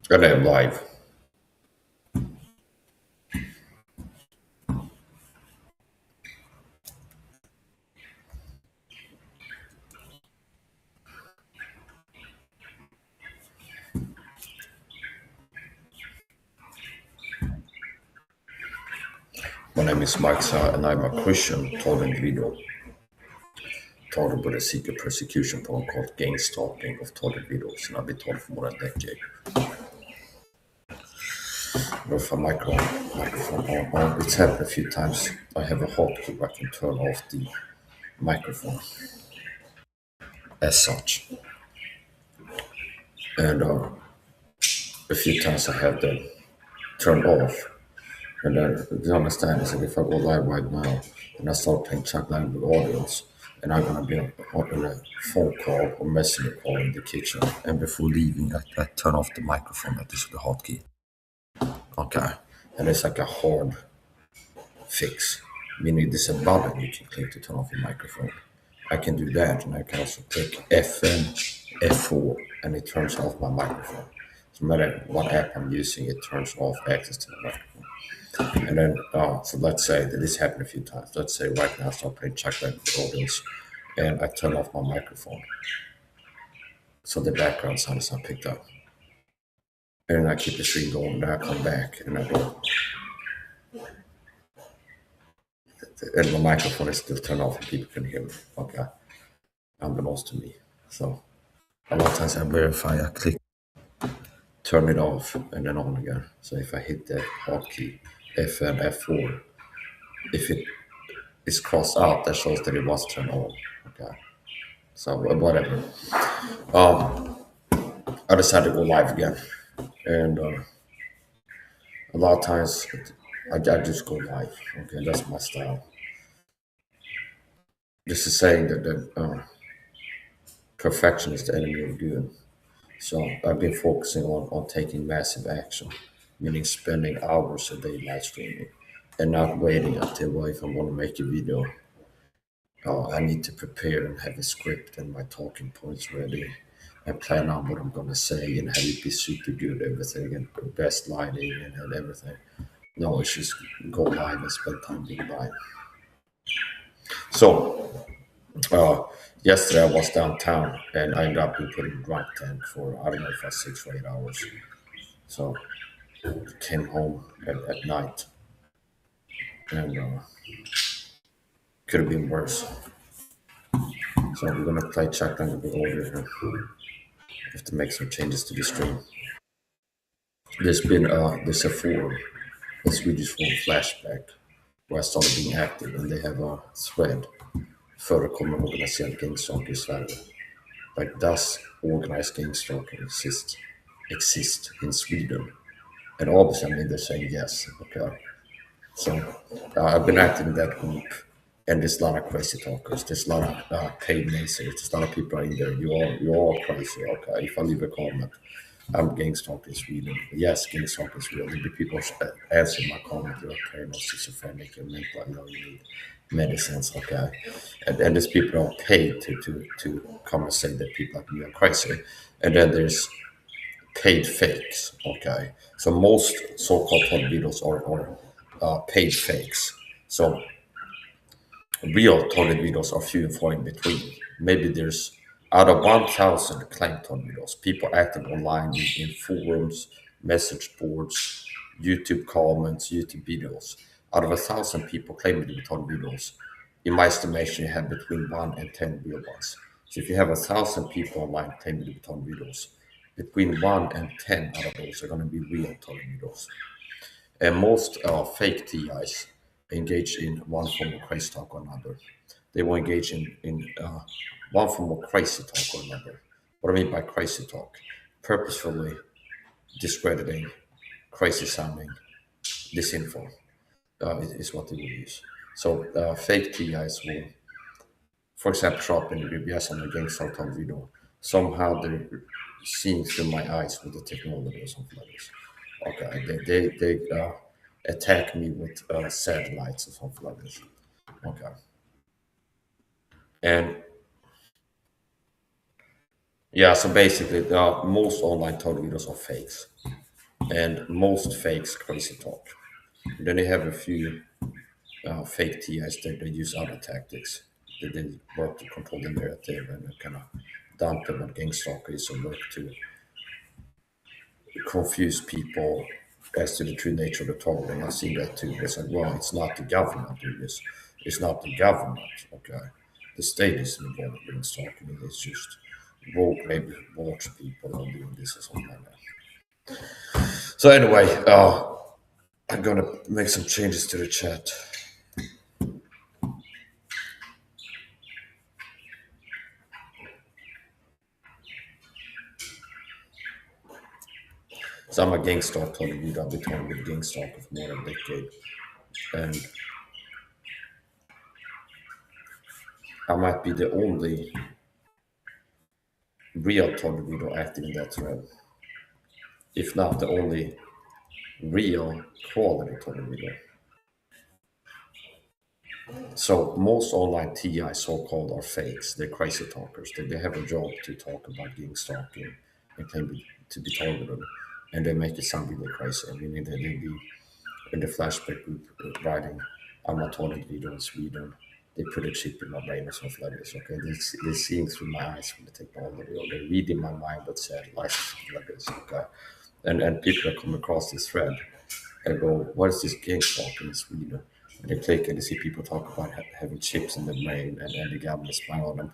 And I'm live. My name is Mike Sa, and I'm a Christian taught individual, taught about a secret persecution poem called Gangstalking of taught individuals, and I've been taught for more than a decade. With a microphone on. It's happened a few times. I have a hotkey where I can turn off the microphone as such. And a few times I have them turned off. And then the understand is that if I go live right now and I start playing chat line with audience, and I'm gonna be on a phone call or messenger call in the kitchen, and before leaving, I turn off the microphone at this with the hotkey. Okay, and it's like a hard fix, meaning there's a button you can click to turn off your microphone. I can do that, and I can also click F F4, and it turns off my microphone. So no matter what app I'm using, it turns off access to the microphone. And then, so let's say that this happened a few times. Let's say right now I start playing chocolate with the audience, and I turn off my microphone, so the background sound is not picked up. And then I keep the stream going, then I come back, and I go, and the microphone is still turned off, and people can hear me. Okay, unbeknownst to me. So a lot of times I verify, I click, turn it off, and then on again. So if I hit the hotkey F and F4, if it is crossed out, that shows that it was turned on. Okay, so whatever. I decided to go live again, and a lot of times I just go live. Okay, that's my style. This is saying that perfection is the enemy of good. So I've been focusing on taking massive action, meaning spending hours a day live streaming and not waiting until, well, if I want to make a video, I need to prepare and have a script and my talking points ready and plan out what I'm going to say and have it be super good, everything, and best lighting and everything. No, it's just go live and spend time being live. So, uh, yesterday I was downtown and I ended up being put in drunk tank for, I don't know if I was 6 or 8 hours. So, came home at night and could have been worse. So, we're going to play check and the order here. Have to make some changes to the stream. There's a forum, a Swedish forum flashback, where I started being active, and they have a thread. Förekommer organiserad gangstalking i Sverige? Like, does organized gangstalking exist in Sweden? And obviously, I mean, they're saying yes. Okay, so I've been active in that group, and there's a lot of crazy talkers. There's a lot of paid naysayers. There's a lot of people in there. You're all crazy. Okay, if I leave a comment, I'm Gangstalked in Sweden. Yes, Gangstalked is real. There'll be people answer my comment. You're paranoid, schizophrenic, and mental. I know you need medicines. Okay, and there's people who are paid to come and say that people like me are crazy. And then there's paid fakes. Okay, so most so-called thought videos are paid fakes. So real thought videos are few and far in between. Maybe there's out of 1,000 claimed thought videos, people active online in forums, message boards, YouTube comments, YouTube videos. Out of 1,000 people claiming to be thought videos, in my estimation, you have between 1 and 10 real ones. So if you have 1,000 people online claiming to be thought videos, between 1 and 10 out of those are going to be real thought videos. And most fake TIs engage in one form of crazy talk or another. They will engage in one form of crazy talk or another. What I mean by crazy talk, purposefully discrediting, crazy sounding, disinfo is what they will use. So fake TIs will, for example, show up in the BBS on the Gangstalked video. Somehow they're seeing through my eyes with the technology or something like this. Okay, they attack me with satellites or something like this. Okay, and yeah, so basically, most online total videos are fakes. and most fakes crazy talk. Then they have a few fake TIs that they use other tactics. That they work to control the narrative and kind of dump them on Gangstalker is a work to confuse people as to the true nature of the targeting. I've seen that too. It's like, well, it's not the government doing this. It's not the government, okay? The state is involved in stalking. It's just woke, maybe watch people are doing this or something like that. So anyway, I'm gonna make some changes to the chat. So I'm a Gangstalk Hollywood. I've been talking with Gangstalk for more than a decade, and I might be the only real Hollywood active in that thread, if not the only real quality Hollywood. So most online TI so-called are fakes. They're crazy talkers. They have a job to talk about being stalking and claim to be targeted, and they make it sound really crazy. I mean, they be in the flashback group writing, "I'm not targeted video in Sweden." They put a chip in my brain or something like this. Okay, they're seeing through my eyes with the technology, or they're reading my mind but said lies something like this. Okay, and people that come across this thread and go, "What is this game talking in Sweden?" And they click and they see people talk about having chips in their brain and the government spying on them.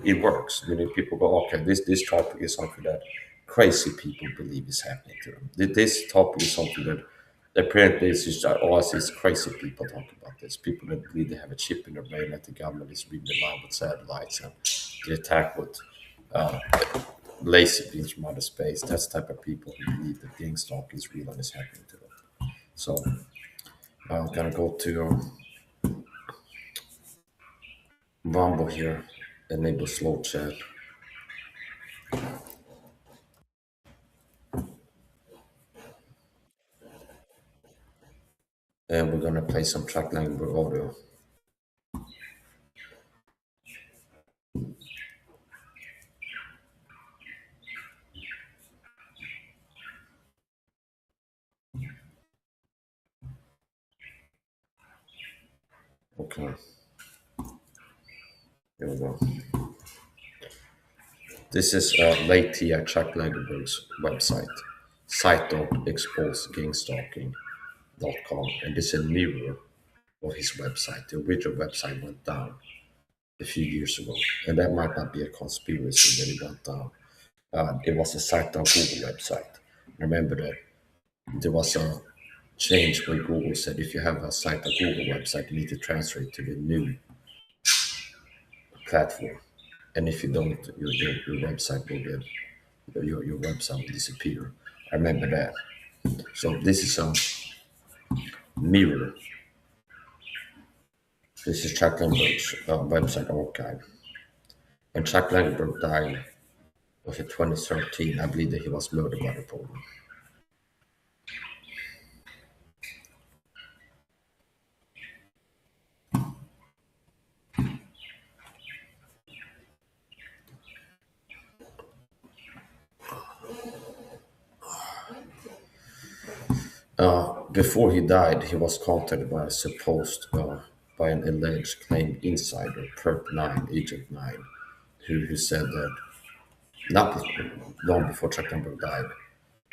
It works. I mean, people go, "Okay, this topic is something that crazy people believe is happening to them. This topic is something that apparently it's just us, these crazy people talk about this. People that believe they have a chip in their brain that the government is reading them out with satellites and they attack with uh, laser beams from outer space. That's the type of people who believe that gang stalking is real and is happening to them. So I'm gonna go to Rumble here, enable slow chat, and we're gonna play some track language audio. Okay, here we go. This is late TI Chuck Lagerberg's website, site.exposegangstalking.com, and this is a mirror of his website. The original website went down a few years ago, and that might not be a conspiracy that it went down. It was a site.google website. Remember that there was a change where Google said if you have a site.google website, you need to transfer it to the new platform, and if you don't, your website will get your website will disappear. I remember that. So this is a mirror. This is Chuck Lindbergh's website archive. And Chuck Lindbergh died was in 2013. I believe that he was murdered by the program. Before he died, he was contacted by a supposed, by an alleged claimed insider, Perp 9, Agent 9, who said that not long before Chuck Lindbergh died,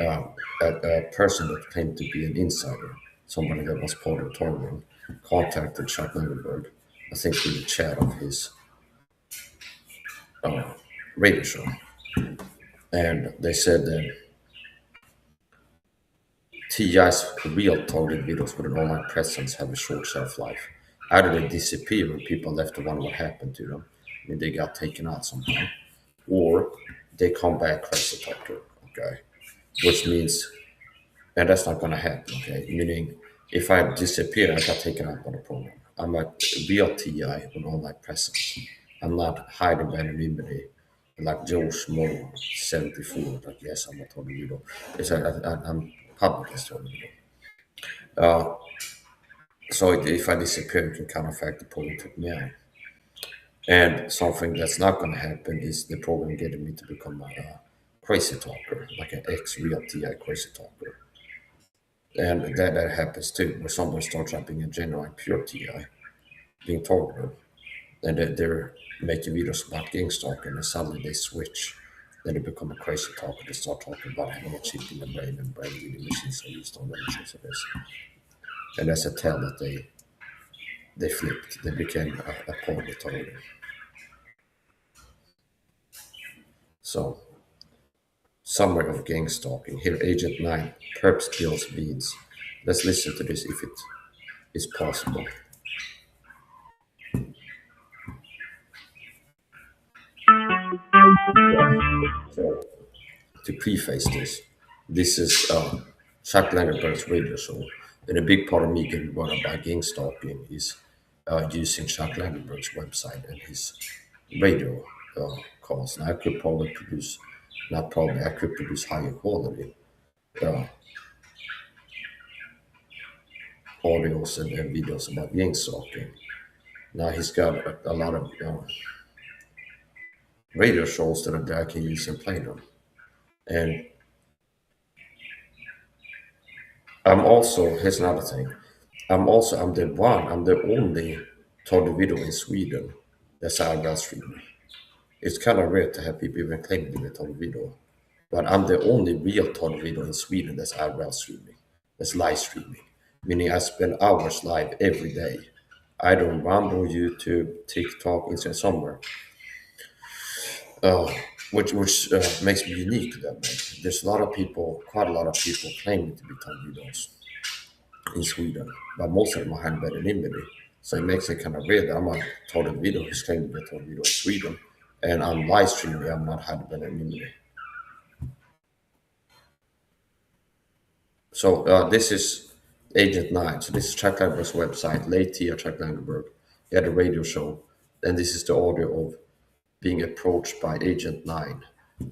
a person that claimed to be an insider, somebody that was part of Torvald, contacted Chuck Lindbergh, I think through the chat of his uh, radio show. And they said that TI's real target videos with an online presence have a short shelf life. Either they disappear and people left to wonder what happened to them, I mean, they got taken out somehow, or they come back crazy talker, okay? Which means, and that's not going to happen, okay? Meaning, if I disappear, I got taken out by the program. I'm a real TI with online presence. I'm not hiding by anonymity like George Moore, 74. Like, yes, I'm a total weirdo. I'm public as total weirdo. So if I disappear, you can counteract the program took me out. And something that's not going to happen is the program getting me to become a crazy talker, like an ex-real TI crazy talker. And that happens too, where someone starts out being a genuine pure TI, being targeted, and they're making videos about Gangstalk, and then suddenly they switch. Then they become a crazy talker. They start talking about having a chip in the brain and brain reading machines are used on them and shit like this. And that's a tell that they flipped. They became a party target. So, summary of gang stalking. Here, Agent 9, perps kills beads. Let's listen to this if it is possible. So, to preface this, this is Chuck Langenberg's radio show, and a big part of me getting brought up by gang stalking is using Chuck Langenberg's website and his radio calls. Now, I could probably produce, not probably, I could produce higher quality uh, audios and videos about gang stalking. Now, he's got a lot of radio shows that I can use and play them. And here's another thing. I'm the only Todd video in Sweden that's IRL streaming. It's kind of rare to have people even claim to be a Todd video. But I'm the only real Todd video in Sweden that's IRL streaming, that's live streaming. Meaning I spend hours live every day. I don't Rumble, YouTube, TikTok, Instagram, somewhere. Which makes me unique to that way. There's quite a lot of people claiming to be Todd videos in Sweden, but most of them are handmade in Italy. So it makes it kind of weird that I'm a total video who's claiming to be a total video in Sweden, and I'm live streaming, I'm not handmade in Italy. So this is Agent 9. So this is Chuck Langenberg's website, late Tia Chuck Langenberg. He had a radio show, and this is the audio of being approached by Agent 9,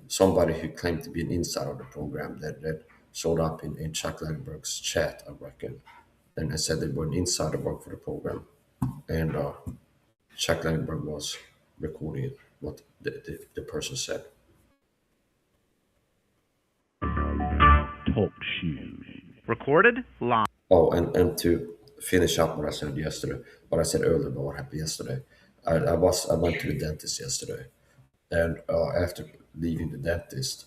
somebody who claimed to be an insider of the program that showed up in Chuck Langenberg's chat, I reckon. And I said they were an insider work for the program. And Chuck Langenberg was recording what the person said. Talk shoes. Recorded live. Oh, and to finish up what I said yesterday, what I said earlier about what happened yesterday. I went to the dentist yesterday, and after leaving the dentist,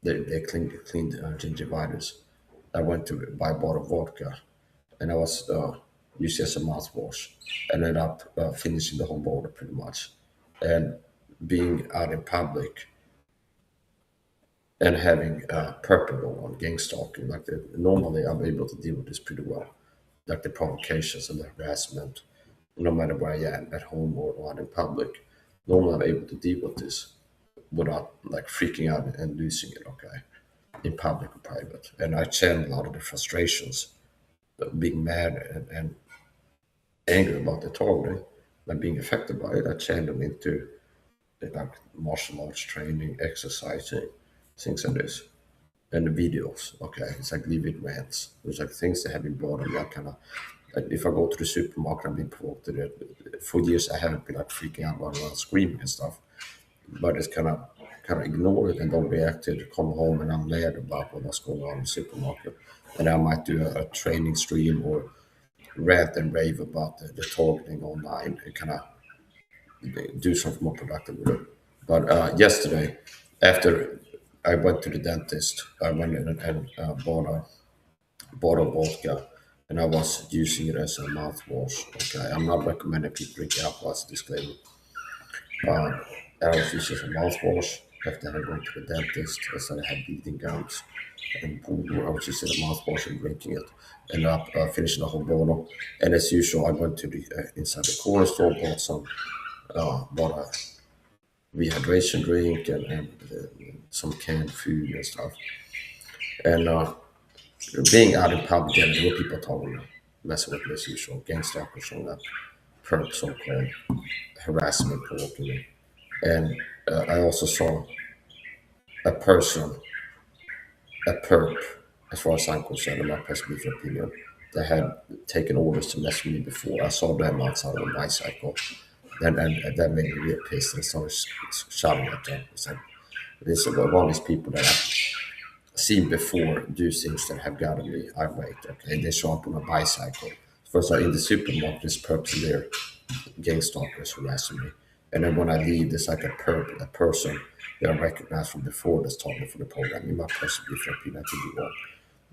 they cleaned gingivitis. I went to buy a bottle of vodka, and I was using it as a mouthwash. Ended up finishing the whole bottle pretty much, and being out in public and having purple on gang stalking. Normally, I'm able to deal with this pretty well, like the provocations and the harassment, no matter where I am, at home or out in public. Normally, I'm able to deal with this without like freaking out and losing it. Okay, in public or private, and I channel a lot of the frustrations, being mad and angry about the targeting and being affected by it. I channel them into like martial arts training, exercising, things like this. And the videos, okay, it's like vivid rants. There's like things that have been brought up. Like kind of, like if I go to the supermarket, I've been provoked to it. For years, I haven't been like freaking out, running around, screaming and stuff. But it's kind of ignore it and don't react to it. Come home and I'm mad about what's going on in the supermarket, and I might do a training stream or rant and rave about the targeting online and kind of do something more productive with it. But yesterday, after I went to the dentist, I went in and bought a bottle of vodka, and I was using it as a mouthwash. Okay, I'm not recommending people drink alcohol as a disclaimer. I was using it as a mouthwash. After I went to the dentist, I said I had bleeding gums, and I was using the mouthwash and drinking it. Ended up finishing the whole bottle. And as usual, I went to the inside the corner store, bought a rehydration drink and some canned food and stuff. And being out in public, and there were people talking, messing with me as usual, gang stalkers showing up, perp so-called, harassment, provoking me. And I also saw a person, a perp, as far as I'm concerned, in my personal opinion, that had taken orders to mess with me before. I saw them outside on a bicycle. And that made me real pissed and started shouting at them. It's like, this is one of these people that seen before do things that have gotten me irate. Okay, they show up on a bicycle. First, in the supermarket, there's perps in there, gang stalkers harassing me. And then when I leave, there's like a person that I recognize from before that's talking for the program. You might possibly Filipino, I could be wrong.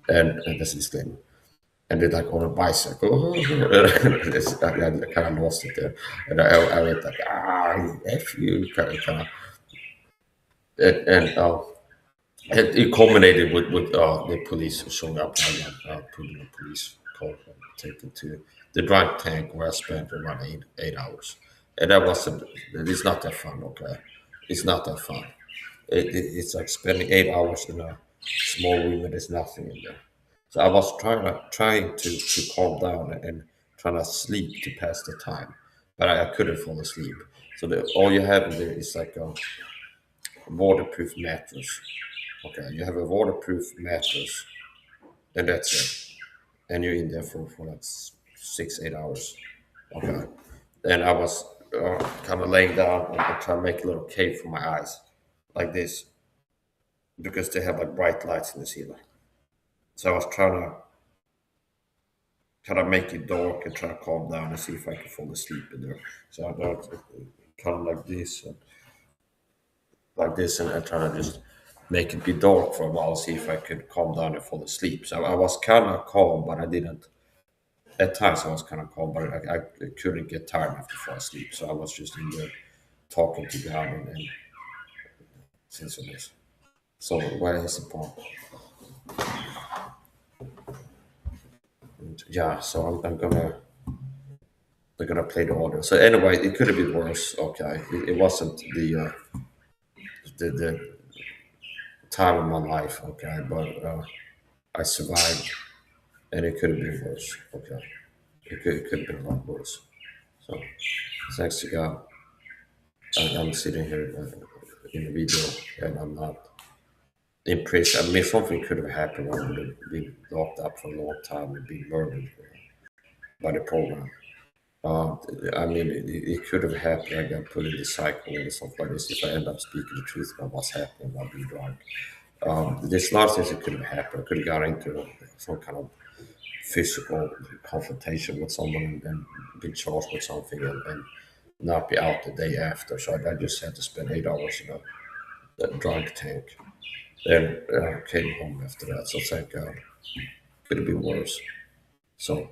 And that's a disclaimer. And they're like on a bicycle. I kind of lost it there. And I went like, F you, kind of. And it culminated with the police showing up. I got put in a police call and taken to the drunk tank where I spent around eight hours. And that wasn't, it's not that fun, okay? It's not that fun. It's like spending 8 hours in a small room and there's nothing in there. So I was trying to calm down and trying to sleep to pass the time, but I couldn't fall asleep. So all you have in there is like a waterproof mattress. Okay, you have a waterproof mattress, and that's it. And you're in there for like 6, 8 hours. Okay, and I was kind of laying down and trying to make a little cave for my eyes, like this, because they have like bright lights in the ceiling. So I was trying to kind of make it dark and try to calm down and see if I could fall asleep in there. So I got kind of like this, and I try to just make it be dark for a while, see if I could calm down and fall asleep. So I was kind of calm, but I didn't. At times I was kind of calm, but I couldn't get tired enough to fall asleep. So I was just in there talking to God and things like this. So where is the point? And yeah, so I'm gonna play the audio. So anyway, it could have been worse. Okay, it wasn't the time of my life. Okay, but I survived, and it could have been worse. Okay, it could have been a lot worse. So thanks to God, I'm sitting here in the video, and I'm not in prison. I mean, something could have happened. I would have been locked up for a long time and been murdered by the program. Uh, I mean, it could have happened. I got put in the cycle and stuff like this. If I end up speaking the truth about what's happening while being drunk, there's a lot of things that could have happened. I could have got into some kind of physical confrontation with someone and been charged with something and not be out the day after. So I just had to spend 8 hours in a drunk tank. Then I came home after that. So thank God. Could have been worse. So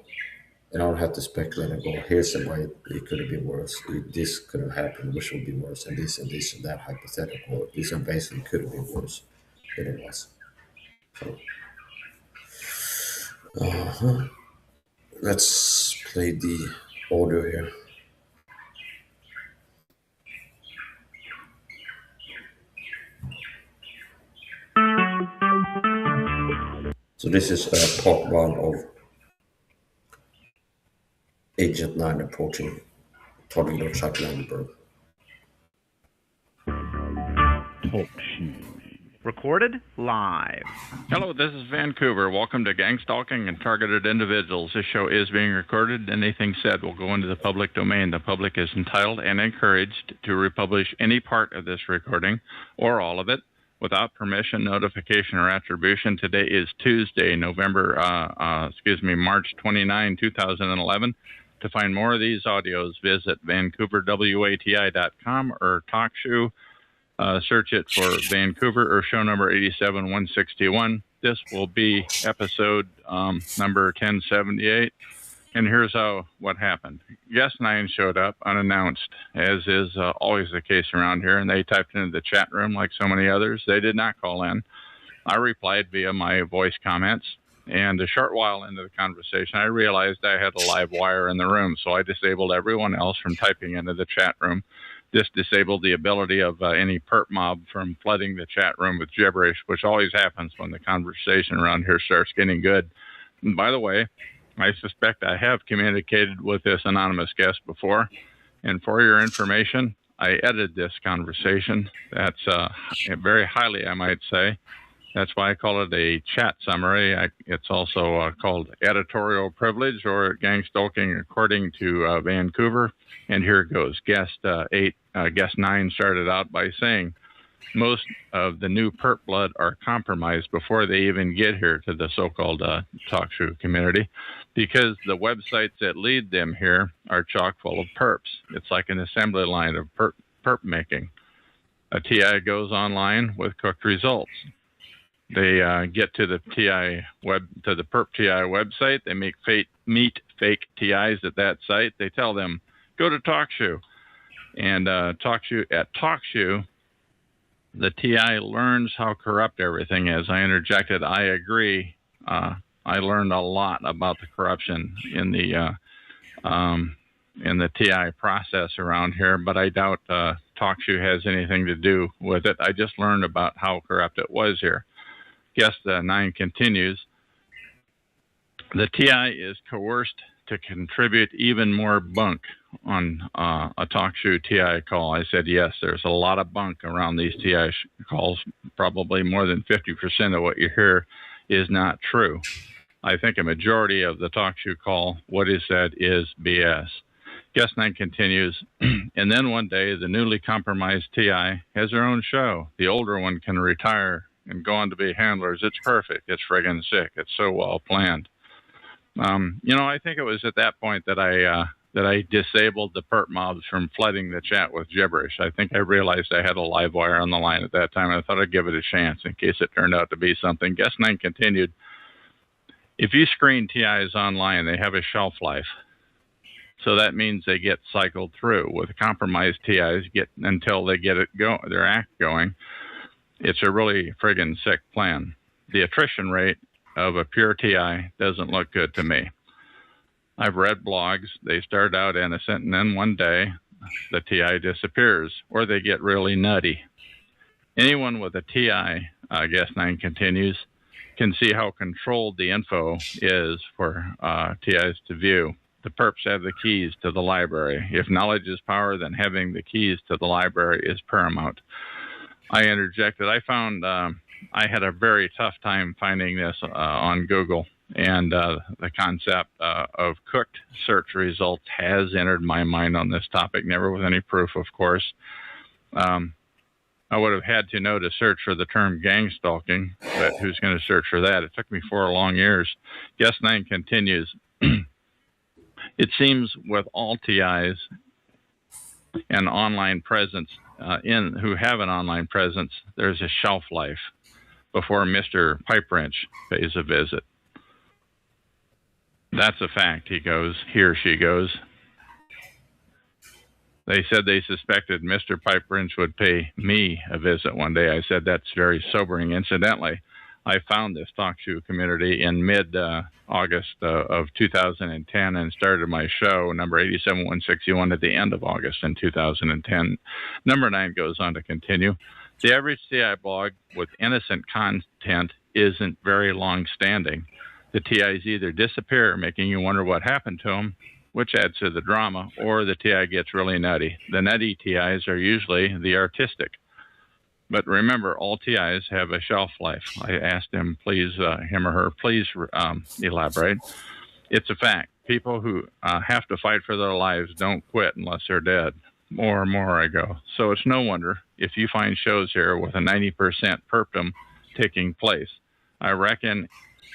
and I don't have to speculate and go, here's the way it could have been worse. This could have happened, which would be worse, and this and that hypothetical. These are basically could have been worse than it was. So, let's play the audio here. So this is part one of Agent 9 approaching Toledo, Chuck Landenberg. Talk show. Recorded live. Hello, this is Vancouver. Welcome to Gangstalking and Targeted Individuals. This show is being recorded. Anything said will go into the public domain. The public is entitled and encouraged to republish any part of this recording or all of it without permission, notification, or attribution. Today is Tuesday, March 29, 2011. To find more of these audios, visit vancouverwati.com or TalkShoe. Search it for Vancouver or show number 87161. This will be episode number 1078. And here's what happened. Guest 9 showed up unannounced, as is always the case around here, and they typed into the chat room like so many others. They did not call in. I replied via my voice comments, and a short while into the conversation, I realized I had a live wire in the room, so I disabled everyone else from typing into the chat room. This disabled the ability of any perp mob from flooding the chat room with gibberish, which always happens when the conversation around here starts getting good. And by the way, I suspect I have communicated with this anonymous guest before. And for your information, I edited this conversation. That's very highly, I might say. That's why I call it a chat summary. It's also called editorial privilege or gangstalking according to Vancouver. And here it goes. Guest 9 started out by saying, most of the new perp blood are compromised before they even get here to the so-called TalkShoe community, because the websites that lead them here are chock full of perps. It's like an assembly line of perp making. A TI goes online with cooked results. They get to the perp TI website. They meet fake TIs at that site. They tell them, go to TalkShoe. And TalkShoe, the TI learns how corrupt everything is. I interjected, I agree. I learned a lot about the corruption in the TI process around here, but I doubt TalkShoe has anything to do with it. I just learned about how corrupt it was here. Guest 9 continues. The TI is coerced to contribute even more bunk on a TalkShoe TI call. I said, yes, there's a lot of bunk around these TI calls. Probably more than 50% of what you hear is not true. I think a majority of the TalkShoe call, what is said is BS. Guest 9 continues, and then one day the newly compromised TI has her own show. The older one can retire and go on to be handlers. It's perfect. It's friggin' sick. It's so well planned. I think it was at that point that I disabled the perp mobs from flooding the chat with gibberish. I think I realized I had a live wire on the line at that time. I thought I'd give it a chance in case it turned out to be something. Guest 9 continued. If you screen TIs online, they have a shelf life. So that means they get cycled through. With compromised TIs, until they get their act going. It's a really friggin' sick plan. The attrition rate of a pure TI doesn't look good to me. I've read blogs. They start out innocent, and then one day the TI disappears, or they get really nutty. Anyone with a TI, Guest 9 continues, can see how controlled the info is for TIs to view. The perps have the keys to the library. If knowledge is power, then having the keys to the library is paramount. I interjected. I found I had a very tough time finding this on Google, and the concept of cooked search results has entered my mind on this topic, never with any proof, of course. I would have had to know to search for the term gangstalking, but who's going to search for that? It took me 4 long years. Guest 9 continues. It seems with all TIs and online presence, who have an online presence, there's a shelf life before Mr. Pipe Wrench pays a visit. That's a fact, he or she goes. They said they suspected Mr. Pipe Wrench would pay me a visit one day. I said, that's very sobering. Incidentally, I found this TalkShoe community in mid-August of 2010 and started my show, number 87161, at the end of August in 2010. Number 9 goes on to continue. The average TI blog with innocent content isn't very long-standing. The TIs either disappear, making you wonder what happened to them, which adds to the drama, or the TI gets really nutty. The nutty TIs are usually the artistic. But remember, all TIs have a shelf life. I asked him or her, please elaborate. It's a fact. People who have to fight for their lives don't quit unless they're dead. More and more I go. So it's no wonder if you find shows here with a 90% perptum taking place. I reckon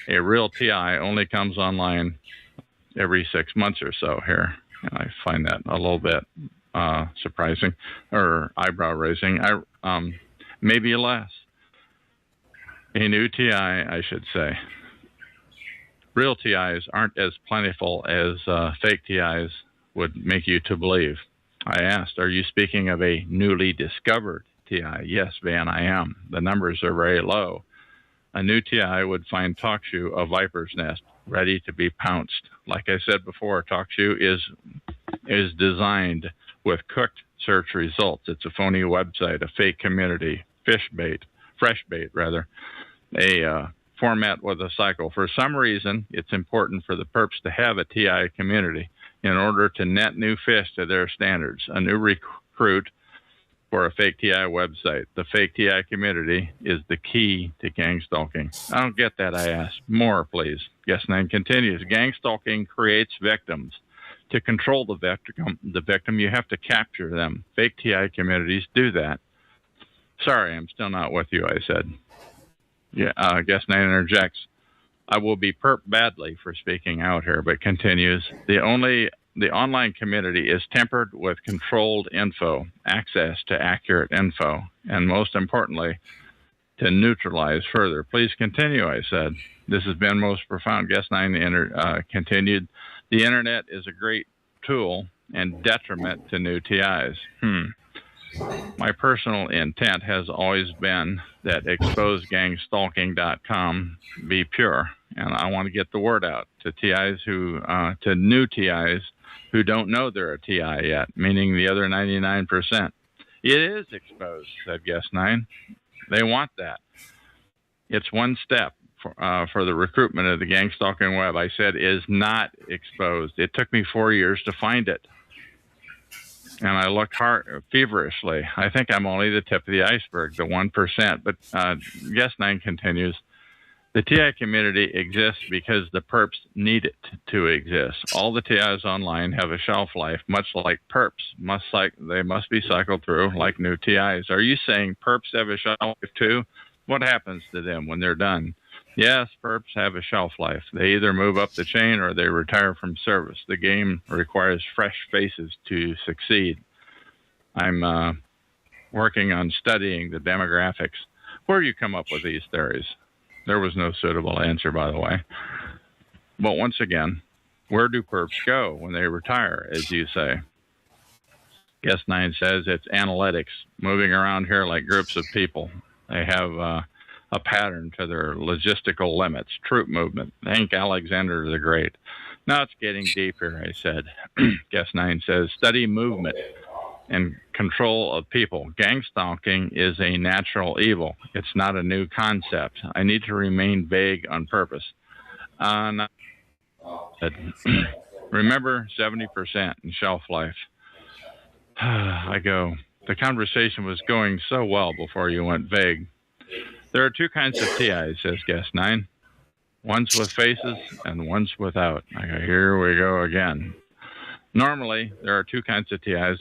a real TI only comes online every 6 months or so here. And I find that a little bit surprising or eyebrow raising. Maybe less. A new TI, I should say. Real TIs aren't as plentiful as fake TIs would make you to believe. I asked, are you speaking of a newly discovered TI? Yes, Van, I am. The numbers are very low. A new TI would find TalkShoe a viper's nest, ready to be pounced. Like I said before, TalkShoe is designed with cooked search results. It's a phony website, a fake community, fresh bait, a format with a cycle. For some reason, it's important for the perps to have a TI community in order to net new fish to their standards. A new recruit for a fake TI website. The fake TI community is the key to gangstalking. I don't get that, I asked. More, please. Guest 9 continues. Gangstalking creates victims. To control the victim, you have to capture them. Fake TI communities do that. Sorry, I'm still not with you, I said. Yeah, guest 9 interjects. I will be perp badly for speaking out here, but continues. The online community is tempered with controlled info, access to accurate info, and most importantly, to neutralize further. Please continue, I said. This has been most profound. Guest 9 continued. The internet is a great tool and detriment to new TIs. My personal intent has always been that exposegangstalking.com be pure, and I want to get the word out to TIs to new TIs who don't know they're a TI yet, meaning the other 99%. It is exposed, said Guest 9. They want that. It's one step for the recruitment of the Gangstalking web. I said is not exposed. It took me 4 years to find it. And I looked hard, feverishly. I think I'm only the tip of the iceberg, the 1%. But Guest 9 continues. The TI community exists because the perps need it to exist. All the TIs online have a shelf life, much like perps. They must be cycled through like new TIs. Are you saying perps have a shelf life too? What happens to them when they're done? Yes, perps have a shelf life. They either move up the chain or they retire from service. The game requires fresh faces to succeed. I'm working on studying the demographics. Where do you come up with these theories? There was no suitable answer, by the way. But once again, where do perps go when they retire, as you say? Guest 9 says it's analytics, moving around here like groups of people. They have a pattern to their logistical limits, troop movement. Thank Alexander the Great. Now it's getting deeper, I said. Guest 9 says, study movement and control of people. Gangstalking is a natural evil. It's not a new concept. I need to remain vague on purpose. Remember 70% in shelf life. I go, the conversation was going so well before you went vague. There are two kinds of TIs, says Guest 9. Ones with faces and ones without. I go, here we go again. Normally, there are two kinds of TIs.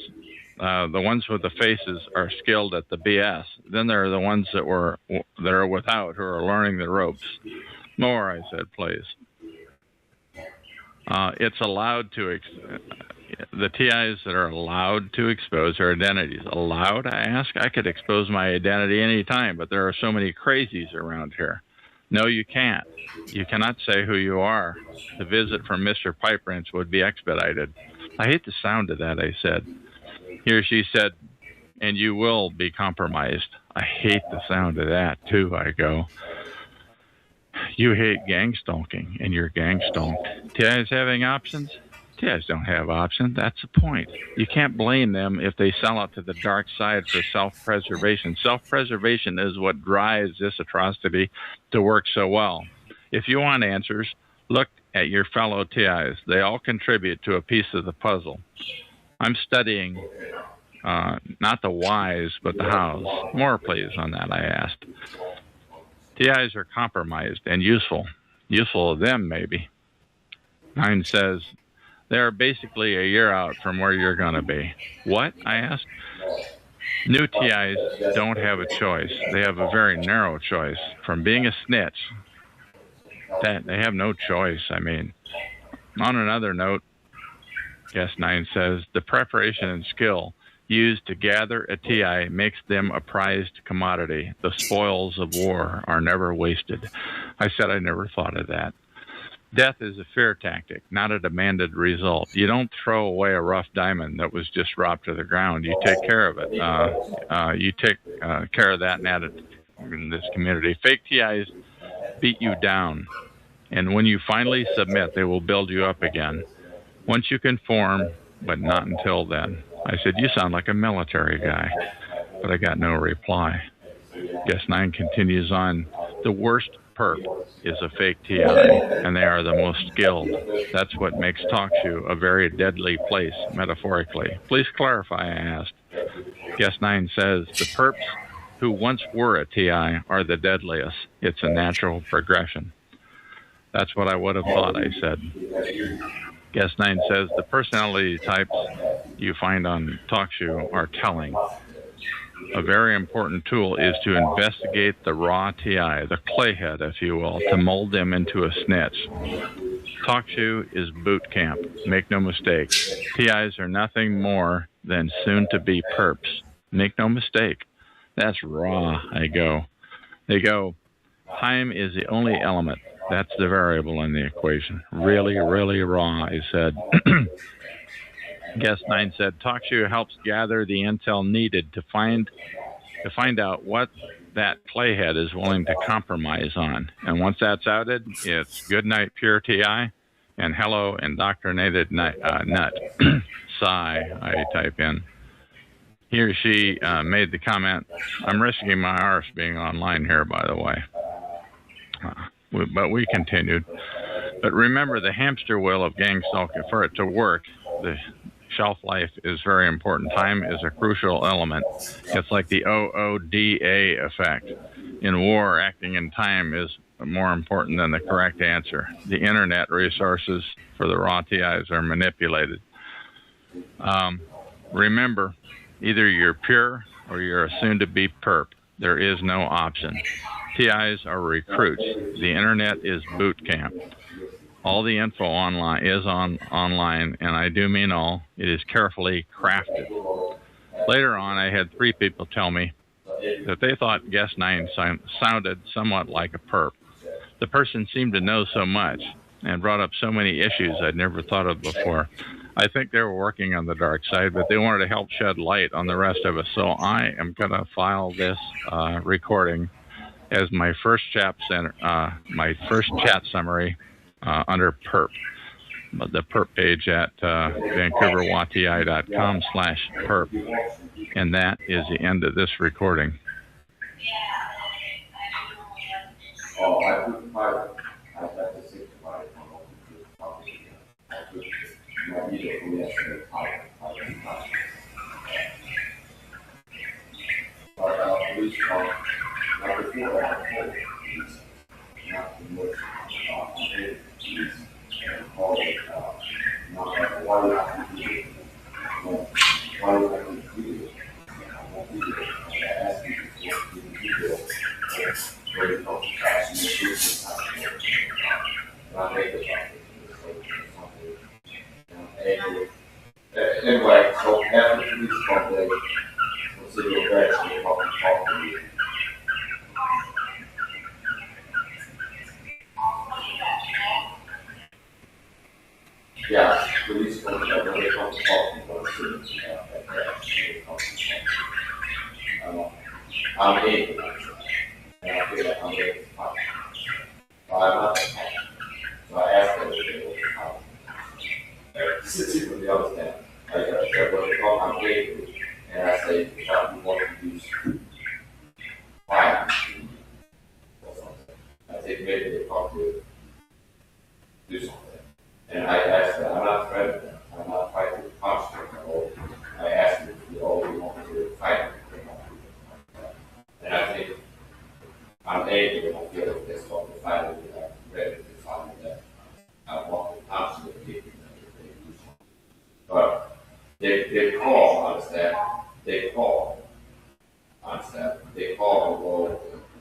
The ones with the faces are skilled at the BS. Then there are the ones that are without, who are learning the ropes. More, I said, please. It's allowed to, the TIs that are allowed to expose their identities. Allowed, I ask? I could expose my identity anytime, but there are so many crazies around here. No, you can't. You cannot say who you are. The visit from Mr. Pipewrench would be expedited. I hate the sound of that, I said. He or she said, and you will be compromised. I hate the sound of that, too, I go. You hate gangstalking, and you're gangstalked. TIs having options? TIs don't have options. That's the point. You can't blame them if they sell out to the dark side for self-preservation. Self-preservation is what drives this atrocity to work so well. If you want answers, look at your fellow TIs. They all contribute to a piece of the puzzle. I'm studying not the whys, but the hows. More, please, on that, I asked. TIs are compromised and useful. Useful to them, maybe. 9 says, they are basically a year out from where you're going to be. What? I asked. New TIs don't have a choice. They have a very narrow choice. From being a snitch, that they have no choice, I mean. On another note, Guest 9 says, the preparation and skill used to gather a TI makes them a prized commodity. The spoils of war are never wasted. I said I never thought of that. Death is a fear tactic, not a demanded result. You don't throw away a rough diamond that was just dropped to the ground. You take care of it. You take care of that in this community. Fake TIs beat you down, and when you finally submit, they will build you up again. Once you conform, but not until then. I said, you sound like a military guy, but I got no reply. Guest 9 continues on. The worst perp is a fake TI, and they are the most skilled. That's what makes TalkShoe a very deadly place, metaphorically. Please clarify, I asked. Guest 9 says, the perps who once were a TI are the deadliest. It's a natural progression. That's what I would have thought, I said. Guest 9 says, the personality types you find on TalkShoe are telling. a very important tool is to investigate the raw TI, the clayhead, if you will, to mold them into a snitch. TalkShoe is boot camp. Make no mistake. TIs are nothing more than soon-to-be perps. Make no mistake. That's raw, They go, time is the only element. That's the variable in the equation. Really, really raw, I said. Guest 9 said, TalkShoe helps gather the intel needed to find out what that playhead is willing to compromise on. And once that's outed, it's good night pure TI and hello indoctrinated nut. Sigh, I type in. He or she made the comment, I'm risking my arse being online here, by the way. But we continued. But remember, the hamster wheel of Gangstalked, for it to work, the shelf life is very important. Time is a crucial element. It's like the OODA effect. In war, acting in time is more important than the correct answer. The internet resources for the raw TIs are manipulated. Remember, either you're pure or you're a soon-to-be perp. There is no option. TIs are recruits. The internet is boot camp. All the info online is online, and I do mean all. It is carefully crafted. Later on, I had 3 people tell me that they thought Guest 9 sounded somewhat like a perp. The person seemed to know so much and brought up so many issues I'd never thought of before. I think they were working on the dark side, but they wanted to help shed light on the rest of us. So I am going to file this recording as my first chat summary under perp. The perp page at vancouverwati.com/perp. And that is the end of this recording. Anyway, so after the police call, they will see your back and talk to you. Yeah, police call, they come to talk to you. I'm 8, and I feel like I'm 8. So I'm not that happy. So I asked them if they were happy. Since you really understand. Like what they call my gate, and I say, if you want to use fire or something, I think maybe they talk to do something. And I asked them, I'm not threatening them, I'm not fighting with punch them at all. I asked them if you all want to fight them. And I think I'm able to feel if they start to fight it, I'm ready to fight that. I want to punch them if they do something. But they call, understand? They call, understand? They call and go,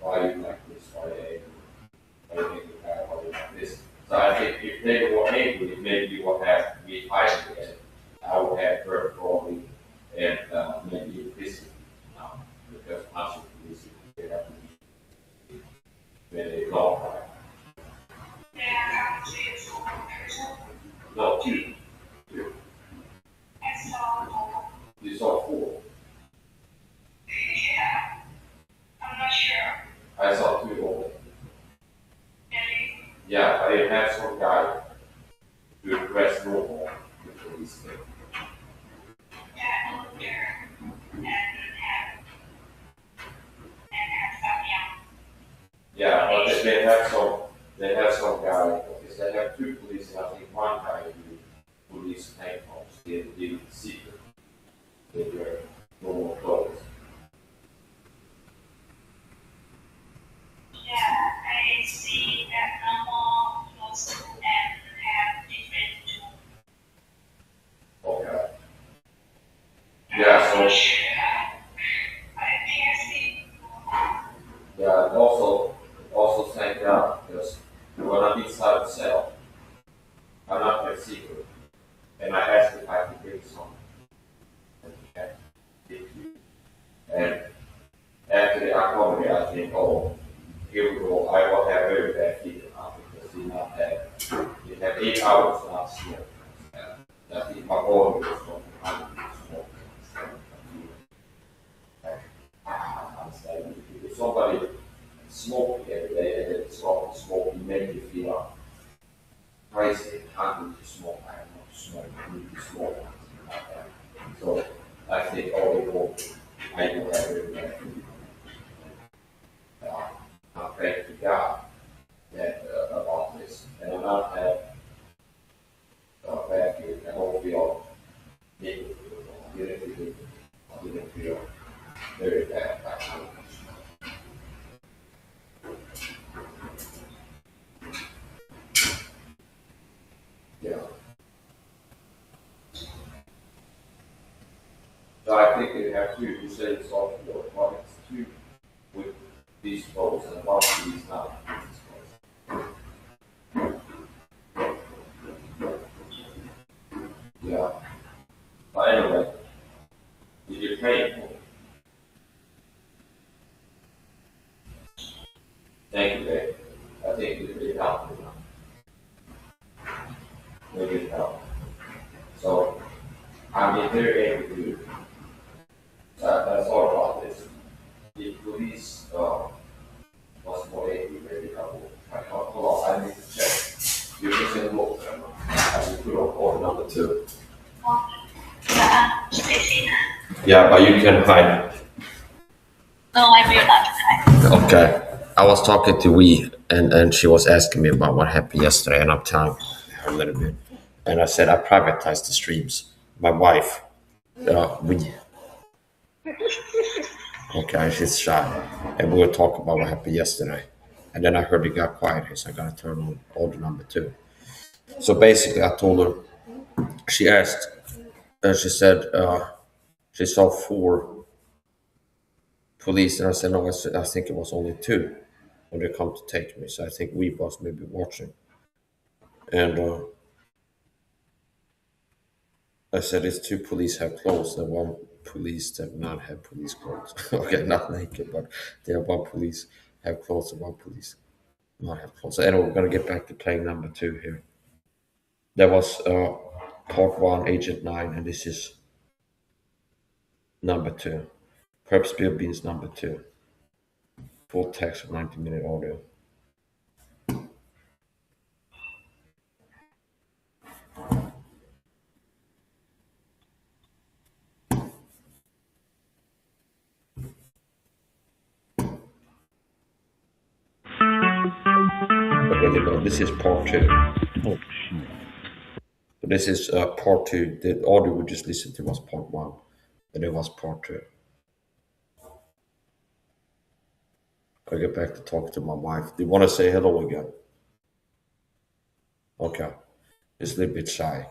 why are you like this? Why are you think you have, why are you like this? So I think if they were angry, maybe you would have me fighting again. I would have her call me and maybe listen because I should listen. They have to be when they call. No, 2. You saw 4. Yeah, I'm not sure. I saw 2 only. Really? Yeah, I had some guy who dressed normal with police thing. Yeah, older and have some young. Yeah, but they have some guy, because they have 2 police, and I think 1 guy who police uniforms, they did secret. They wear normal clothes. Yeah, I see that normal clothes and have different too. Okay. Yeah, so Sure. I Yeah, and also thank God because when I'm inside the cell, I'm not a secret, and I asked if I could bring some. And after the accommodate, I think, oh, here we go. I will have very bad feeling now because he have 8 hours not sleep. I think my body was going to smoke. If somebody smoke every day and then stop smoking, make you feel crazy, hungry to smoke. I don't want to smoke, I need to smoke. So I think all the whole I will have very bad feeling. I'm praying to God that about this, and I'm not have bad feeling. I don't feel negative. I didn't feel very bad. Yeah. So I think they have two. You say it's all four. Well, it's two with these votes and one of these not. Yeah. But anyway, you're paying for it. Thank you, Dave. I think it really helped. Really helped. So I'm very able to. That's all about this. The police was more able to really help. Hold on, I need to check. You can send look. I will put on order number 2. Yeah, but you can hide. No, I will not hide. Okay. I was talking to Wee, and she was asking me about what happened yesterday, and I'm telling her a little bit. And I said I privatized the streams. My wife, Wee. Okay, she's shy. And we were talking about what happened yesterday. And then I heard it got quiet, so I got to turn on order number 2. So basically, I told her, she asked, she said she saw 4 police, and I said, no, I think it was only 2 when they come to take me. So I think we was maybe watching. And I said, it's 2 police have clothes and 1 police that not have police clothes. Okay, not naked, but there are 1 police have clothes and 1 police not have clothes. So anyway, we're going to get back to playing number 2 here. That was part 1, Agent 9, and this is number 2. Perhaps Bill Beans number 2. Full text of 90-minute audio. This is part 2. So this is part 2. The audio we just listened to was part 1, and it was part 2. I get back to talk to my wife. Do you want to say hello again? Okay. It's a little bit shy.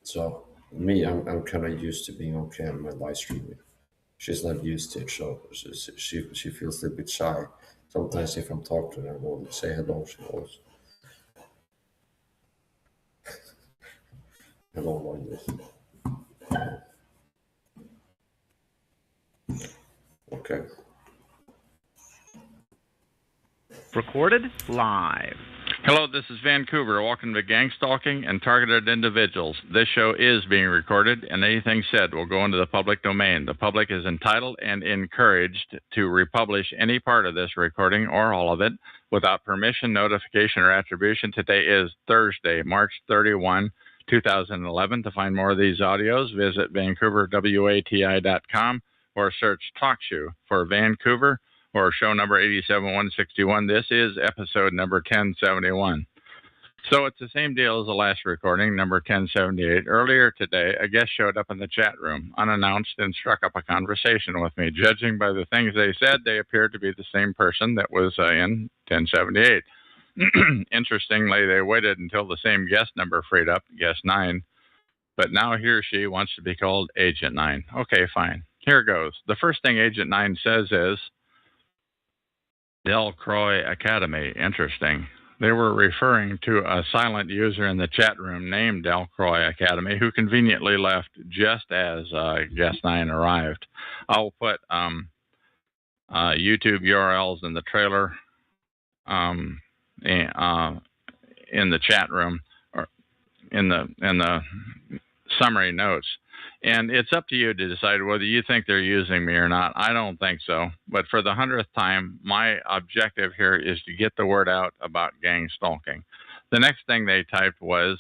So me, I'm kind of used to being on camera and live streaming. She's not used to it, so she feels a little bit shy. Sometimes if I'm talking to her, I will say hello. She goes, hello like this. Okay. Recorded live. Hello, this is Vancouver. Welcome to Gangstalking and Targeted Individuals. This show is being recorded, and anything said will go into the public domain. The public is entitled and encouraged to republish any part of this recording or all of it without permission, notification, or attribution. Today is Thursday, March 31, 2011. To find more of these audios, visit vancouverwati.com or search TalkShoe for Vancouver or show number 87161. This is episode number 1071. So it's the same deal as the last recording, number 1078. Earlier today, a guest showed up in the chat room, unannounced, and struck up a conversation with me. Judging by the things they said, they appeared to be the same person that was in 1078. Interestingly, they waited until the same guest number freed up, guest 9, but now he or she wants to be called Agent 9. Okay, fine. Here goes. The first thing Agent 9 says is, Delcroix Academy. Interesting. They were referring to a silent user in the chat room named Delcroix Academy who conveniently left just as Guest 9 arrived. I'll put YouTube URLs in the trailer in the chat room or in the summary notes. And it's up to you to decide whether you think they're using me or not. I don't think so. But for the 100th time, my objective here is to get the word out about gang stalking. The next thing they typed was,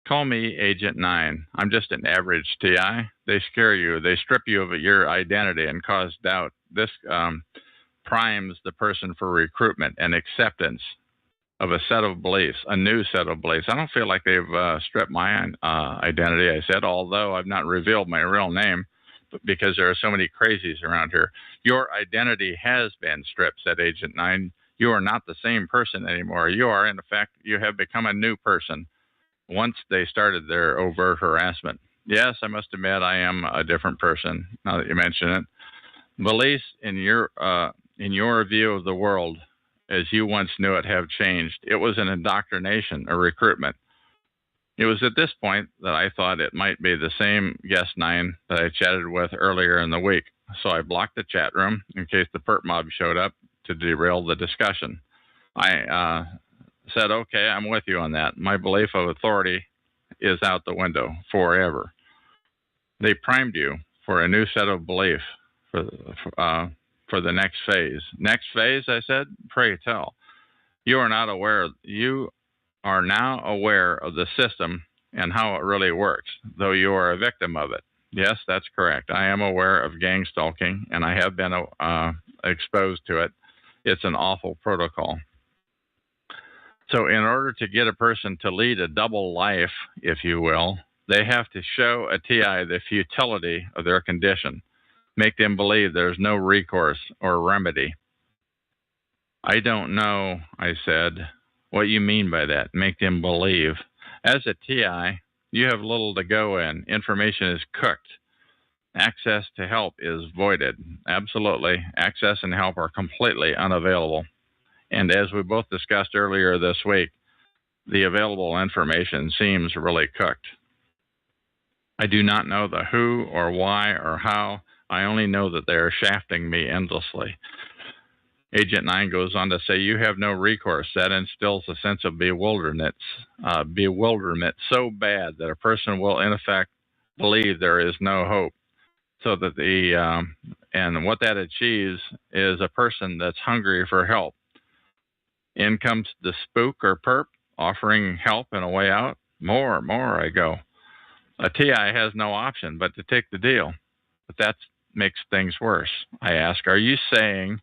call me Agent 9. I'm just an average TI. They scare you. They strip you of your identity and cause doubt. This primes the person for recruitment and acceptance of a set of beliefs, a new set of beliefs. I don't feel like they've stripped my identity, I said, although I've not revealed my real name because there are so many crazies around here. Your identity has been stripped, said Agent 9. You are not the same person anymore. You are, in effect, you have become a new person once they started their overt harassment. Yes, I must admit I am a different person, now that you mention it. Beliefs in your view of the world as you once knew it have changed. It was an indoctrination, a recruitment. It was at this point that I thought it might be the same Guest 9 that I chatted with earlier in the week. So I blocked the chat room in case the perp mob showed up to derail the discussion. I said, okay, I'm with you on that. My belief of authority is out the window forever. They primed you for a new set of belief for the next phase. Next phase, I said, pray tell. You are now aware of the system and how it really works, though you are a victim of it. Yes, that's correct. I am aware of gang stalking, and I have been exposed to it. It's an awful protocol. So in order to get a person to lead a double life, if you will, they have to show a TI the futility of their condition. Make them believe there's no recourse or remedy. I don't know, I said, what you mean by that. Make them believe. As a TI, you have little to go in. Information is cooked. Access to help is voided. Absolutely. Access and help are completely unavailable. And as we both discussed earlier this week, the available information seems really cooked. I do not know the who or why or how. I only know that they are shafting me endlessly. Agent 9 goes on to say, you have no recourse. That instills a sense of bewilderment so bad that a person will, in effect, believe there is no hope. So that and what that achieves is a person that's hungry for help. In comes the spook or perp offering help and a way out. More, I go. A TI has no option but to take the deal. But that makes things worse. I ask, are you saying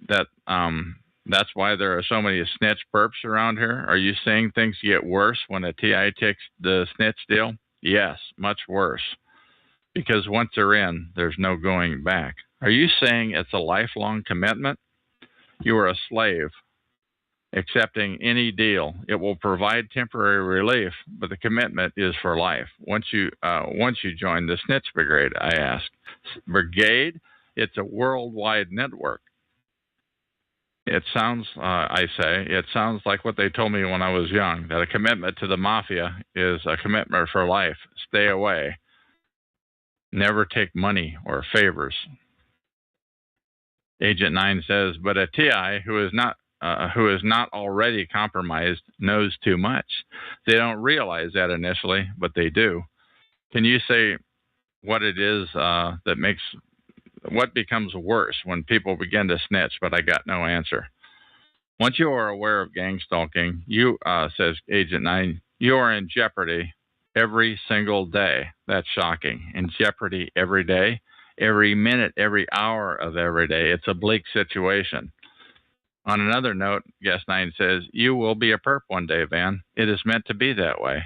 that that's why there are so many snitch perps around here? Are you saying things get worse when a TI takes the snitch deal? Yes, much worse. Because once they're in, there's no going back. Are you saying it's a lifelong commitment? You are a slave, accepting any deal. It will provide temporary relief, but the commitment is for life. Once you join the snitch brigade, I ask. Brigade? It's a worldwide network. It sounds, it sounds like what they told me when I was young, that a commitment to the mafia is a commitment for life. Stay away. Never take money or favors. Agent 9 says, but a TI who is not already compromised knows too much. They don't realize that initially, but they do. Can you say what it is what becomes worse when people begin to snitch, but I got no answer. Once you are aware of gang stalking, you, says Agent 9, you are in jeopardy every single day. That's shocking. In jeopardy every day, every minute, every hour of every day. It's a bleak situation. On another note, Guest 9 says, you will be a perp one day, Van. It is meant to be that way.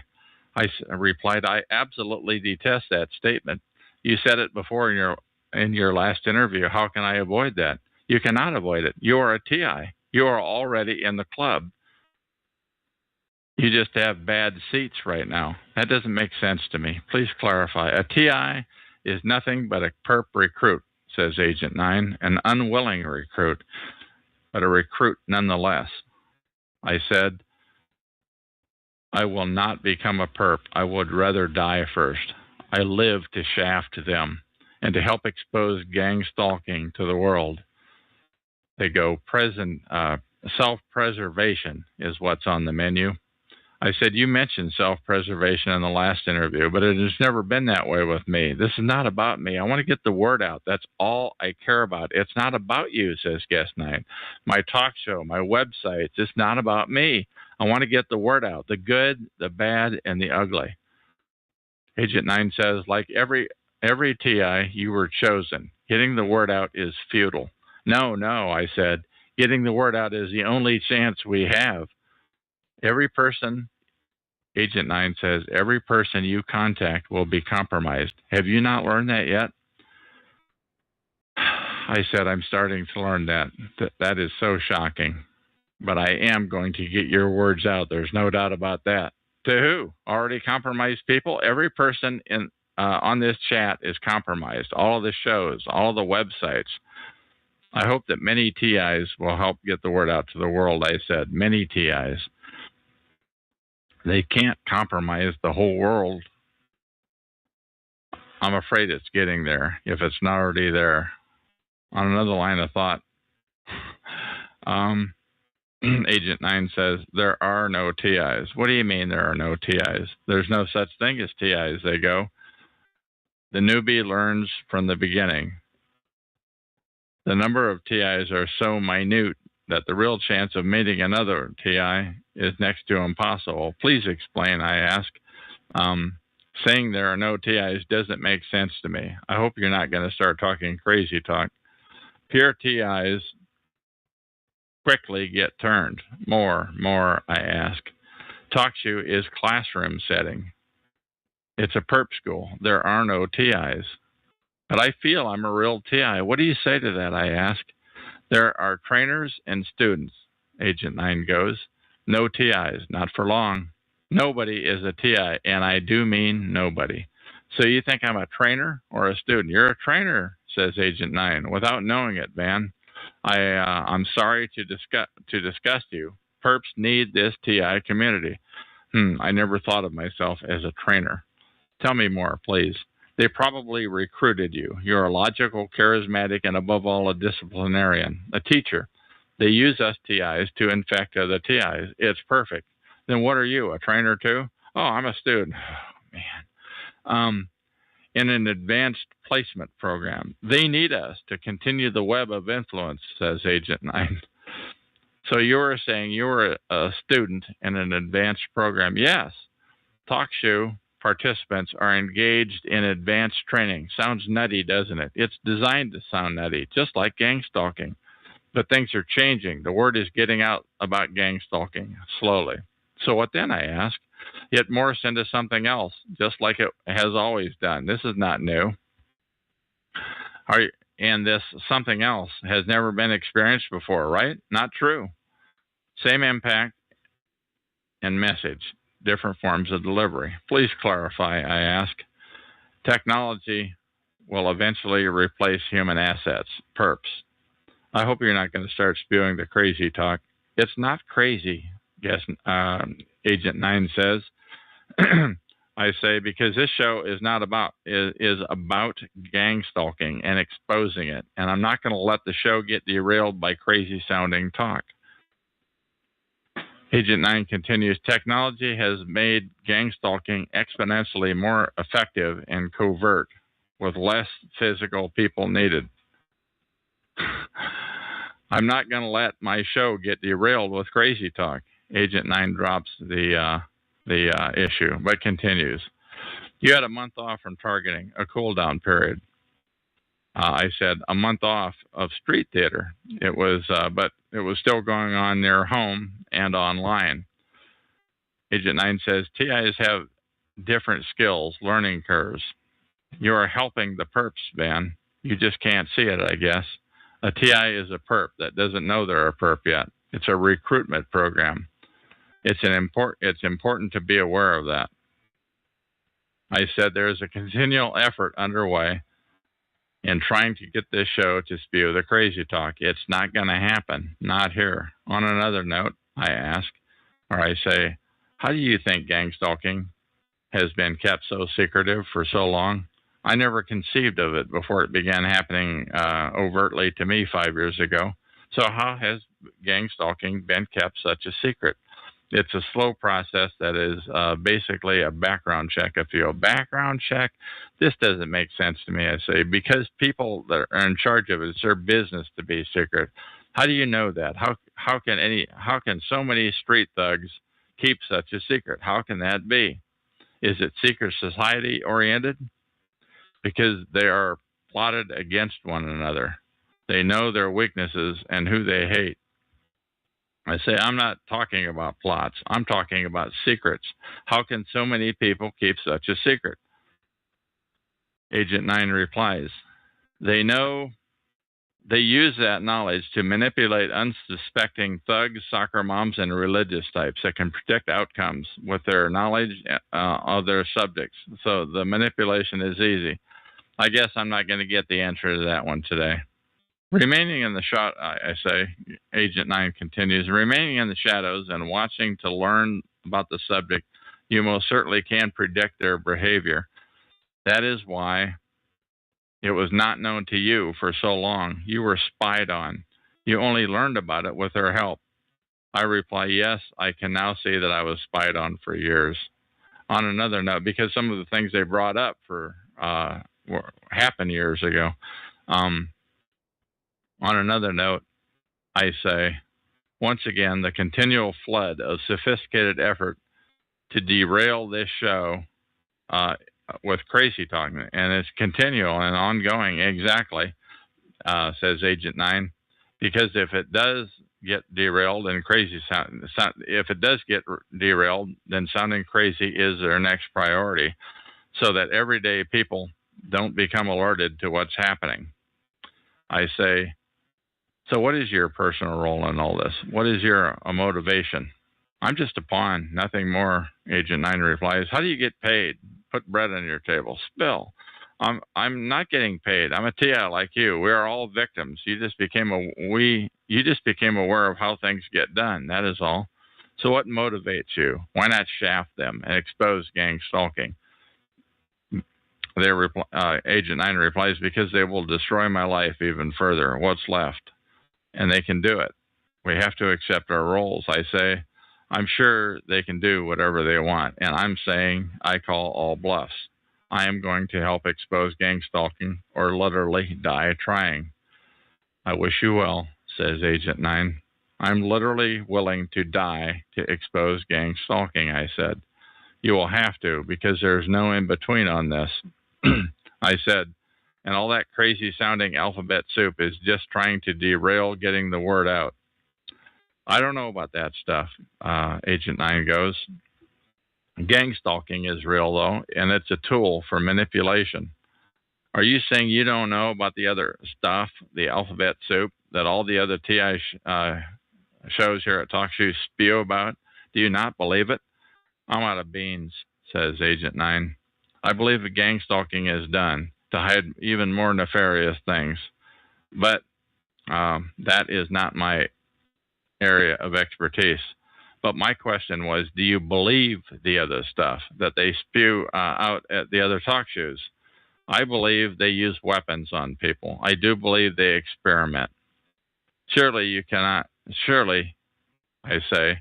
I replied, I absolutely detest that statement. You said it before in your last interview. How can I avoid that? You cannot avoid it. You are a TI. You are already in the club. You just have bad seats right now. That doesn't make sense to me. Please clarify. A TI is nothing but a perp recruit, says Agent 9, an unwilling recruit. but a recruit nonetheless. I said, I will not become a perp. I would rather die first. I live to shaft them and to help expose gang stalking to the world. They go, self-preservation is what's on the menu. I said, you mentioned self-preservation in the last interview, but it has never been that way with me. This is not about me. I want to get the word out. That's all I care about. It's not about you, says Guest 9. My talk show, my websites, it's not about me. I want to get the word out, the good, the bad, and the ugly. Agent 9 says, like every TI, you were chosen. Getting the word out is futile. No, I said, getting the word out is the only chance we have. Every person, Agent 9 says, every person you contact will be compromised. Have you not learned that yet? I said, I'm starting to learn that. That is so shocking. But I am going to get your words out. There's no doubt about that. To who? Already compromised people? Every person on this chat is compromised. All of the shows, all of the websites. I hope that many TIs will help get the word out to the world, I said. Many TIs. They can't compromise the whole world. I'm afraid it's getting there, if it's not already there. On another line of thought, Agent 9 says, there are no TIs. What do you mean there are no TIs? There's no such thing as TIs, they go. The newbie learns from the beginning. The number of TIs are so minute that the real chance of meeting another TI is next to impossible. Please explain, I ask. Saying there are no TIs doesn't make sense to me. I hope you're not going to start talking crazy talk. Pure TIs quickly get turned. More, I ask. TalkShoe is classroom setting. It's a perp school. There are no TIs. But I feel I'm a real TI. What do you say to that, I ask? There are trainers and students, Agent 9 goes. No TIs, not for long. Nobody is a TI, and I do mean nobody. So you think I'm a trainer or a student? You're a trainer, says Agent 9, without knowing it, Van. I'm sorry to disgust you. Perps need this TI community. I never thought of myself as a trainer. Tell me more, please. They probably recruited you. You're a logical, charismatic, and above all, a disciplinarian, a teacher. They use us TIs to infect other TIs. It's perfect. Then what are you, a trainer too? Oh, I'm a student. Oh, man. In an advanced placement program. They need us to continue the web of influence, says Agent 9. So you were saying you were a student in an advanced program. Yes. TalkShoe participants are engaged in advanced training. Sounds nutty, doesn't it? It's designed to sound nutty, just like gang stalking. But things are changing. The word is getting out about gang stalking slowly. So what then, I ask? It morphs into something else, just like it has always done. This is not new. And this something else has never been experienced before, right? Not true. Same impact and message, different forms of delivery. Please clarify, I ask. Technology will eventually replace human assets, perps. I hope you're not going to start spewing the crazy talk. It's not crazy, Agent 9 says. I say, because this show is about gang stalking and exposing it, and I'm not going to let the show get derailed by crazy sounding talk. Agent 9 continues, technology has made gang stalking exponentially more effective and covert, with less physical people needed. I'm not going to let my show get derailed with crazy talk. Agent 9 drops the issue, but continues. You had a month off from targeting, a cool down period. I said a month off of street theater. It was, but it was still going on near home and online. Agent 9 says TIs have different skills, learning curves. You are helping the perps, Van. You just can't see it, I guess. A TI is a perp that doesn't know they're a perp yet. It's a recruitment program. It's important to be aware of that. I said there is a continual effort underway in trying to get this show to spew the crazy talk. It's not going to happen. Not here. On another note, I ask, or I say, how do you think gang stalking has been kept so secretive for so long? I never conceived of it before it began happening overtly to me 5 years ago. So how has gang stalking been kept such a secret? It's a slow process that is basically a background check. If you a background check, this doesn't make sense to me. I say because people that are in charge of it, it's their business to be secret. How do you know that? How can so many street thugs keep such a secret? How can that be? Is it secret society oriented? Because they are plotted against one another. They know their weaknesses and who they hate. I say, I'm not talking about plots. I'm talking about secrets. How can so many people keep such a secret? Agent 9 replies, they use that knowledge to manipulate unsuspecting thugs, soccer moms, and religious types that can predict outcomes with their knowledge of their subjects. So the manipulation is easy. I guess I'm not going to get the answer to that one today. Remaining in the shot, I say, Agent 9 continues, remaining in the shadows and watching to learn about the subject, you most certainly can predict their behavior. That is why it was not known to you for so long. You were spied on. You only learned about it with their help. I reply, yes, I can now see that I was spied on for years. On another note, because some of the things they brought up happened years ago. On another note, I say, once again, the continual flood of sophisticated effort to derail this show with crazy talk, and it's continual and ongoing, exactly, says Agent 9, because if it does get derailed and if it does get derailed, then sounding crazy is their next priority, so that everyday people don't become alerted to what's happening. I say, so what is your personal role in all this? What is your motivation? I'm just a pawn, nothing more, Agent 9 replies. How do you get paid? Put bread on your table. Spill. I'm not getting paid. I'm a TI like you. We are all victims. You just became aware of how things get done. That is all. So what motivates you? Why not shaft them and expose gang stalking? Agent 9 replies, because they will destroy my life even further. What's left? And they can do it. We have to accept our roles. I say, I'm sure they can do whatever they want. And I'm saying I call all bluffs. I am going to help expose gang stalking or literally die trying. I wish you well, says Agent 9. I'm literally willing to die to expose gang stalking, I said. You will have to, because there's no in between on this. I said, and all that crazy sounding alphabet soup is just trying to derail getting the word out. I don't know about that stuff, Agent 9 goes. Gang stalking is real, though, and it's a tool for manipulation. Are you saying you don't know about the other stuff, the alphabet soup, that all the other TI shows here at TalkShoe spew about? Do you not believe it? I'm out of beans, says Agent 9. I believe that gang stalking is done to hide even more nefarious things. But that is not my area of expertise. But my question was, do you believe the other stuff that they spew out at the other talk shows? I believe they use weapons on people. I do believe they experiment. Surely, I say,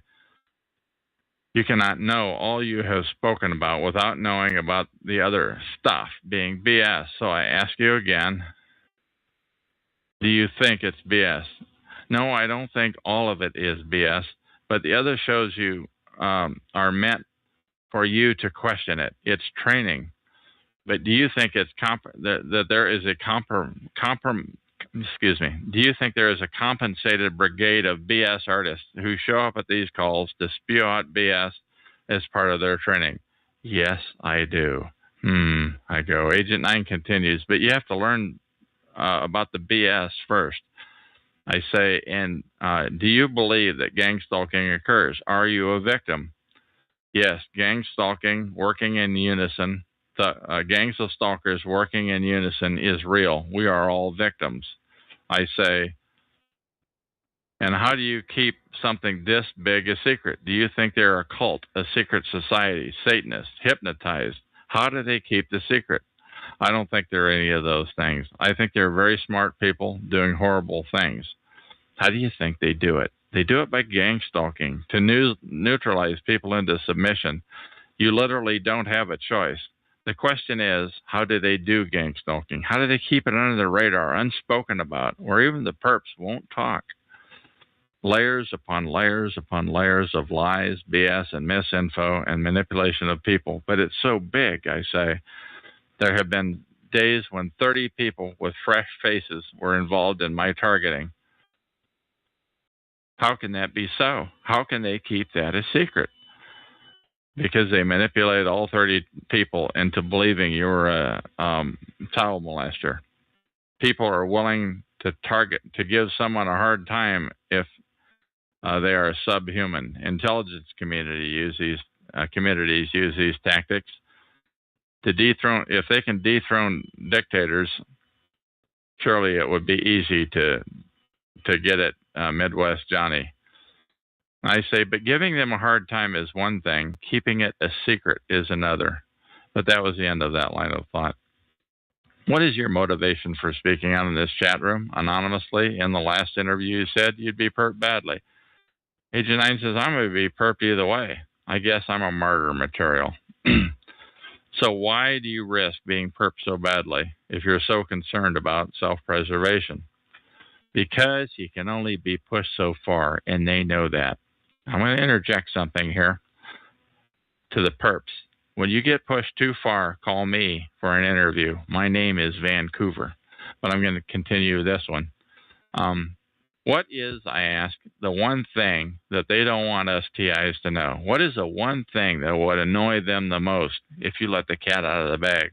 you cannot know all you have spoken about without knowing about the other stuff being BS. So I ask you again, do you think it's BS? No, I don't think all of it is BS, but the other shows you are meant for you to question it. It's training. But do you think it's that there is a do you think there is a compensated brigade of BS artists who show up at these calls to spew out BS as part of their training? Yes, I do. I go. Agent 9 continues, but you have to learn about the BS first. I say, and do you believe that gang stalking occurs? Are you a victim? Yes, gang stalking, working in unison, gangs of stalkers working in unison is real. We are all victims. I say, and how do you keep something this big a secret? Do you think they're a cult, a secret society, Satanists, hypnotized? How do they keep the secret? I don't think they're any of those things. I think they're very smart people doing horrible things. How do you think they do it? They do it by gang stalking to neutralize people into submission. You literally don't have a choice. The question is, how do they do gang stalking? How do they keep it under the radar, unspoken about, where even the perps won't talk? Layers upon layers upon layers of lies, BS, and misinfo and manipulation of people. But it's so big, I say. There have been days when 30 people with fresh faces were involved in my targeting. How can that be so? How can they keep that a secret? Because they manipulate all 30 people into believing you're a child molester. People are willing to give someone a hard time if they are subhuman. Intelligence communities use these tactics to dethrone. If they can dethrone dictators, surely it would be easy to get at Midwest Johnny. I say, but giving them a hard time is one thing. Keeping it a secret is another. But that was the end of that line of thought. What is your motivation for speaking out in this chat room anonymously? In the last interview, you said you'd be perped badly. Agent 9 says, I'm going to be perped either way. I guess I'm a martyr material. So why do you risk being perped so badly if you're so concerned about self-preservation? Because you can only be pushed so far, and they know that. I'm going to interject something here to the perps. When you get pushed too far, call me for an interview. My name is Vancouver, but I'm going to continue this one. What is, I ask, the one thing that they don't want us TIs to know? What is the one thing that would annoy them the most if you let the cat out of the bag?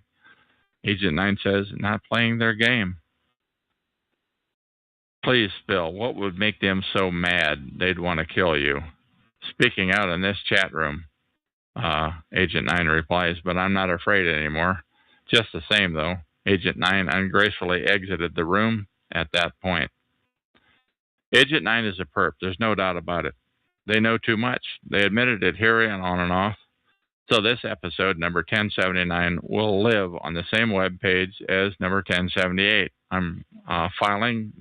Agent 9 says, not playing their game. Please, Phil, what would make them so mad they'd want to kill you? Speaking out in this chat room, Agent 9 replies, but I'm not afraid anymore. Just the same, though, Agent 9 ungracefully exited the room at that point. Agent 9 is a perp. There's no doubt about it. They know too much. They admitted it here and on and off. So this episode, number 1079, will live on the same web page as number 1078. I'm filing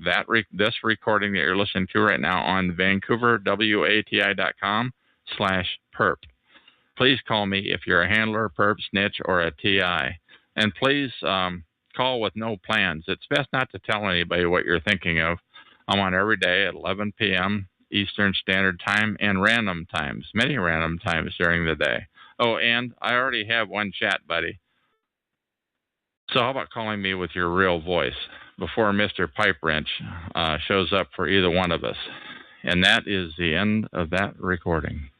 this recording that you're listening to right now on VancouverWATI.com/perp. Please call me if you're a handler, perp, snitch, or a TI. And please call with no plans. It's best not to tell anybody what you're thinking of. I'm on every day at 11 p.m. Eastern Standard Time and random times, many random times during the day. Oh, and I already have one chat buddy. So how about calling me with your real voice before Mr. Pipe Wrench shows up for either one of us? And that is the end of that recording.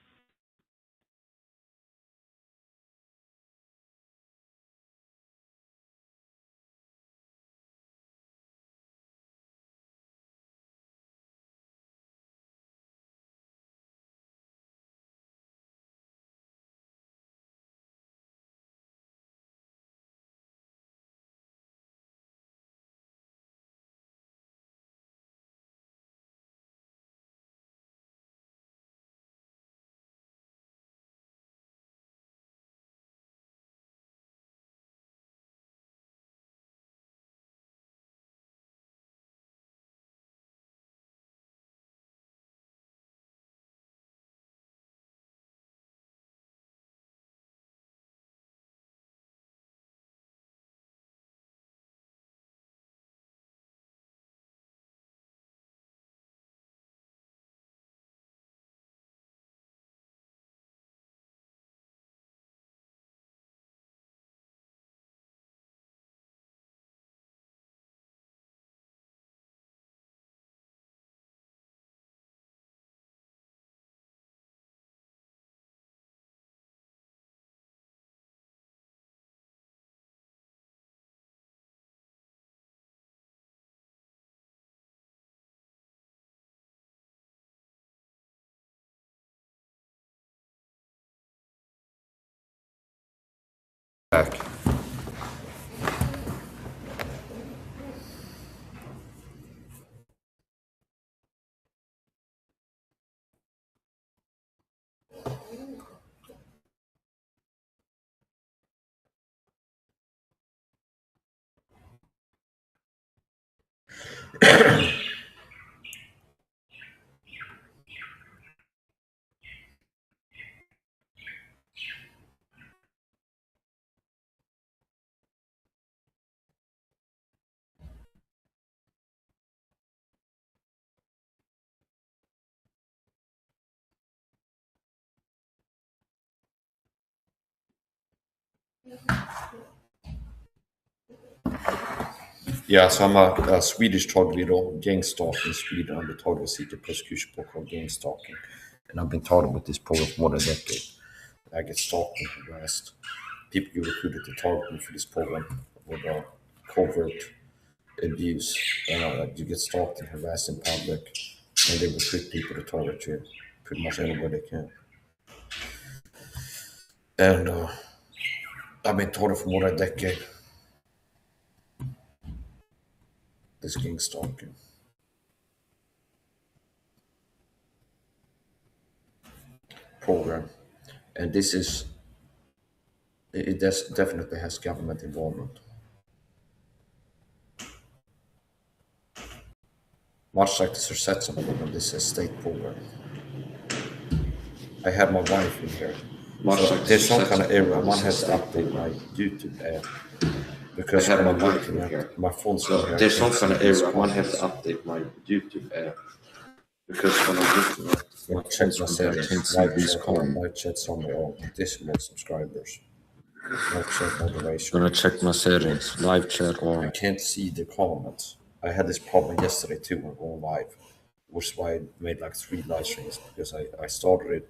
Back. Yeah, so I'm a Swedish target of Gangstalked in Sweden under target secret prosecution program Gangstalking. And I've been targeted with this program for more than a decade. I get stalked and harassed. People you recruited to target me for this program with covert abuse. You get stalked and harassed in public, and they recruit people to target you pretty much anywhere they can. And I've been targeted for more than a decade. This gang stalking program, and this is definitely has government involvement. Much like the Sursetson program, this is a state program. I have my wife in here. So there's some kind of error. One has to update my YouTube app because I'm looking at my phone's in here. There's some kind of error. One has to update my YouTube app because when I'm looking at I check my settings, live chats on my own, additional subscribers, live chat moderation. gonna check my settings, live chat I on. can't see the comments. I had this problem yesterday too when going live, which is why I made like 3 live streams because I started it,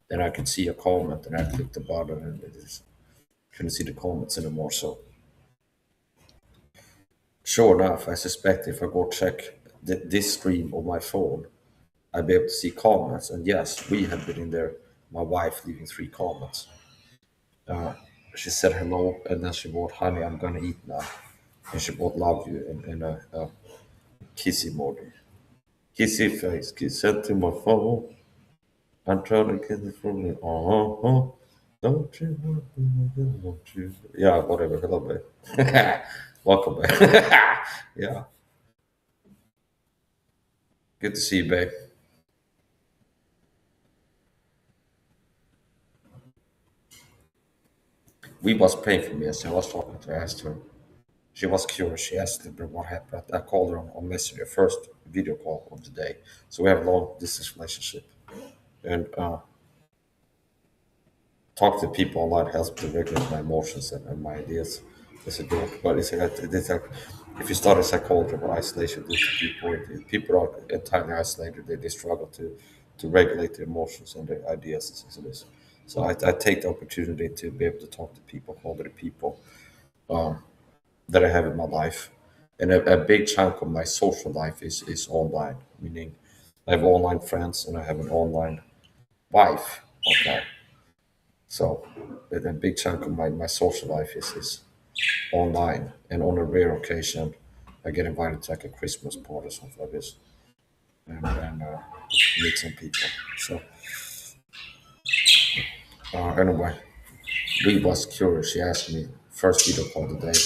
then I could see a comment and I clicked the button and it just couldn't see the comments anymore. So sure enough, I suspect if I go check this stream on my phone, I'll be able to see comments. And yes, we have been in there. My wife leaving 3 comments. She said hello, and then she wrote, "Honey, I'm gonna eat now," and she wrote, "Love you," and a kiss emoji, kissy face, kiss sent to my phone. I'm trying to get it from me. Don't you want me? Don't you? Yeah, whatever. Hello, babe. Welcome back. Yeah, good to see you, babe. We was praying for me, so I was talking to her. I asked her. She was curious. She asked me what happened. I called her on Messenger, first video call of the day. So we have a long distance relationship. And talk to people online helps to regulate my emotions and my ideas. It's a joke, but it's like if you start a psychology or isolation due to people are entirely isolated. They struggle to regulate their emotions and their ideas. So I take the opportunity to be able to talk to people, quality people that I have in my life. And a big chunk of my social life is online, meaning I have online friends and I have an online wife. Okay. So a big chunk of my social life is online. And on a rare occasion, I get invited to like a Christmas party or something like this and meet some people. So anyway, we was curious. She asked me first video call today.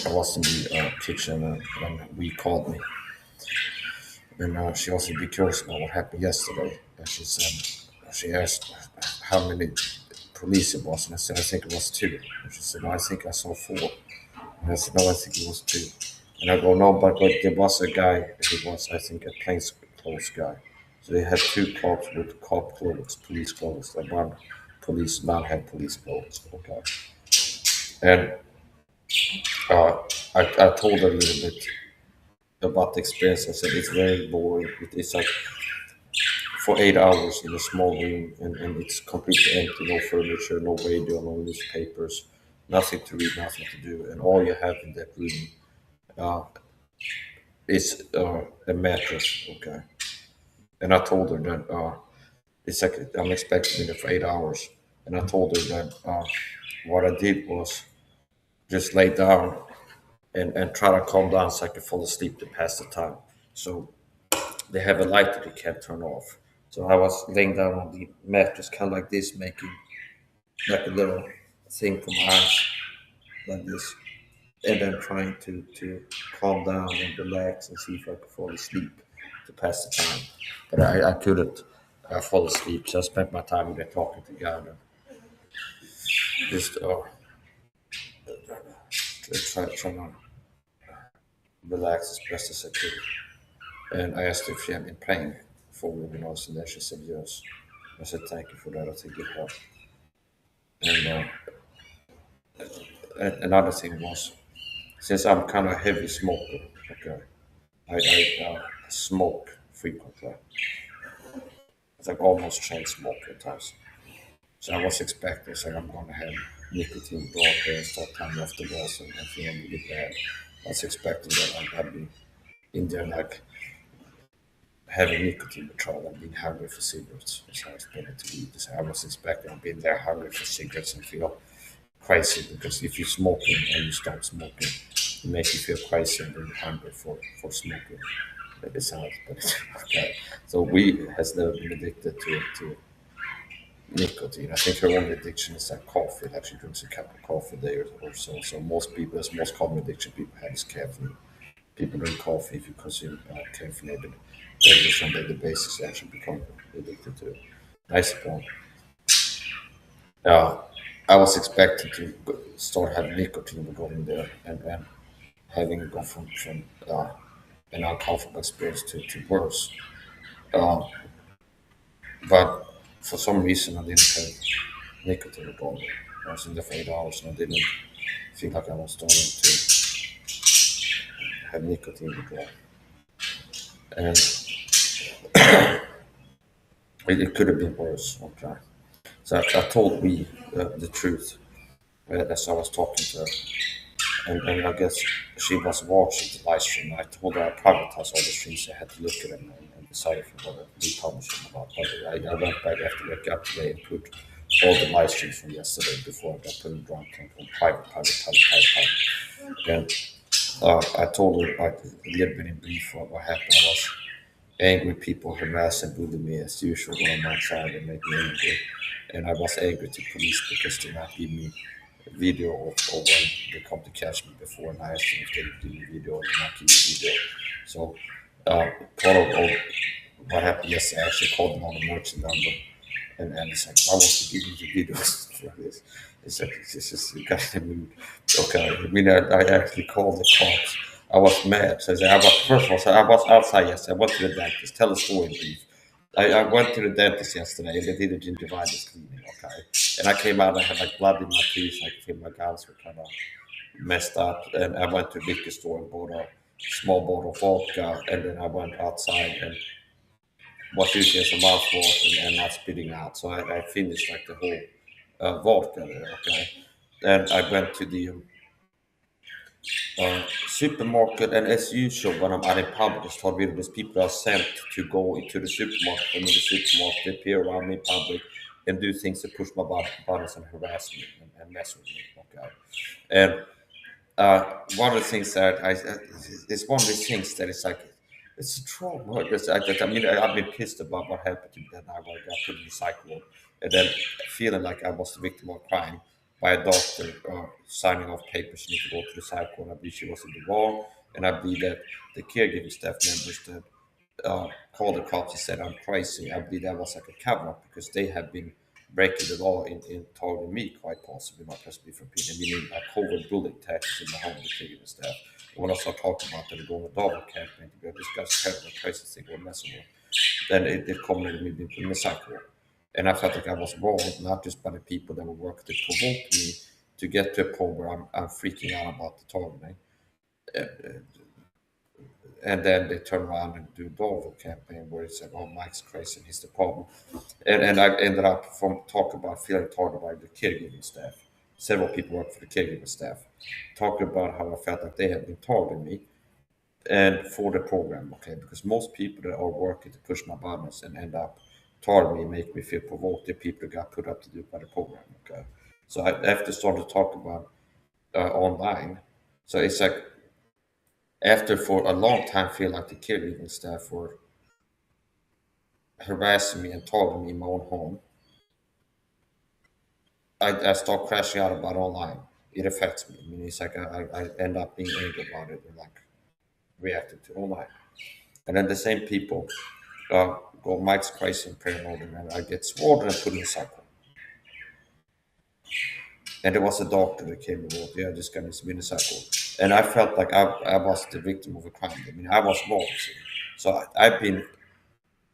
I was in the kitchen when we called me. And she also be curious about what happened yesterday. And she said, she asked how many police it was. And I said, I think it was 2. And she said, no, I think I saw 4. And I said, no, I think it was 2. And I go, no, but there was a guy who was, I think, a plainclothes guy. So they had 2 cops with cop clothes, police clothes, and one policeman had police clothes. Okay. And I told her a little bit about the experience. I said it's very boring. It's like for 8 hours in a small room, and it's completely empty. No furniture, no radio, no newspapers, nothing to read, nothing to do, and all you have in that room is a mattress. Okay, and I told her that it's like I'm expecting it for 8 hours, and I told her that what I did was just lay down and try to calm down so I could fall asleep to pass the time. So they have a light that you can't turn off. So I was laying down on the mattress, kind of like this, making like a little thing for my eyes, like this. and then trying to calm down and relax and see if I could fall asleep to pass the time. But I couldn't fall asleep, so I spent my time with talking to God and just trying to relax as best as I could. And I asked if she had been praying for me, and then she said yes. I said thank you for that. I think it helped. And another thing was, since I'm kind of a heavy smoker, okay, I smoke frequently. It's like almost chain smoker at times. So I was expecting, so I'm going to have nicotine brought there and start coming off the walls and feeling really bad. I was expecting that I'd be in there like having nicotine withdrawal and being hungry for cigarettes. So I was better to eat. So I was expecting I'd be there hungry for cigarettes and feel crazy because if you're smoking and you stop smoking, it makes you feel crazy and then hungry for smoking. That is how it's okay. So we has never been addicted to nicotine. I think her only addiction is like coffee. Like she drinks a cup of coffee a day or so. So most people, that's most common addiction people have is caffeine. People drink coffee if you consume caffeinated beverages on a daily basis, they actually become addicted to it. Nice point. Uh, I was expecting to start having nicotine going there and having it go from an uncomfortable experience to worse. Um, but for some reason, I didn't have nicotine going there. I was in there for 8 hours and I didn't feel like I was starting to have nicotine withdrawal. And it could have been worse. Okay. So I told we the truth as I was talking to her. And I guess she was watching the live stream. I told her I privatized all the streams. I had to look at them and decide if I wanted to republish them or not. But I went back after wake up today and put all the live streams from yesterday before I got put in drunk tank on private. And I told her like, a little bit in brief what happened. I was angry people harass and bully me as usual when I'm outside and make me angry. And I was angry to police because they not give me video of when they come to catch me before, and I asked them if they would give me video or not give me video. So part of what happened yesterday, I actually called them on the merchant number, and it's like, I want to give you the videos for this. It's like, it's just you got in the mood. Okay, I mean, I actually called the cops. I was mad. So I said, first of all, so I was outside yesterday. I went to the dentist. Tell the story, please. I went to the dentist yesterday and they did a gingivitis cleaning, okay? And I came out and I had like blood in my teeth, like I think my gums were kind of messed up. And I went to the liquor store and bought a small bottle of vodka. And then I went outside and was using some mouthwash and not spitting out. So I finished like the whole vodka there, okay? And I went to the supermarket, and as usual when I'm out in public, it's told me that these people are sent to go into the supermarket, and in the supermarket they appear around me in public and do things to push my buttons and harass me and mess with me. Okay, and one of the things that it's one of these things that it's like it's a trauma. I mean, I've been pissed about what happened to me that night when I got put in the psych ward, and then feeling like I was the victim of crime by a doctor signing off papers. You need to go to the psych ward. I believe she was in the wrong, and I believe that the caregiving staff members that called the cops and said I'm crazy. I believe that was like a cover up because they have been breaking the law in targeting me, quite possibly, not possibly for people. Meaning a covert bullying tactics in the home of the caregiving staff. And when I start talking about that, going a double campaign to go, this guy's terrible, crazy thing, we're messing with. Then it culminated me being put in the psych ward. And I felt like I was wrong, not just by the people that were working to provoke me to get to a point where I'm freaking out about the targeting. And then they turn around and do a Dolville campaign where it's like, oh, Mike's crazy and he's the problem. And I ended up from talking about feeling targeted by the caregiving staff. Several people work for the caregiving staff, talking about how I felt like they had been targeting me and for the program, okay? Because most people that are working to push my buttons and end up targeting me, make me feel provoked, the people that got put up to do it by the program, okay? So I have to start to talk about online. So it's like, after for a long time feel like the caregiving staff were harassing me and targeting me in my own home, I start crashing out about online. it affects me. I mean, it's like I end up being angry about it and like reacting to it all night. And then the same people go Mike's crazy and paranoid, and I get swollen and put in a cycle. And there was a doctor that came and wrote, yeah, this guy needs to be in a cycle. And I felt like I was the victim of a crime. I mean, I was wrong. So I've been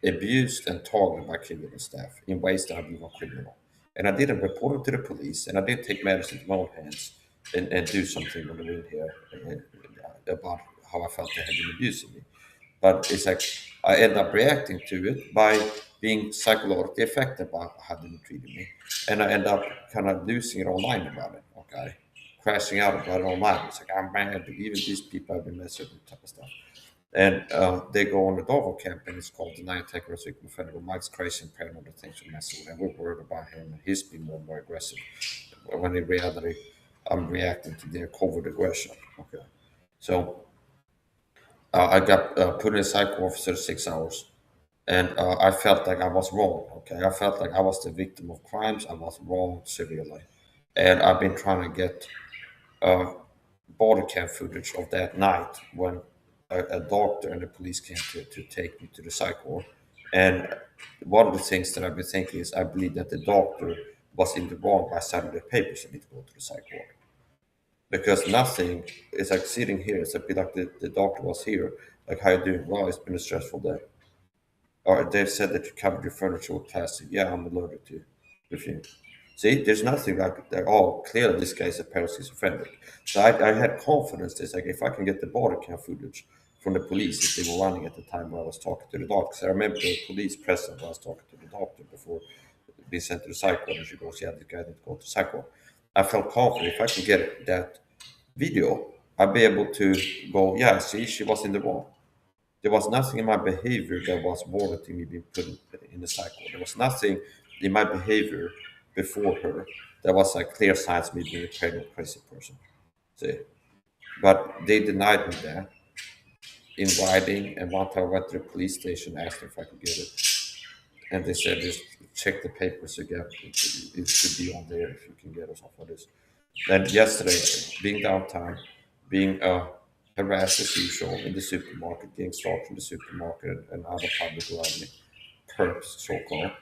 abused and targeted by criminal staff in ways that I believe are criminal. And I didn't report it to the police, and I didn't take matters into my own hands and do something when they were in here about how I felt they had been abusing me. But it's like I end up reacting to it by being psychologically affected by how they treated me. And I end up kind of losing it online about it. Okay. Crashing out about it online. It's like, I'm mad. Even these people have been messing with type of stuff. And they go on the Dover campaign. It's called the Night Attack Victim Offender. Mike's crazy and paranoid things are messing with him. We're worried about him. And he's been more and more aggressive. When in reality, I'm reacting to their covert aggression. Okay. So I got put in a psych officer 6 hours, and I felt like I was wrong. Okay, I felt like I was the victim of crimes. I was wrong severely, and I've been trying to get uh, body cam footage of that night when a doctor and the police came to take me to the psych ward. And one of the things that I've been thinking is I believe that the doctor was in the wrong by signing the papers and need to go to the psych ward because nothing is like sitting here. It's a bit like the doctor was here. Like, how you doing? Well, it's been a stressful day. Or they've said that you covered your furniture with plastic. Yeah, I'm allergic to perfume. See, there's nothing like that. Oh, clearly this guy is a schizophrenic. So I had confidence. It's like if I can get the body cam footage from the police, if they were running at the time when I was talking to the doctor. Because I remember the police present when I was talking to the doctor before being sent to the psych ward. And she goes, yeah, the guy didn't go to psych ward. I felt confident if I could get that video, I'd be able to go, yeah, see, she was in the wrong. There was nothing in my behavior that was warranting me being put in the cycle. There was nothing in my behavior before her that was like clear signs of me being a crazy person. See? But they denied me that in writing, and one time I went to the police station, asked if I could get it. And they said, just check the papers again. It should be on there if you can get us off of this. Then yesterday, being downtown, being harassed as usual in the supermarket, getting stalked in the supermarket and other public around me, perps, so called.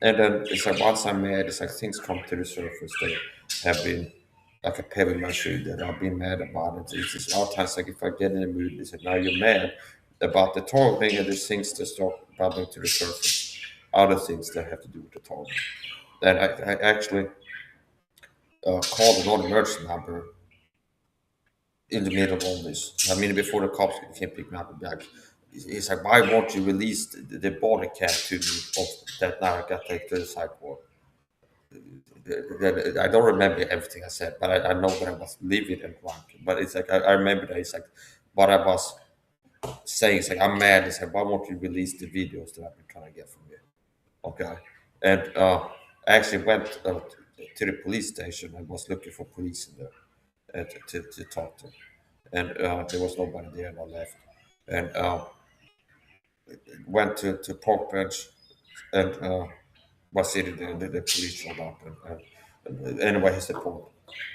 And then it's like once I'm mad, it's like things come to the surface that have been like a pebble in my shoe that I've been mad about it. It's just a lot of times like if I get in a mood, it's like now you're mad about the targeting and there's things that start bubbling to the surface, other things that have to do with the targeting. Then I actually called an emergency number in the middle of all this. I mean, before the cops came pick me up and back, he's like, why won't you release the body cam to me of that night I got taken to the psych ward? I don't remember everything I said, but I know that I was livid and drunk. But it's like, I remember that it's like, what I was saying is like, I'm mad. It's like, why won't you release the videos that I've been trying to get from you? Okay. And I actually went to the police station and was looking for police in there to talk to. And there was nobody there, and I left. And went to park bench and was sitting there, and the police showed up. And anyway, here's the point.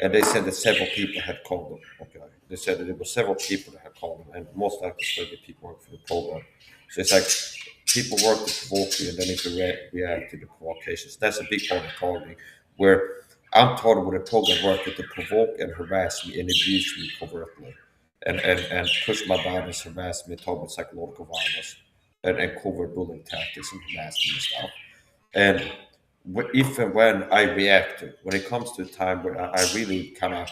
And they said that several people had called them. Okay, they said that there were several people that had called them, and most likely still the people work for the program. So it's like people work to provoke you, and then if you react to the provocations, that's a big part of targeting. Where I'm taught with a program worker to provoke and harass me and abuse me covertly, and push my boundaries, harass me, talk with psychological violence, and covert bullying tactics and harassment and stuff. And if and when I react to it, when it comes to a time where I really kind of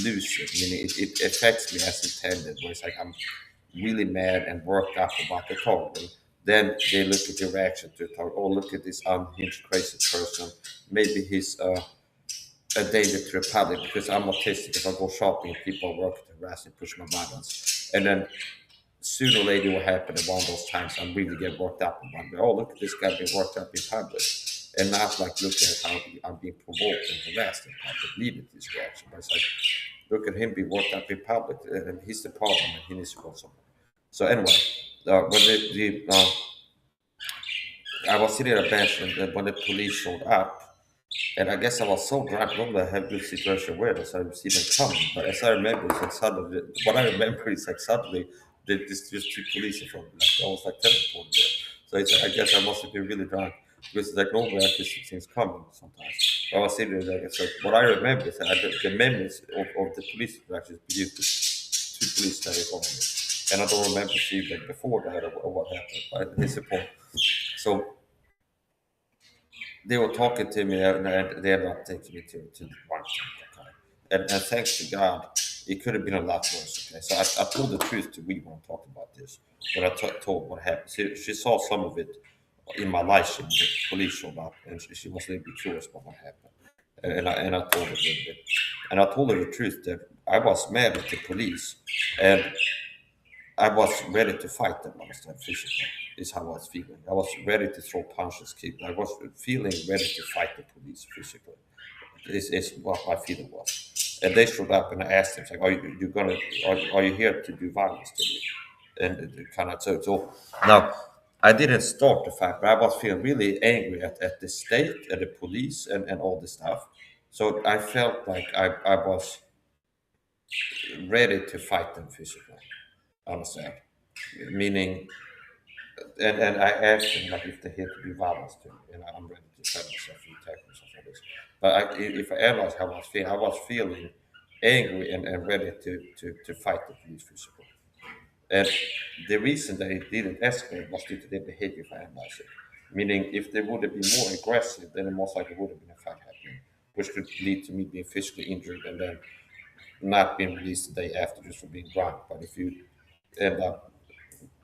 lose it, meaning it affects me as intended, where it's like I'm really mad and worked up about the targeting, then they look at your reaction to the target. Oh, look at this unhinged, crazy person. Maybe he's a danger to the public because I'm autistic. If I go shopping, people are working to harass and push my buttons. And then sooner or later what happened at one of those times I'm really get worked up and wonder, oh, look at this guy being worked up in public. And not like look at how I'm being provoked and harassed in public, leading to this reaction. But it's like, look at him be worked up in public, and he's the problem, and he needs to go somewhere. So anyway, when I was sitting at a bench, and when the police showed up, And I guess I was so drunk. Normally I have this situation where I see them coming, but as I remember, it's like suddenly, what I remember is like suddenly there's just two police in front of me. Like, I was like teleported there. So it's, I guess I must have been really drunk because like normally I can see things coming sometimes. But I was sitting there, like, it's like what I remember is that the memories of the police interactions used two police standing in front of me. And I don't remember seeing them before that or what happened. But it's a point. So they were talking to me and they ended up taking me to one tank, okay? And thanks to God, it could have been a lot worse, okay? So I told the truth to Reba when I talked about this, but told what happened. She saw some of it in my life stream. The police showed up and she was a little bit curious about what happened. And I told her a little bit. And I told her the truth that I was mad at the police and I was ready to fight them, honestly, physically, is how I was feeling. I was ready to throw punches, kick. I was feeling ready to fight the police physically. Is what my feeling was. And they showed up and I asked them, like, are you here to do violence to me? And kind of, so now I didn't start the fight, but I was feeling really angry at the state and the police and all this stuff. So I felt like I was ready to fight them physically, understand? Meaning, and I asked them like if they had to be violence to me, and I'm ready to defend myself and protect myself for this. But if I analyze how I was feeling angry and ready to fight the police physically. And the reason that it didn't escalate was due to their behavior, if I analyze it. Meaning, if they would have been more aggressive, then it most likely would have been a fight happening, which could lead to me being physically injured and then not being released the day after just for being drunk. But if you end up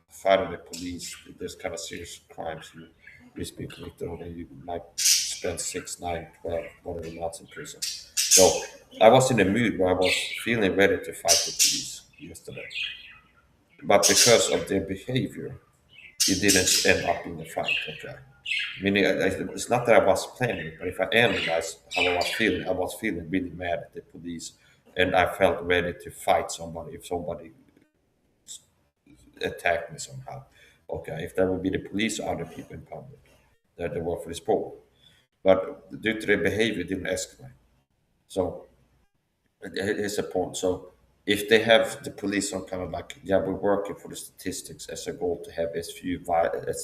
fighting the police, there's kind of serious crimes you risk being convicted of, and you might spend 6, 9, 12, whatever months in prison. So I was in a mood where I was feeling ready to fight the police yesterday. But because of their behavior, it didn't end up in the fight, okay? Meaning, it's not that I was planning, but if I analyze how I was feeling really mad at the police, and I felt ready to fight somebody if somebody attacked me somehow. Okay, if that would be the police or other people in public that they work for this sport. But due to their behavior, it didn't escalate. So here's a point. So if they have the police on kind of like, yeah, we're working for the statistics as a goal to have as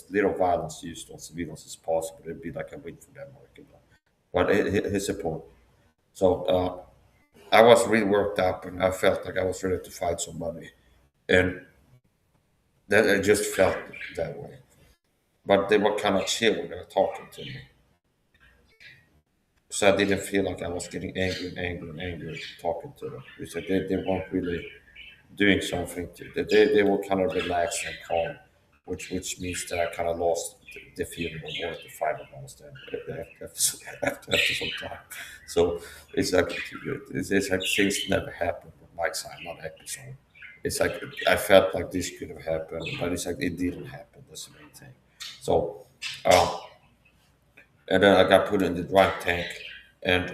little violence used on civilians as possible, it'd be like a win for them. But here's the point. So I was really worked up and I felt like I was ready to fight somebody. And that I just felt that way. But they were kind of chill when they were talking to me. So I didn't feel like I was getting angry and angry and angry talking to them. Because they weren't really doing something. They were kind of relaxed and calm, which means that I kind of lost the feeling of wanting to fight against them after some time. So it's like things never happened with my side, not episode. It's like I felt like this could have happened, but it's like it didn't happen. That's the main thing. So, and then I got put in the drunk tank and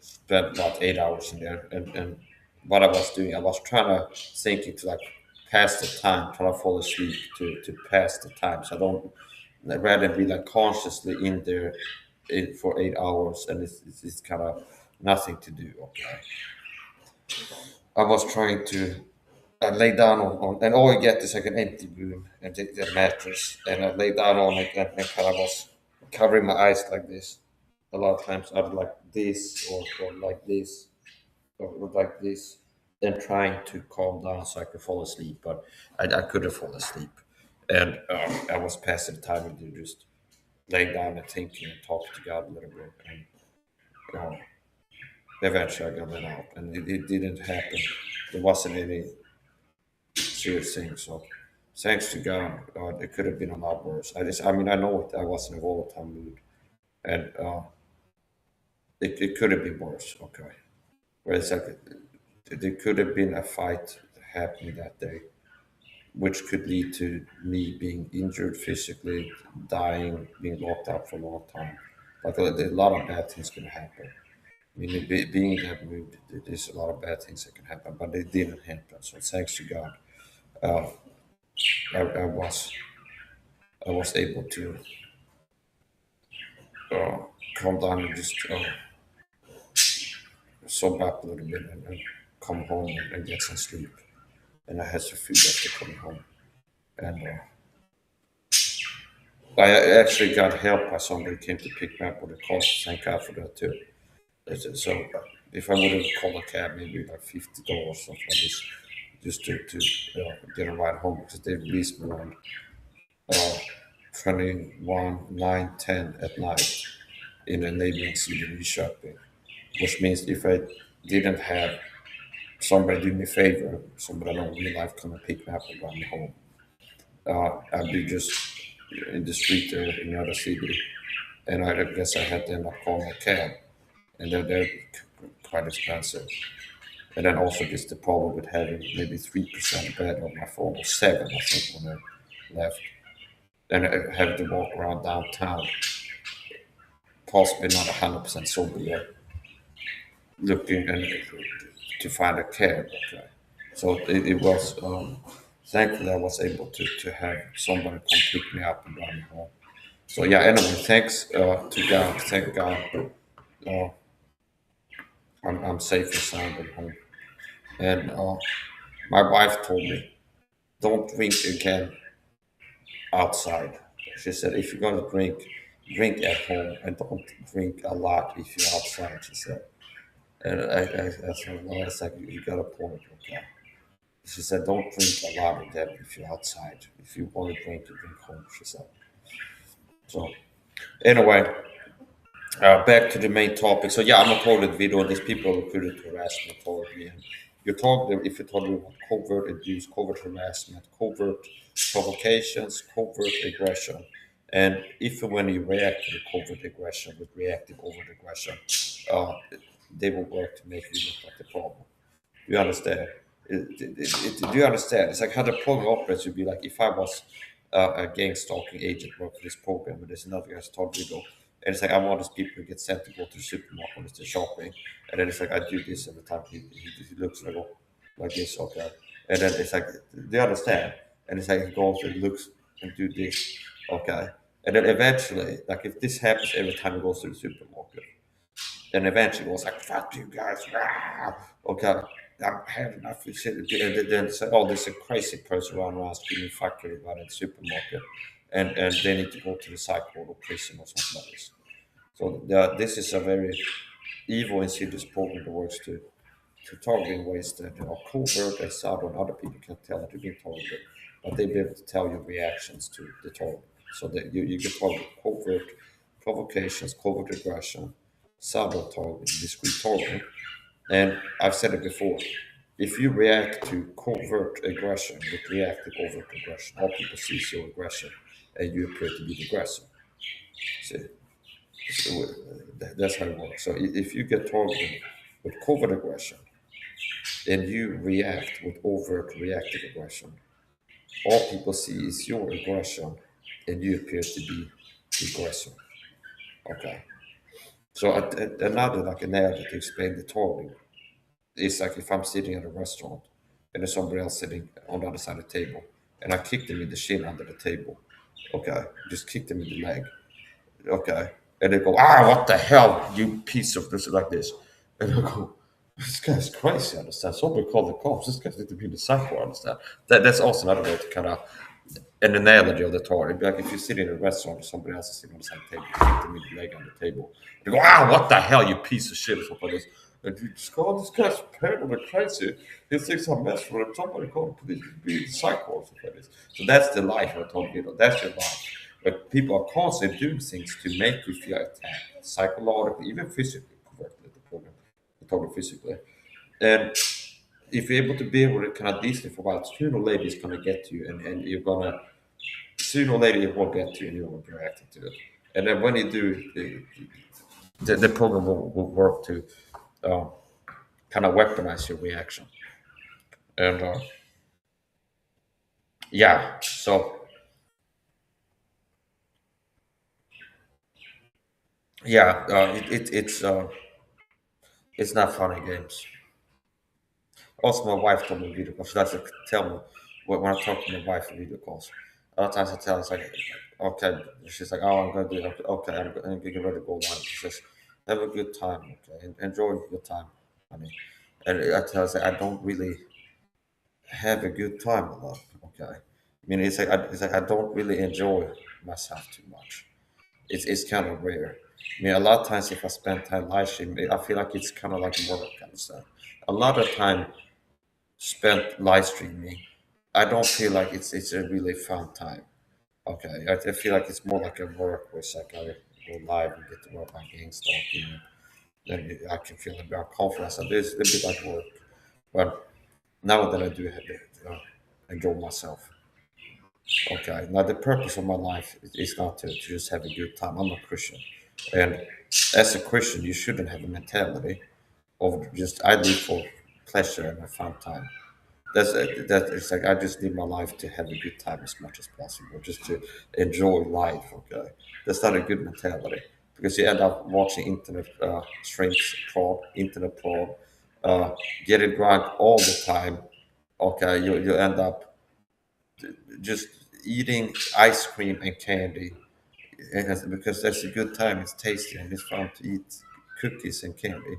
spent about 8 hours in there. And what I was doing, I was trying to thinking to like pass the time, trying to fall asleep to pass the time. So I don't I'd rather be like consciously in there for 8 hours, and it's kind of nothing to do. Okay, I was trying to. I lay down and all you get is like an empty room and take the mattress, and I lay down on it and kind of was covering my eyes like this. A lot of times I'd like this or like this or like this, and trying to calm down so I could fall asleep, but I couldn't fall asleep, and I was passing the time and just laying down and thinking and talking to God a little bit, and eventually I got let out, and it didn't happen. There wasn't any serious thing. So thanks to God, it could have been a lot worse. I mean, I know I was in a volatile mood, and it could have been worse. Okay, where it's like there could have been a fight happening that day, which could lead to me being injured physically, dying, being locked up for a long time. Like a lot of bad things can happen. I mean, being in that mood, there's a lot of bad things that can happen, but they didn't happen. So thanks to God, uh, I was able to calm down and just sober up a little bit and come home and get some sleep. And I had some food after coming home. And I actually got help by somebody came to pick me up with the cost. Thank God for that too. So if I would have called a cab, maybe like $50 or something like this, just to get a ride home because they released me around 21, 9, 10 at night in a neighboring city in Shopping, which means if I didn't have somebody do me a favor, somebody I know in real life come and pick me up and run me home, I'd be just in the street there in the other city, and I guess I had to end up calling a cab, and they're quite expensive. And then also just the problem with having maybe 3% bad on my phone, or 7, I think, when I left. And I have to walk around downtown, possibly not 100% sober yet, looking and to find a cab. Okay. So it was, thankfully, I was able to have somebody come pick me up and run me home. So, yeah, anyway, thanks to God. Thank God. Uh, I'm safe and sound at home. And my wife told me, don't drink again outside. She said, if you're going to drink at home and don't drink a lot if you're outside, she said. And I said, well, it's like, you got a point, okay. She said, don't drink a lot of that if you're outside. If you want to drink, you drink home, she said. So, anyway, back to the main topic. So, yeah, I'm going to call it video. These people recruited to harass me toward me. And you talk them if you talk about covert abuse, covert harassment, covert provocations, covert aggression. And if and when you react to the covert aggression with reactive covert aggression, they will work to make you look like the problem. You understand? Do you understand? It's like how the program operates would be like if I was a gang stalking agent working for this program, and there's another guy's told video, and it's like I want these people to get sent to go to the supermarket when they're shopping, and then it's like I do this every time he looks like this, okay, and then it's like they understand, and it's like he goes and looks and do this, okay, and then eventually, like if this happens every time he goes to the supermarket. Then eventually it was like, fuck you guys. Rah! Okay, I've had enough of shit. And then say, oh, there's a crazy person around screaming fuck everybody in the supermarket. And they need to go to the psych ward or prison or something like this. So this is a very evil and serious program that works to target in ways that are covert and subtle and other people can tell that you're being targeted. But they be able to tell your reactions to the target. So that you get targeted covert provocations, covert aggression, subtle targeting, discrete targeting. And I've said it before, if you react to covert aggression with reactive overt aggression, all people see is your aggression and you appear to be the aggressor. See? So that's how it works. So if you get targeted with covert aggression and you react with overt reactive aggression, all people see is your aggression and you appear to be the aggressor. Okay. So another like analogy to explain the targeting is like if I'm sitting at a restaurant and there's somebody else sitting on the other side of the table and I kick them in the shin under the table. Okay. Just kick them in the leg. Okay. And they go, what the hell, you piece of this, like this. And I go, this guy's crazy, understand? Somebody called the cops. This guy's need to be in the psycho, understand? That's also another way to kind of an analogy of the target. It'd be like if you sit in a restaurant and somebody else is sitting on the side table, you kick them in the leg on the table. They go, what the hell, you piece of shit, or something like this. And you just go, this guy's paranoid and crazy. He thinks I'm messing with him. Somebody call the police, be psycho, or something like this. So that's the life I told you. That's your life. But people are constantly doing things to make you feel attacked, psychologically, even physically, correctly, the problem physically. And if you're able to kind of decently for a while, sooner or later it's going to get to you, and you're going to, sooner or later it will get to you, and you're going to be reacting to it. And then when you do, the program will work to kind of weaponize your reaction. And yeah, so. Yeah, it's not fun in games. Also, my wife told me video calls. She likes to tell me when I talk to my wife in video calls. A lot of times I tell her, it's like, Okay, she's like, oh, I'm gonna do it. Okay, I'm getting ready to go live. She says, have a good time, okay, enjoy your time, honey. And I tell her, I don't really have a good time a lot, okay. I mean, it's like I don't really enjoy myself too much. It's kind of rare. I mean, a lot of times if I spend time live streaming, I feel like it's kind of like work kind of stuff. A lot of time spent live streaming, I don't feel like it's a really fun time. Okay, I feel like it's more like a work where it's like I go live and get to work on Gangstalked, then I can feel a bit of confidence. And it's a bit like work, but now that I do have it, enjoy myself. Okay, now the purpose of my life is not to just have a good time. I'm a Christian, and as a Christian, you shouldn't have a mentality of just I live for pleasure and a fun time. That it's like I just need my life to have a good time as much as possible, just to enjoy life. Okay, that's not a good mentality because you end up watching internet streams, internet fraud, uh, getting drunk all the time. Okay, you end up just eating ice cream and candy because that's a good time. It's tasty and it's fun to eat cookies and candy.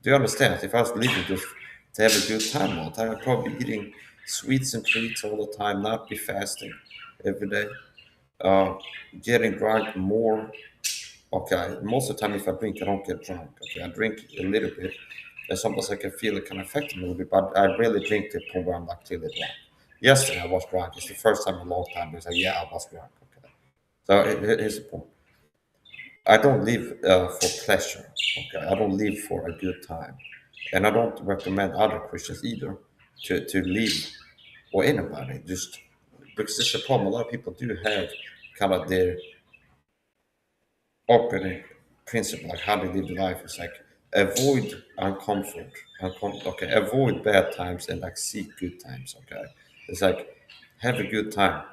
Do you understand? If I was living just to have a good time all the time, I'd probably be eating sweets and treats all the time, not be fasting every day. Uh, Getting drunk more. Okay, most of the time if I drink, I don't get drunk. Okay, I drink a little bit. And sometimes I can feel it can affect me a little bit, but I really drink to the point where I'm like clearly drunk. Yesterday I was drunk. It's the first time in a long time. It's like, yeah, I was drunk. Okay. So here's the point. I don't live for pleasure. Okay, I don't live for a good time, and I don't recommend other Christians either to live or anybody just because it's a problem. A lot of people do have kind of their operating principle, like how they live their life. It's like avoid uncomfort, okay, avoid bad times and like seek good times. Okay, it's like have a good time.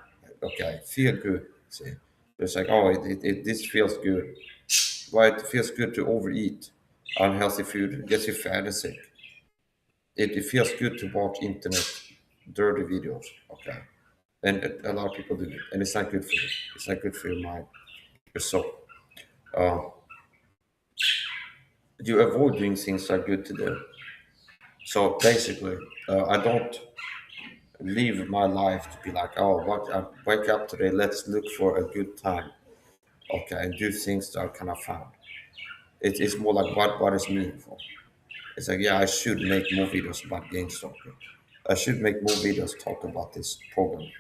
Okay, feel good. See, it's like oh, this feels good. Why it feels good to overeat unhealthy food, it gets you fat and sick. It feels good to watch internet dirty videos. Okay, and a lot of people do it, and it's not good for you. It's not good for your mind, your soul. Uh, you avoid doing things that are good to do. So basically, I don't live my life to be like, oh, what I wake up today, let's look for a good time. Okay, and do things that are kind of fun. It's more like what is meaningful. It's like, yeah, I should make more videos about Gangstalked. I should make more videos talk about this program.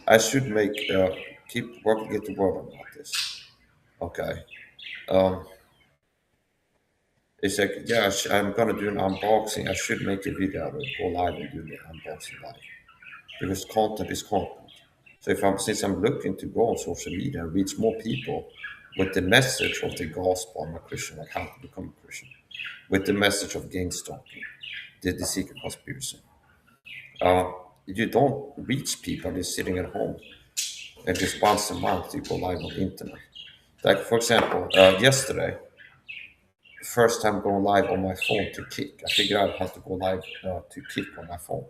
I should make keep working, get the word about this. Okay. Um, it's like, yeah, I'm gonna do an unboxing. I should make a video of it, go live and do the unboxing live because content is content. So since I'm looking to go on social media and reach more people with the message of the gospel, I'm a Christian, like how to become a Christian, with the message of Gangstalked, the secret conspiracy. Uh, you don't reach people just sitting at home and just once a month you go live on the internet. Like for example, yesterday, first time going live on my phone to Kick. I figured out how to go live to Kick on my phone.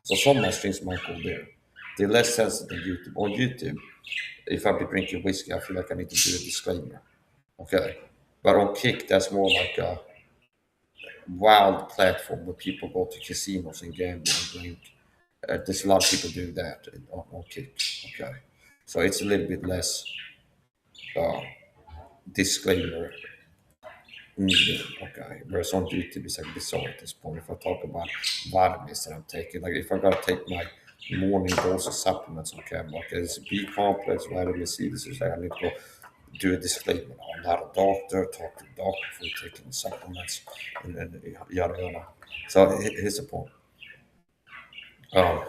So some of my streams might go there. They're less sensitive than YouTube. On YouTube, if I be drinking whiskey, I feel like I need to do a disclaimer. Okay. But on Kick, that's more like a wild platform where people go to casinos and gamble and drink. There's a lot of people doing that on Kick. Okay. So it's a little bit less uh, disclaimer needed. Okay. Whereas on YouTube, it's like bizarre at this point. If I talk about vitamins that I'm taking, like if I gotta take my morning dose of supplements on camera, like it's B complex, vitamin C, this is like I need to go do a disclaimer. I'm not a doctor, talk to the doctor before taking the supplements, and then yada yada. So here's the point. Um,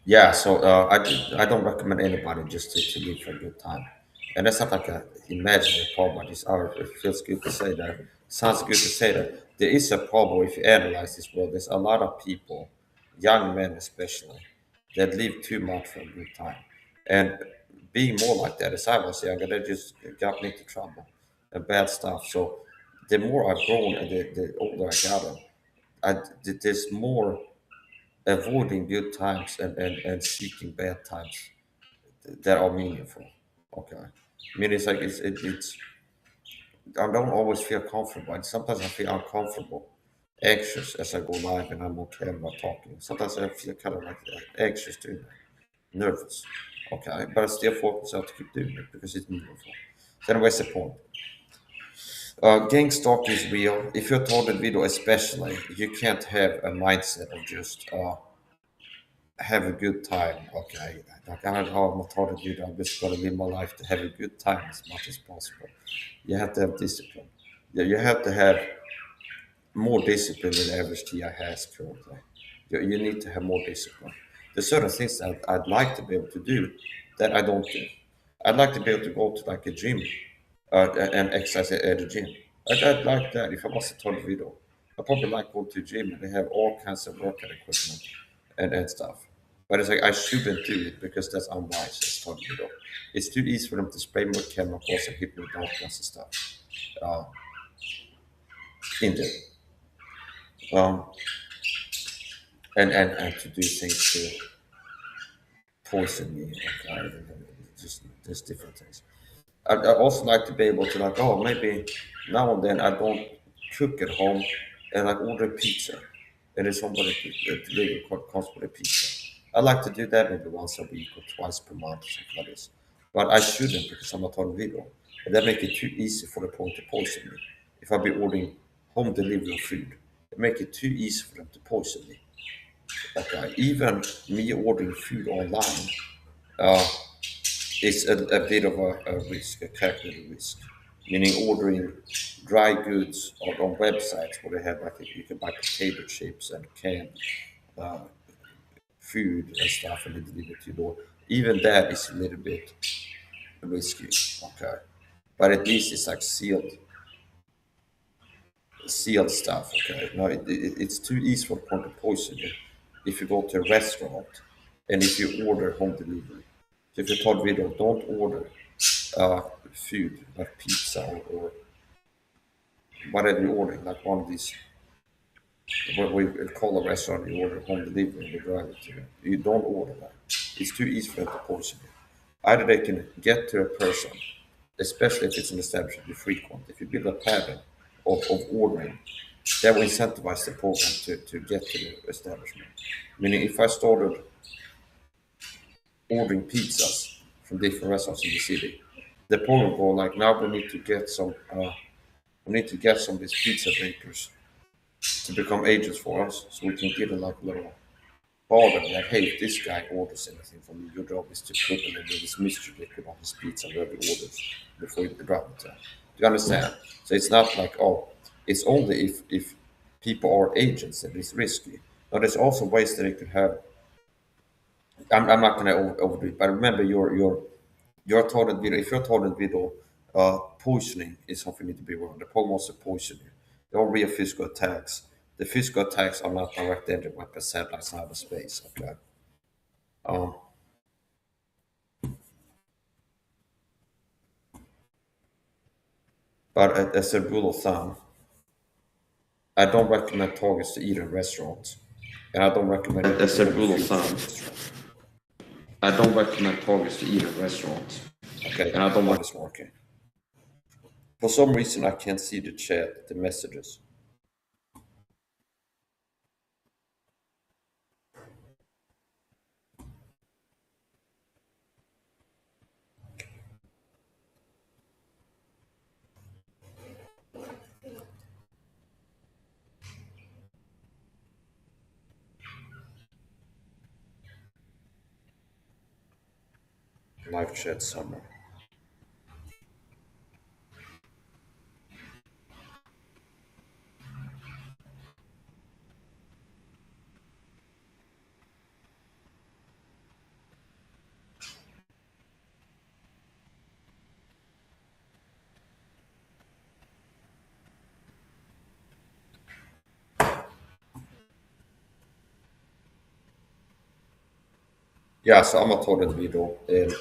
Yeah, so I don't recommend anybody just to live for a good time. And that's not like a imaginary problem. It's, oh, it feels good to say that. Sounds good to say that. There is a problem if you analyze this world. There's a lot of people, young men especially, that live too much for a good time. And being more like that, as I was younger, that just got me into trouble and bad stuff. So the more I've grown and the older I got, there's more. avoiding good times and seeking bad times that are meaningful. Okay. I mean, it's like it's I don't always feel comfortable. And sometimes I feel uncomfortable, anxious as I go live and I'm okay about talking. Sometimes I feel kind of like anxious too, nervous. Okay, but I still focus out to keep doing it because it's meaningful. So anyways, the point. Gangstalk is real. If you're taught a video, especially, you can't have a mindset of just have a good time. Okay, like I'm taught a video. I'm just gonna live my life to have a good time as much as possible. You have to have discipline. Yeah, you have to have more discipline than the average TI has currently. You need to have more discipline. There's certain things that I'd like to be able to do that I don't do. I'd like to be able to go to like a gym and exercise at a gym. I'd like that if I was a Tony Vito. I probably like go to a gym and they have all kinds of workout equipment and stuff. But it's like I shouldn't do it because that's unwise as Tony Vito. It's too easy for them to spray more chemicals and hit me with all kinds of stuff in there. Um, and to do things to poison me, okay, just different things. I also like to be able to like, oh, maybe now and then I don't cook at home and like order pizza, and it's somebody to deliver comes with a pizza. I like to do that maybe once a week or twice per month or something like this. But I shouldn't because I'm not on video. And that make it too easy for the point to poison me. If I be ordering home delivery of food, it make it too easy for them to poison me. Okay, even me ordering food online uh, is a bit of a risk, a calculated risk. Meaning ordering dry goods on websites where they have like you can buy potato chips and canned food and stuff and they deliver to your door. Even that is a little bit risky. Okay, but at least it's like sealed stuff. Okay, no, it's too easy for point to poison you if you go to a restaurant and if you order home delivery. So if you told video, don't order food like pizza or whatever you're ordering, like one of these. What we call a restaurant, you order home delivery and they drive it to you. You don't order that. It's too easy for them to poison you. Either they can get to a person, especially if it's an establishment you frequent. If you build a pattern of ordering, that will incentivize the program to get to the establishment. Meaning, if I started ordering pizzas from different restaurants in the city, the program will like now we need to get some of these pizza bakers to become agents for us, so we can get a like little order like, hey, if this guy orders anything from you, your job is to put a little bit of this mystery liquid on his pizza wherever he orders before you drop it. Do you understand? So it's not like, oh, it's only if people are agents that it's risky. But there's also ways that it could have. I'm not going to overdo it, but remember your total video. If your total video, poisoning is something you need to be aware of. The problem wants to poison you. There are real physical attacks. The physical attacks are not direct entry weapons, satellites, and outer space. Okay. Um, but as a rule of thumb, I don't recommend targets to eat in restaurants, and I don't recommend. As a rule of thumb, I don't recommend targets to eat in restaurants. Okay, and I don't want this working. For some reason, I can't see the chat, the messages. Live chat somewhere. Yeah, so I'm a total video, and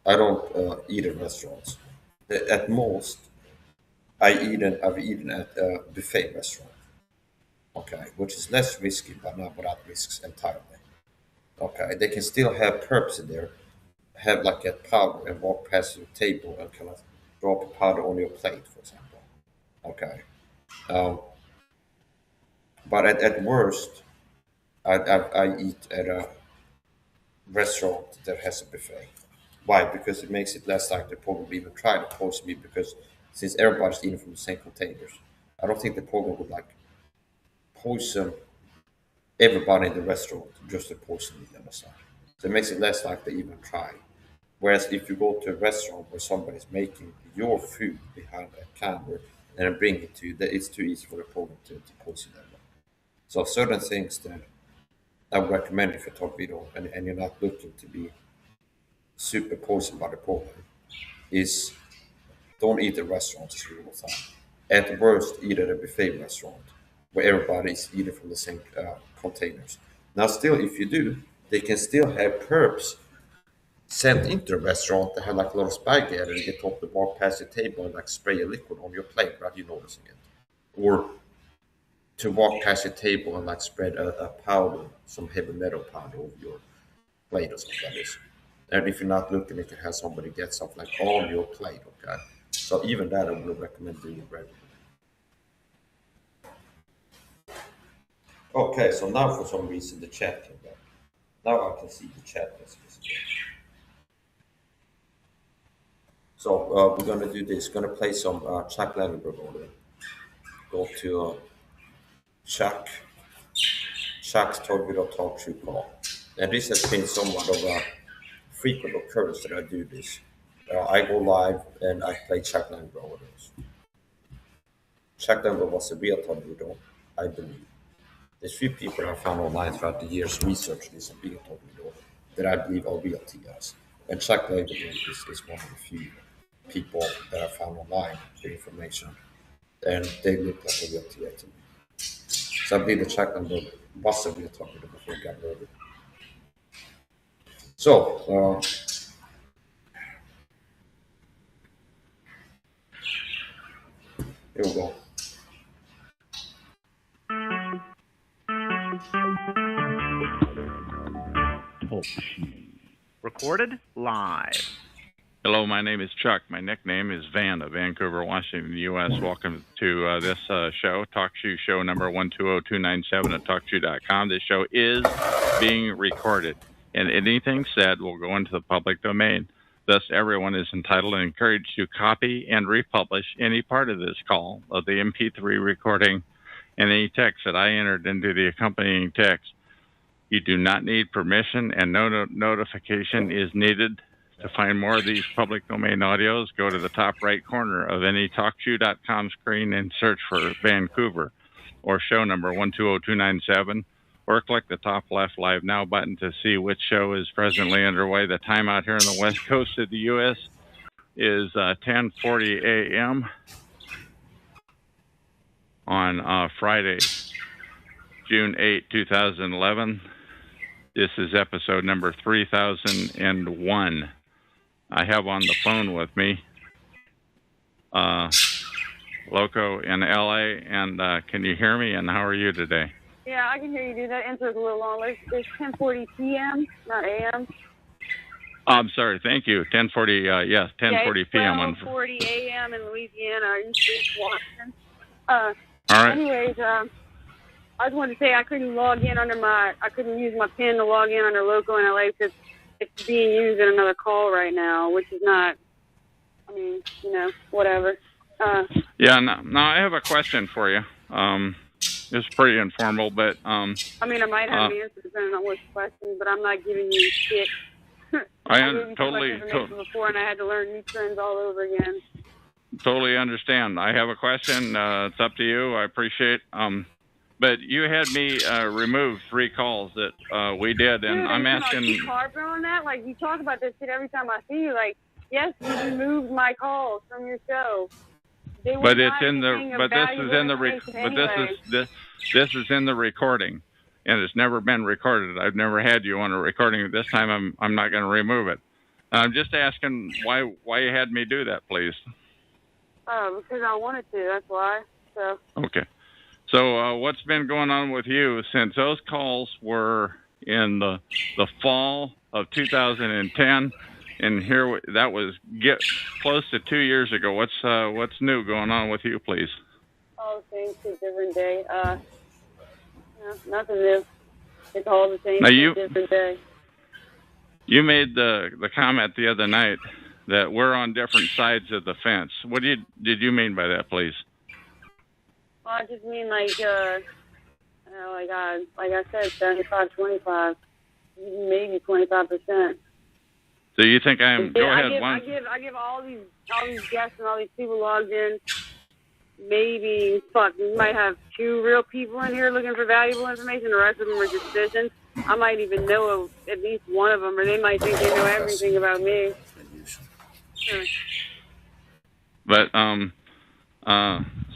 I don't eat in restaurants. At most, I've eaten at a buffet restaurant. Okay, which is less risky, but not without risks entirely. Okay, they can still have perps in there, have like a powder and walk past your table and kind of drop a powder on your plate, for example. Okay, um, but at worst, I eat at a restaurant that has a buffet. Why? Because it makes it less likely to probably even try to poison me because since everybody's eating from the same containers, I don't think the program would like poison everybody in the restaurant just to poison me, you understand? So it makes it less likely to even try. Whereas if you go to a restaurant where somebody's making your food behind a counter and then bring it to you, that it's too easy for the program to poison them. So certain things that I would recommend if you talk video and you're not looking to be super poisoned by the program is don't eat at restaurants as rule of thumb. At worst, eat at a buffet restaurant where everybody is eating from the same containers. Now, still, if you do, they can still have perps sent into the restaurant that have like a lot of spaghetti and get off the bar past your table and like spray a liquid on your plate without you noticing it. Or to walk past your table and like spread a powder, some heavy metal powder over your plate or something like this. And if you're not looking, it can have somebody get something like on your plate, okay? So even that I would recommend doing regularly. Okay, so now for some reason the chat came back. Now I can see the chat messages again. So we're gonna do this. Gonna play some Chuck Langenberg order. Go to Chuck's Talk Video Talk Show call. And this has been somewhat of a frequent occurrence that I do this. I go live and I play Chuck Langenberg orders. Chuck Langenberg was a real Talk Video, I believe. There's few people I found online throughout the years researching this and being Talk Video that I believe are real TIs. And Chuck Langenberg is one of the few people that I found online for information. And they look like a real TI to me. So I believe the Chuck Langenberg was a real Talk Video before he got murdered. So, here we go. Recorded live. Hello, my name is Chuck. My nickname is Van of Vancouver, Washington, U.S. Welcome to this show, TalkShoe show number 120297 at TalkShoe.com. This show is being recorded, and anything said will go into the public domain. Thus, everyone is entitled and encouraged to copy and republish any part of this call, of the MP3 recording, and any text that I entered into the accompanying text. You do not need permission, and no notification is needed. To find more of these public domain audios, go to the top right corner of any TalkShoe.com screen and search for Vancouver or show number 120297, or click the top left Live Now button to see which show is presently underway. The time out here on the west coast of the U.S. is 10:40 a.m. on Friday, June 8, 2011. This is episode number 3001. I have on the phone with me Loco in LA, and can you hear me? And how are you today? Yeah, I can hear you, dude. That answer is a little long. It's 10:40 p.m., not a.m. I'm sorry. Thank you. 10:40. Yes, 10:40 p.m. on 12:40 a.m. in Louisiana, East Washington. All right. Anyways, I just wanted to say I couldn't log in I couldn't use my PIN to log in under Loco in LA because it's being used in another call right now, which is not, I mean, whatever. Yeah, no, I have a question for you. It's pretty informal, but... I mean, I might have an answer depending on what question, but I'm not giving you shit. I gave you totally... information before, and I had to learn new trends all over again. Totally understand. I have a question. It's up to you. I appreciate but you had me remove 3 calls that we did, and Dude, I'm asking... Keep harping on that. Like, you talk about this shit every time I see you. Like, yes, you removed my calls from your show. But it's in the... But this is in the... This is in the recording, and it's never been recorded. I've never had you on a recording. This time I'm not going to remove it. And I'm just asking why you had me do that, please. Oh, because I wanted to. That's why. So. Okay. So what's been going on with you since those calls were in the fall of 2010, and here that was close to 2 years ago. What's new going on with you, please? All the same, it's a different day. Nothing new. It's all the same, Now different day. You made the comment the other night that we're on different sides of the fence. What did you mean by that, please? Well, I just mean like I said, 75-25, maybe 25%. So you think I'm? Go ahead. I give all these guests and all these people logged in. Maybe we might have 2 real people in here looking for valuable information. The rest of them are just citizens. I might even know of at least one of them, or they might think they know everything about me. But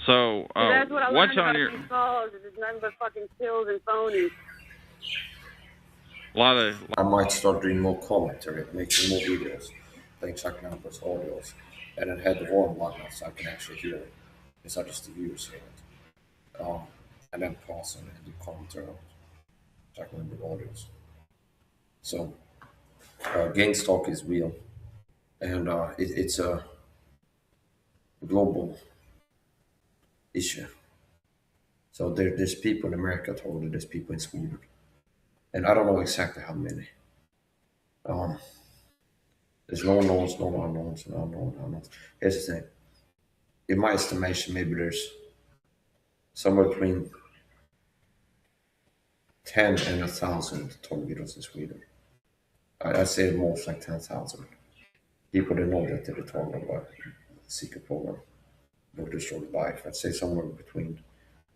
So that's what I what's learned on about your? these calls. It's nothing but fucking pills and phonies. I might start doing more commentary, making more videos, playing check numbers, audios, and then have the volume button so I can actually hear it. It's not just the viewers hear it. And then pause and do commentary on check number audios. So, Gangstalked is real, and it's a global issue. So there's people in America told there's people in Sweden. And I don't know exactly how many. There's no unknowns, no unknowns, no unknowns. Here's the thing. In my estimation, maybe there's somewhere between 10 and 1,000 tornadoes in Sweden. I say most like 10,000. People that know that they're talking about the secret program. Will destroy life. I'd say somewhere between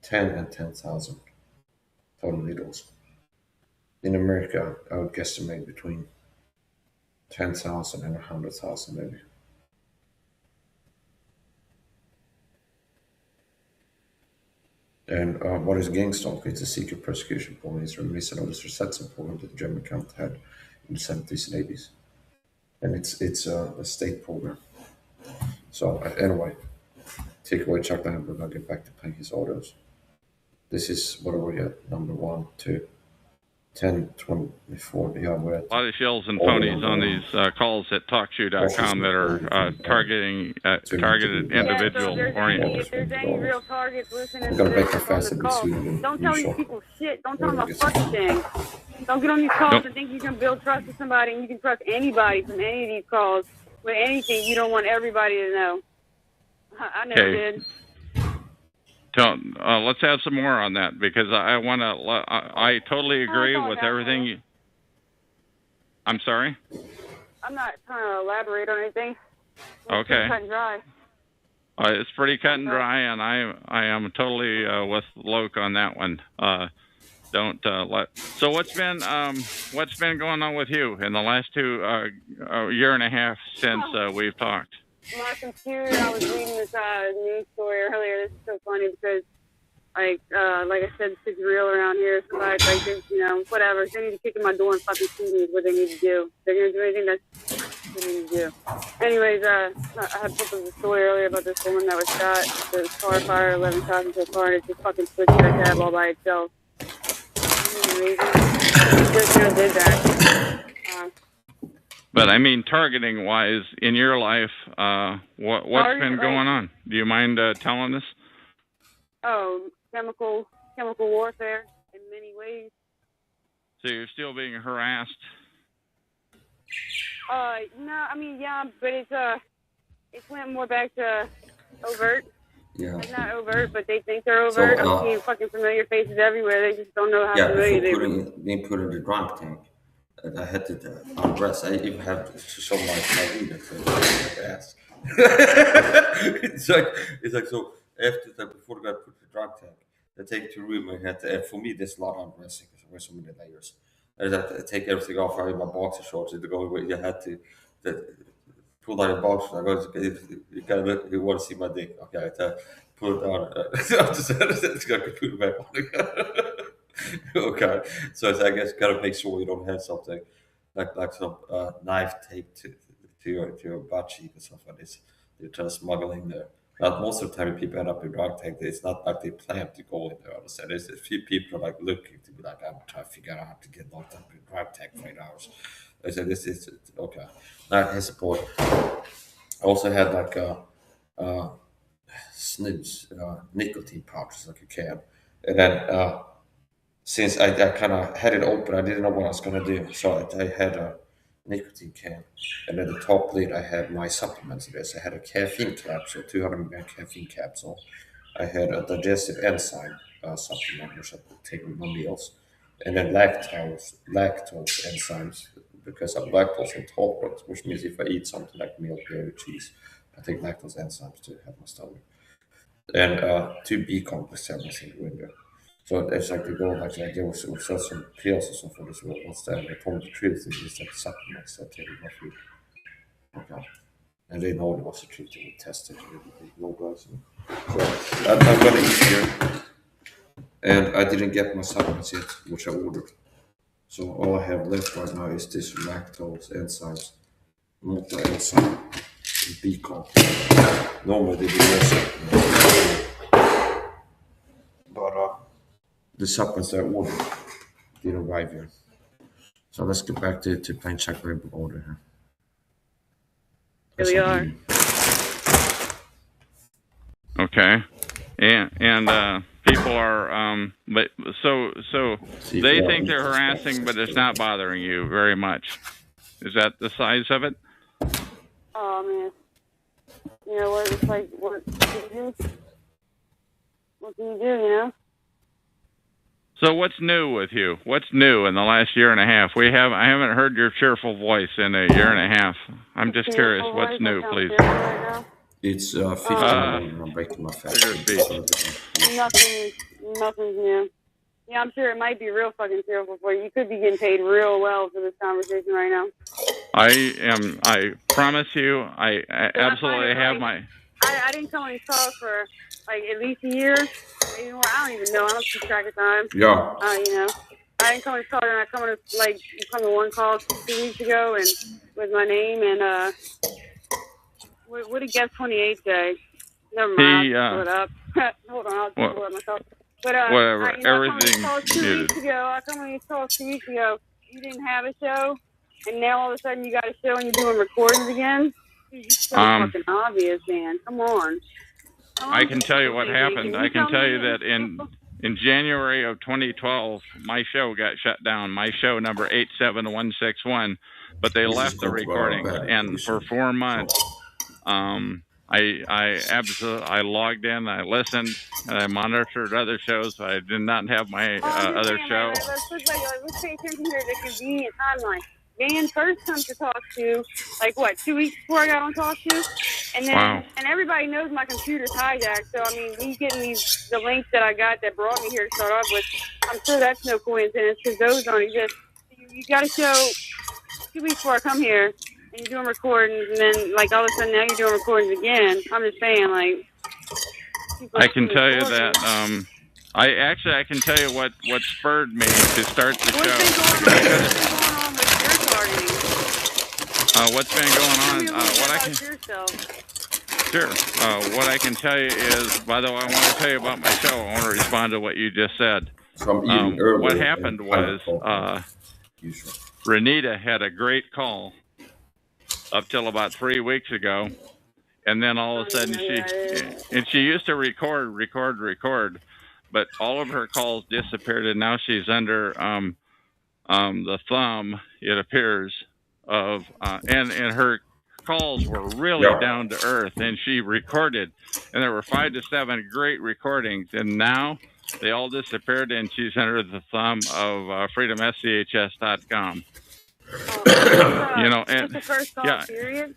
10 and 10,000 tornadoes. In America, I would guesstimate between 10,000 and 100,000 maybe. And what is Gangstalked? It's a secret persecution program. It's reminiscent of the Resetsen program that the German count had in the 70s and 80s. And it's a state program. So anyway, take away Chuck Lambert and I'll get back to playing his audios. This is what are we at? Number 1, 2, 10, 24. Yeah, we're at a lot of shells and phonies on these calls at TalkShoe.com that are targeted individual oriented. If there's any real targets listening to this call, don't tell these people shit. Don't tell them a fucking thing. Don't get on these calls and think you can build trust with somebody and you can trust anybody from any of these calls with anything you don't want everybody to know. I never did. Let's have some more on that because I totally agree with everything. I'm sorry? I'm not trying to elaborate on anything. Okay. It's cut and dry. It's pretty cut and dry, and I am totally with Loke on that one. So what's been going on with you in the last 2 year and a half since we've talked? My computer, I was reading this news story earlier. This is so funny because, like I said, this is real around here. Somebody, whatever. They need to kick in my door and fucking see me is what they need to do. They're going to do anything that's what they need to do. Anyways, I had put up a story earlier about this woman that was shot. There was car fire, 11 shots into a car, and it just fucking switched that tab all by itself. Amazing. Just did that. But I mean, targeting-wise, in your life, what's been going on? Do you mind telling us? Oh, chemical warfare in many ways. So you're still being harassed? No, I mean, yeah, but it's went more back to overt. Yeah. Like not overt, but they think they're overt. I'm seeing fucking familiar faces everywhere. They just don't know how familiar they are. Being put in the drunk tank. I had to undress. I even have to show my leader to ask. It's like so after that before I got put in the drunk tank, I take to room and had to, and for me there's a lot of undressing because I wear so many layers. I had to take everything off. I had my boxer shorts to go away. You had to pull down your boxers. I go, you want to see my dick? Okay, I had to pull it down. I just got to put it back on again. Okay, so I guess gotta make sure you don't have something like some knife taped to your butt cheek or something like this. You're trying to smuggle in there. But most of the time, people end up in drug tech. It's not like they plan to go in there. So there's a few people like looking to be like, I'm trying to figure out how to get locked up in drug tech for 8 hours. I said, this is okay. Not his support. I also had like a snooze, nicotine pouches, like a can. And then since I kind of had it open, I didn't know what I was going to do. So I had a nicotine can. And at the top lid, I had my supplements in there. So I had a caffeine capsule, 200 milligram caffeine capsule. I had a digestive enzyme supplement, which I take with my meals. And then lactose enzymes, because I'm lactose intolerant, which means if I eat something like milk, dairy, cheese, I take lactose enzymes to help my stomach. And two B complex tablets in the window. So it's like they go like there was some pills or something as well. What's that? They told me the truth is that supplements that take my food. Okay. And they know it was a treat we tested with low dosing. So I'm gonna eat here. And I didn't get my supplements yet, which I ordered. So all I have left right now is this lactose enzymes, multi-enzyme, B complex. Normally they do less supplements. But the supplements that I ordered didn't arrive yet. So let's get back to plain check label order here. Here we are. Okay, and people are but so they think they're harassing, but it's not bothering you very much. Is that the size of it? Oh man, you know what? It's like what can you do? What can you do? You know. So what's new with you? What's new in the last year and a half? I haven't heard your cheerful voice in a year and a half. I'm just curious, what's new, please? It's 15 and I'm breaking my fast. Nothing's new. Yeah, I'm sure it might be real fucking terrible for you. You could be getting paid real well for this conversation right now. I promise you, I absolutely have my... I didn't come on these calls for like at least a year, maybe more. I don't even know. I don't keep track of time. Yeah. You know, I didn't come on these calls, and I come to one call 2 weeks ago, and with my name and what did Guest 28 say? Never mind. I'll pull it up. Hold on, I'll pull it up myself. But whatever. Everything. I come on these calls 2 weeks ago. You didn't have a show, and now all of a sudden you got a show and you're doing recordings again. It's so fucking obvious, man. Come on. I can tell you what happened. I can tell you that in January of 2012, my show got shut down. My show number 87161, but they left the recording. And for 4 months, I logged in, I listened, and I monitored other shows. I did not have my other show. Let's pay attention here to the convenient timeline. Van first comes to talk to, 2 weeks before I got on talk to, and then and everybody knows my computer's hijacked. So I mean, me getting the links that I got that brought me here to start off with, I'm sure that's no coincidence because those aren't just you got to show 2 weeks before I come here, and you're doing recordings, and then all of a sudden now you're doing recordings again. I'm just saying I can tell you that I can tell you what spurred me to start the show. What's been going on? What I can tell you is, by the way, I want to tell you about my show. I want to respond to what you just said. What happened was Renita had a great call up till about 3 weeks ago, and then all of a sudden she used to record, but all of her calls disappeared, and now she's under the thumb, it appears, of and her calls were really down to earth, and she recorded, and there were 5 to 7 great recordings, and now they all disappeared, and she's under the thumb of freedomschs.com. And the first call period.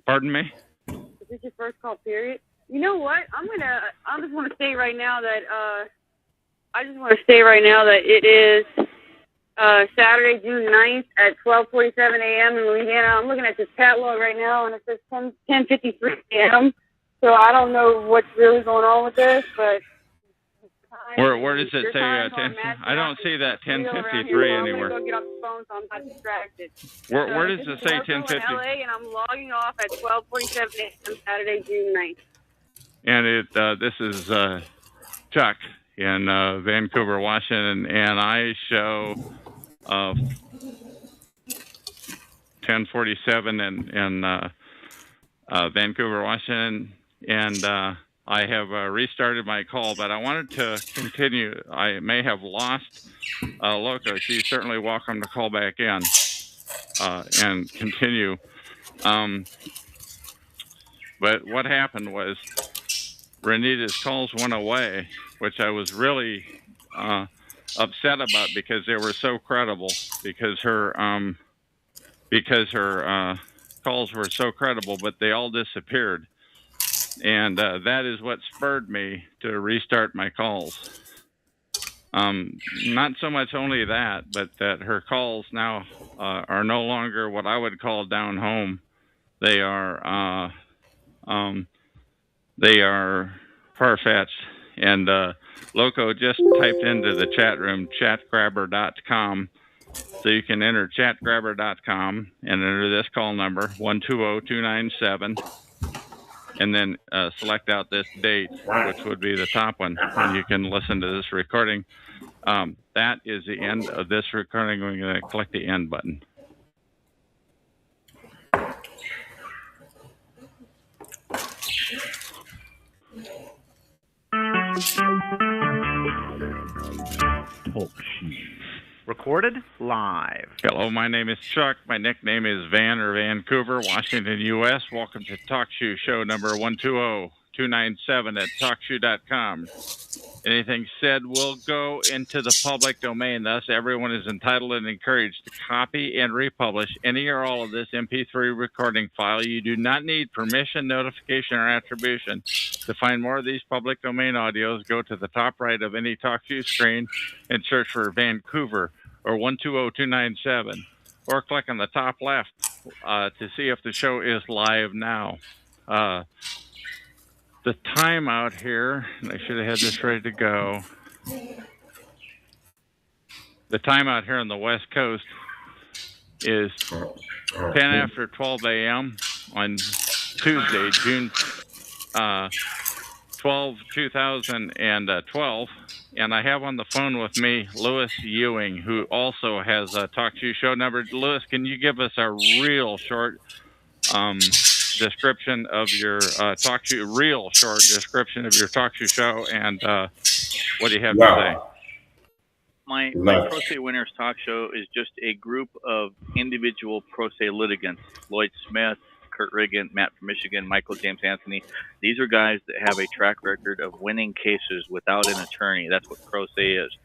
Pardon me? Is this your first call period? You know what? I just want to say right now that it is Saturday, June 9th at 12:47 a.m. in Louisiana. I'm looking at this catalog right now, and it says 10:53 a.m. So I don't know what's really going on with this, but Where does it Your say time's all 10? messed I don't up. see that It's real around 10:53 here, so anywhere. I'm gonna go get off the phone so I'm not distracted. Where does This it is say Loco in 10:50? LA, and I'm logging off at 12:47 a.m. Saturday, June 9th. And this is Chuck in Vancouver, Washington, and I show 10:47 in Vancouver, Washington, and I have restarted my call, but I wanted to continue. I may have lost Loco. She's certainly welcome to call back in and continue. But what happened was Renita's calls went away, which I was really upset about because they were so credible. Because her calls were so credible, but they all disappeared, and that is what spurred me to restart my calls. Not so much only that, but that her calls now are no longer what I would call down home. They are far-fetched. And Loco just typed into the chat room chatgrabber.com. So you can enter chatgrabber.com and enter this call number 120297, and then select out this date, which would be the top one, and you can listen to this recording. That is the end of this recording. We're going to click the end button. Recorded live. Hello, my name is Chuck. My nickname is Van or Vancouver, Washington, U.S. Welcome to TalkShoe show number 120297 at TalkShoe.com. Anything said will go into the public domain. Thus, everyone is entitled and encouraged to copy and republish any or all of this MP3 recording file. You do not need permission, notification, or attribution. To find more of these public domain audios, go to the top right of any TalkShoe screen and search for Vancouver or 120297, or click on the top left to see if the show is live now. The time out here, and I should have had this ready to go. The time out here on the West Coast is 10 after 12 a.m. on Tuesday, June 12, 2012. And I have on the phone with me Louis Ewing, who also has a TalkShoe show number. Louis, can you give us a real short description of your TalkShoe, real short description of your TalkShoe show, and what do you have to say? My Pro Se Winners Talk Show is just a group of individual pro se litigants. Lloyd Smith, Kurt Riggin, Matt from Michigan, Michael James Anthony. These are guys that have a track record of winning cases without an attorney. That's what pro se is.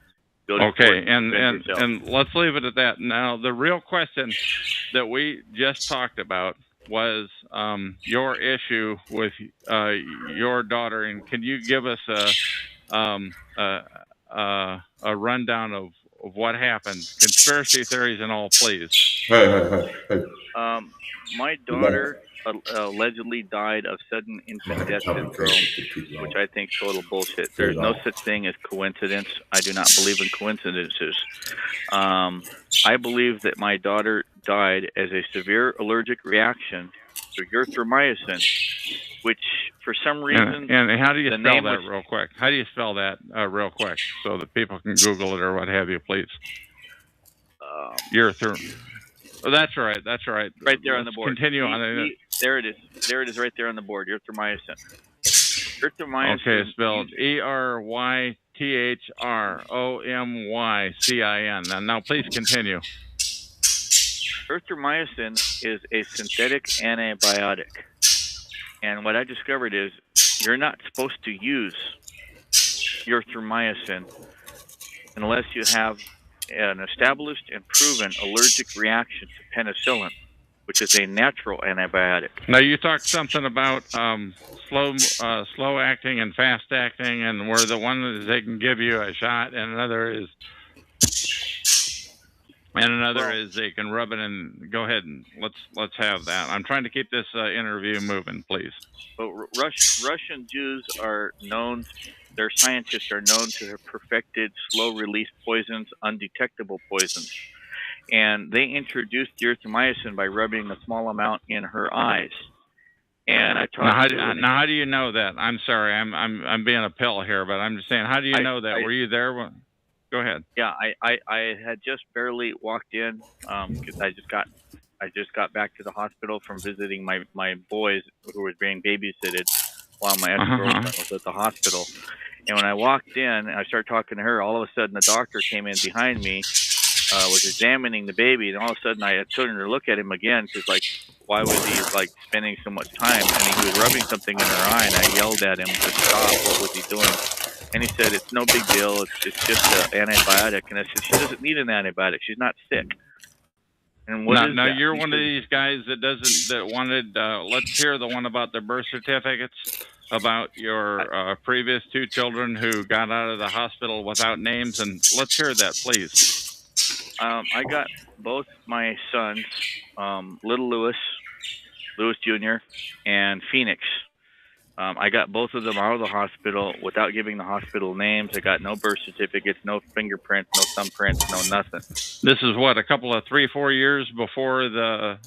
Okay, and let's leave it at that. Now, the real question that we just talked about was your issue with your daughter, and can you give us a rundown of what happened? Conspiracy theories and all, please. Hey. My daughter allegedly died of sudden infant death syndrome, which I think is total bullshit. There's no such thing as coincidence. I do not believe in coincidences. I believe that my daughter died as a severe allergic reaction to erythromycin, which for some reason... And how do you spell that real quick? How do you spell that real quick so that people can Google it or what have you, please? Oh, that's right. Right there on the board. Continue on it. There it is right there on the board, erythromycin. Erythromycin. Okay, spelled ERYTHROMYCIN. Now, please continue. Erythromycin is a synthetic antibiotic. And what I discovered is you're not supposed to use erythromycin unless you have an established and proven allergic reaction to penicillin, which is a natural antibiotic. Now, you talked something about slow acting and fast acting, and where the one is they can give you a shot, and another is And another is they can rub it in. Go ahead and let's have that. I'm trying to keep this interview moving, please. But Russian Jews are known. Their scientists are known to have perfected slow-release poisons, undetectable poisons, and they introduced the erythromycin by rubbing a small amount in her eyes. And I talked now, how do you know that? I'm sorry, I'm being a pill here, but I'm just saying, how do you know that? Were you there? Go ahead. Yeah, I had just barely walked in because I just got back to the hospital from visiting my boys who were being babysitted while my ex-girlfriend was at the hospital. And when I walked in and I started talking to her, all of a sudden the doctor came in behind me, was examining the baby, and all of a sudden I turned to look at him again because, like, why was he, like, spending so much time? And he was rubbing something in her eye, and I yelled at him to stop. What was he doing? And he said, it's no big deal. It's just an antibiotic. And I said, she doesn't need an antibiotic. She's not sick. And now you're one of these guys that wanted, let's hear the one about the birth certificates, about your previous 2 children who got out of the hospital without names. And let's hear that, please. I got both my sons, little Louis Jr., and Phoenix. I got both of them out of the hospital without giving the hospital names. I got no birth certificates, no fingerprints, no thumbprints, no nothing. This is what, a couple of 3-4 years before the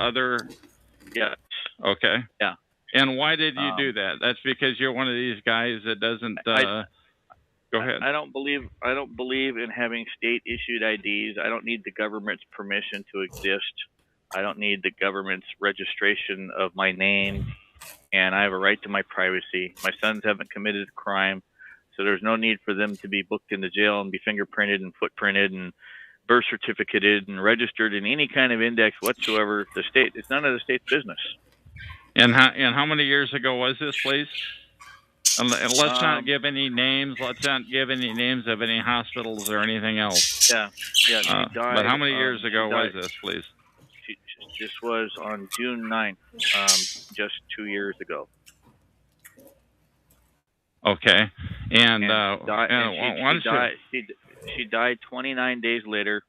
other? Yeah. Okay. Yeah. And why did you do that? That's because you're one of these guys that doesn't. Go ahead. I don't believe in having state issued IDs. I don't need the government's permission to exist. I don't need the government's registration of my name. And I have a right to my privacy. My sons haven't committed a crime, so there's no need for them to be booked into jail and be fingerprinted and footprinted and birth certificated and registered in any kind of index whatsoever. It's none of the state's business. And how many years ago was this, please? And let's not give any names. Let's not give any names of any hospitals or anything else. Yeah. She died. But how many years ago was this, please? This was on June 9th, just 2 years ago. Okay. And she died 29 days later,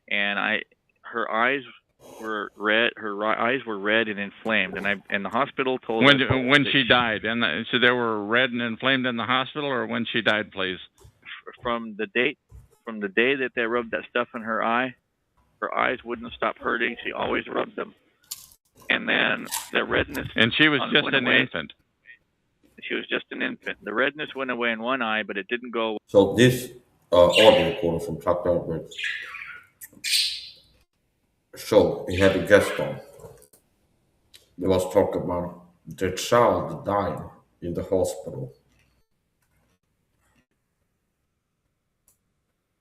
and her eyes were red. Her eyes were red and inflamed, and the hospital told when she died, and so they were red and inflamed in the hospital, or when she died, please. From the day that they rubbed that stuff in her eye. Her eyes wouldn't stop hurting. She always rubbed them. And then the redness... And she was just an infant. She was just an infant. The redness went away in one eye, but it didn't go away. So this audio recording from Chuck Northwood's show, he had a guest on. There was talk about the child dying in the hospital.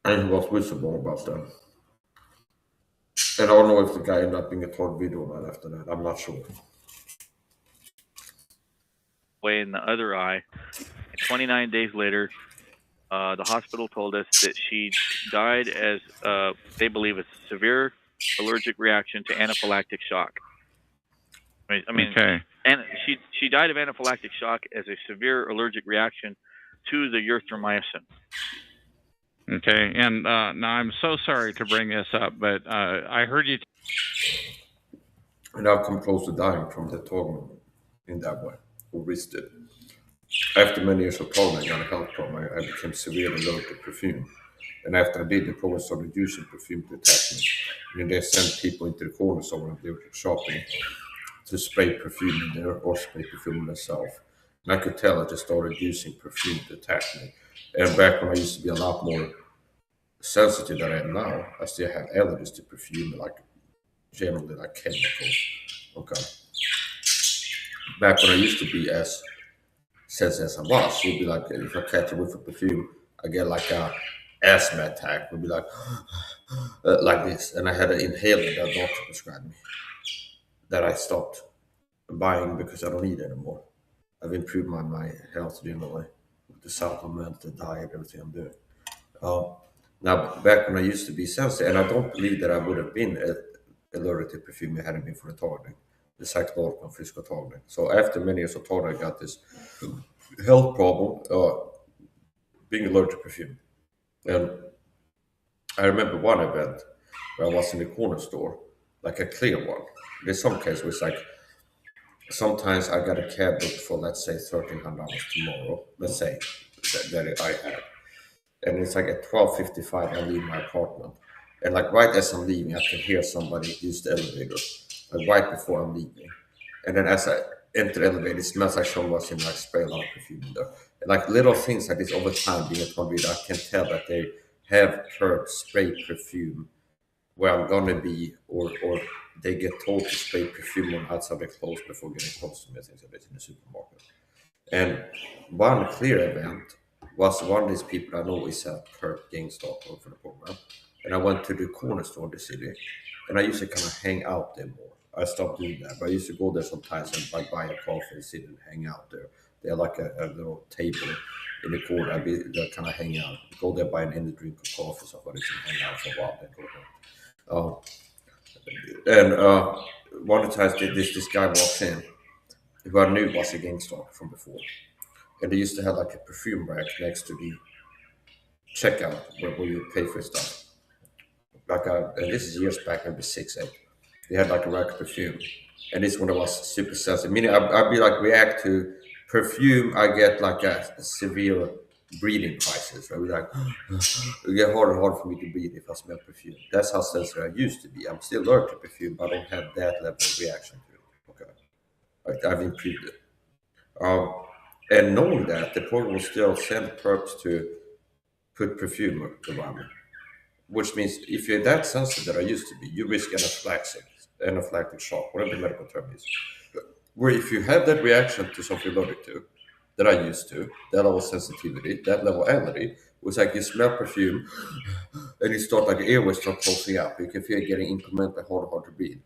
And he was whistleblower about that. And I don't know if the guy ended up being a third video right after that. I'm not sure. Way in the other eye. 29 days later, the hospital told us that she died as they believe a severe allergic reaction to anaphylactic shock. I mean, okay. And she died of anaphylactic shock as a severe allergic reaction to the erythromycin. Okay, and now I'm so sorry to bring this up, but I heard you. And I've come close to dying from the torment in that way, or risked it. After many years of torment, I got a health problem. I became severely allergic to perfume. And after I did, they probably started using perfume to attack me. And they sent people into the corner somewhere they were shopping to spray perfume in there or spray perfume on themselves. And I could tell I just started using perfume to attack me. And back when I used to be a lot more sensitive than I am now, I still had allergies to perfume, like generally like chemicals. Okay. Back when I used to be as sensitive as I was, it would be like if I catch a whiff of perfume, I get like a asthma attack. It would be like this. And I had an inhaler that doctor prescribed me that I stopped buying because I don't need it anymore. I've improved my health generally. The supplement, the diet, everything I'm doing. Now, back when I used to be sensitive, and I don't believe that I would have been allergic to perfume if it hadn't been for the targeting, the cycloricon frisco targeting. So after many years of targeting, I got this health problem, being allergic to perfume. And I remember one event where I was in the corner store, like a clear one. There's some cases where it's like sometimes I got a cab booked for, let's say, $1,300 tomorrow. Let's say that I had, and it's like at 12:55 I leave my apartment, and like right as I'm leaving, I can hear somebody use the elevator, like right before I'm leaving, and then as I enter the elevator, it smells like someone was in like spray a lot of perfume in there, and like little things like this over time. Being a convicted, I can tell that they have heard spray perfume where I'm gonna be, or they get told to spray perfume on outside their clothes before getting close to me, things like this in the supermarket. And one clear event was one of these people I know is a Perp Gangstalked for the program. And I went to the corner store in the city, and I used to kind of hang out there more. I stopped doing that, but I used to go there sometimes and like buy a coffee and sit and hang out there. They had like a little table in the corner. I'd be there kind of hang out. Go there, buy an energy drink or coffee, so I can hang out for a while, then go home. And one of the times this guy walks in who I knew was a gangster from before. And they used to have like a perfume rack next to the checkout where you pay for stuff. And this is years back, maybe 6, 8. They had like a rack of perfume. And this one was super sensitive. Meaning I'd be like react to perfume, I get like a severe breathing crisis, right? Like it get harder and harder for me to breathe if I smell perfume. That's how sensitive I used to be. I'm still allergic to perfume, but I don't have that level of reaction to it. Okay. Like I've improved it. And knowing that, the program will still send perps to put perfume around me, which means if you're that sensitive that I used to be, you risk anaphylactic shock, whatever the medical term is. Where if you have that reaction to something you're allergic to, that I used to, that level of sensitivity, that level of allergy, was like you smell perfume and you start like the airways start closing up. You can feel it getting incrementally harder to breathe.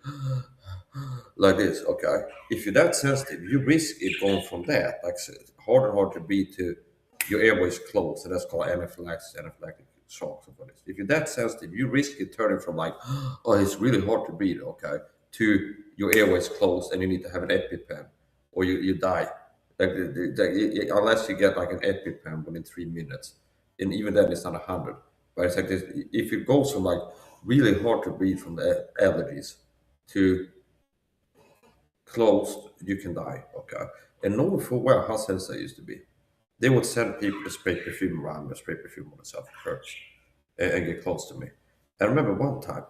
Like this, okay? If you're that sensitive, you risk it going from that, like harder and harder to breathe to your airways closed, and that's called anaphylactic shock. If you're that sensitive, you risk it turning from like, oh, it's really hard to breathe, okay, to your airways closed and you need to have an EpiPen or you die. Like, unless you get like an EpiPen within 3 minutes, and even then it's not 100. But it's like this, if it goes from like really hard to breathe from the allergies to closed, you can die. Okay. And knowing full well how sensitive I used to be, they would send people to spray perfume around me, spray perfume on themselves first, and get close to me. I remember one time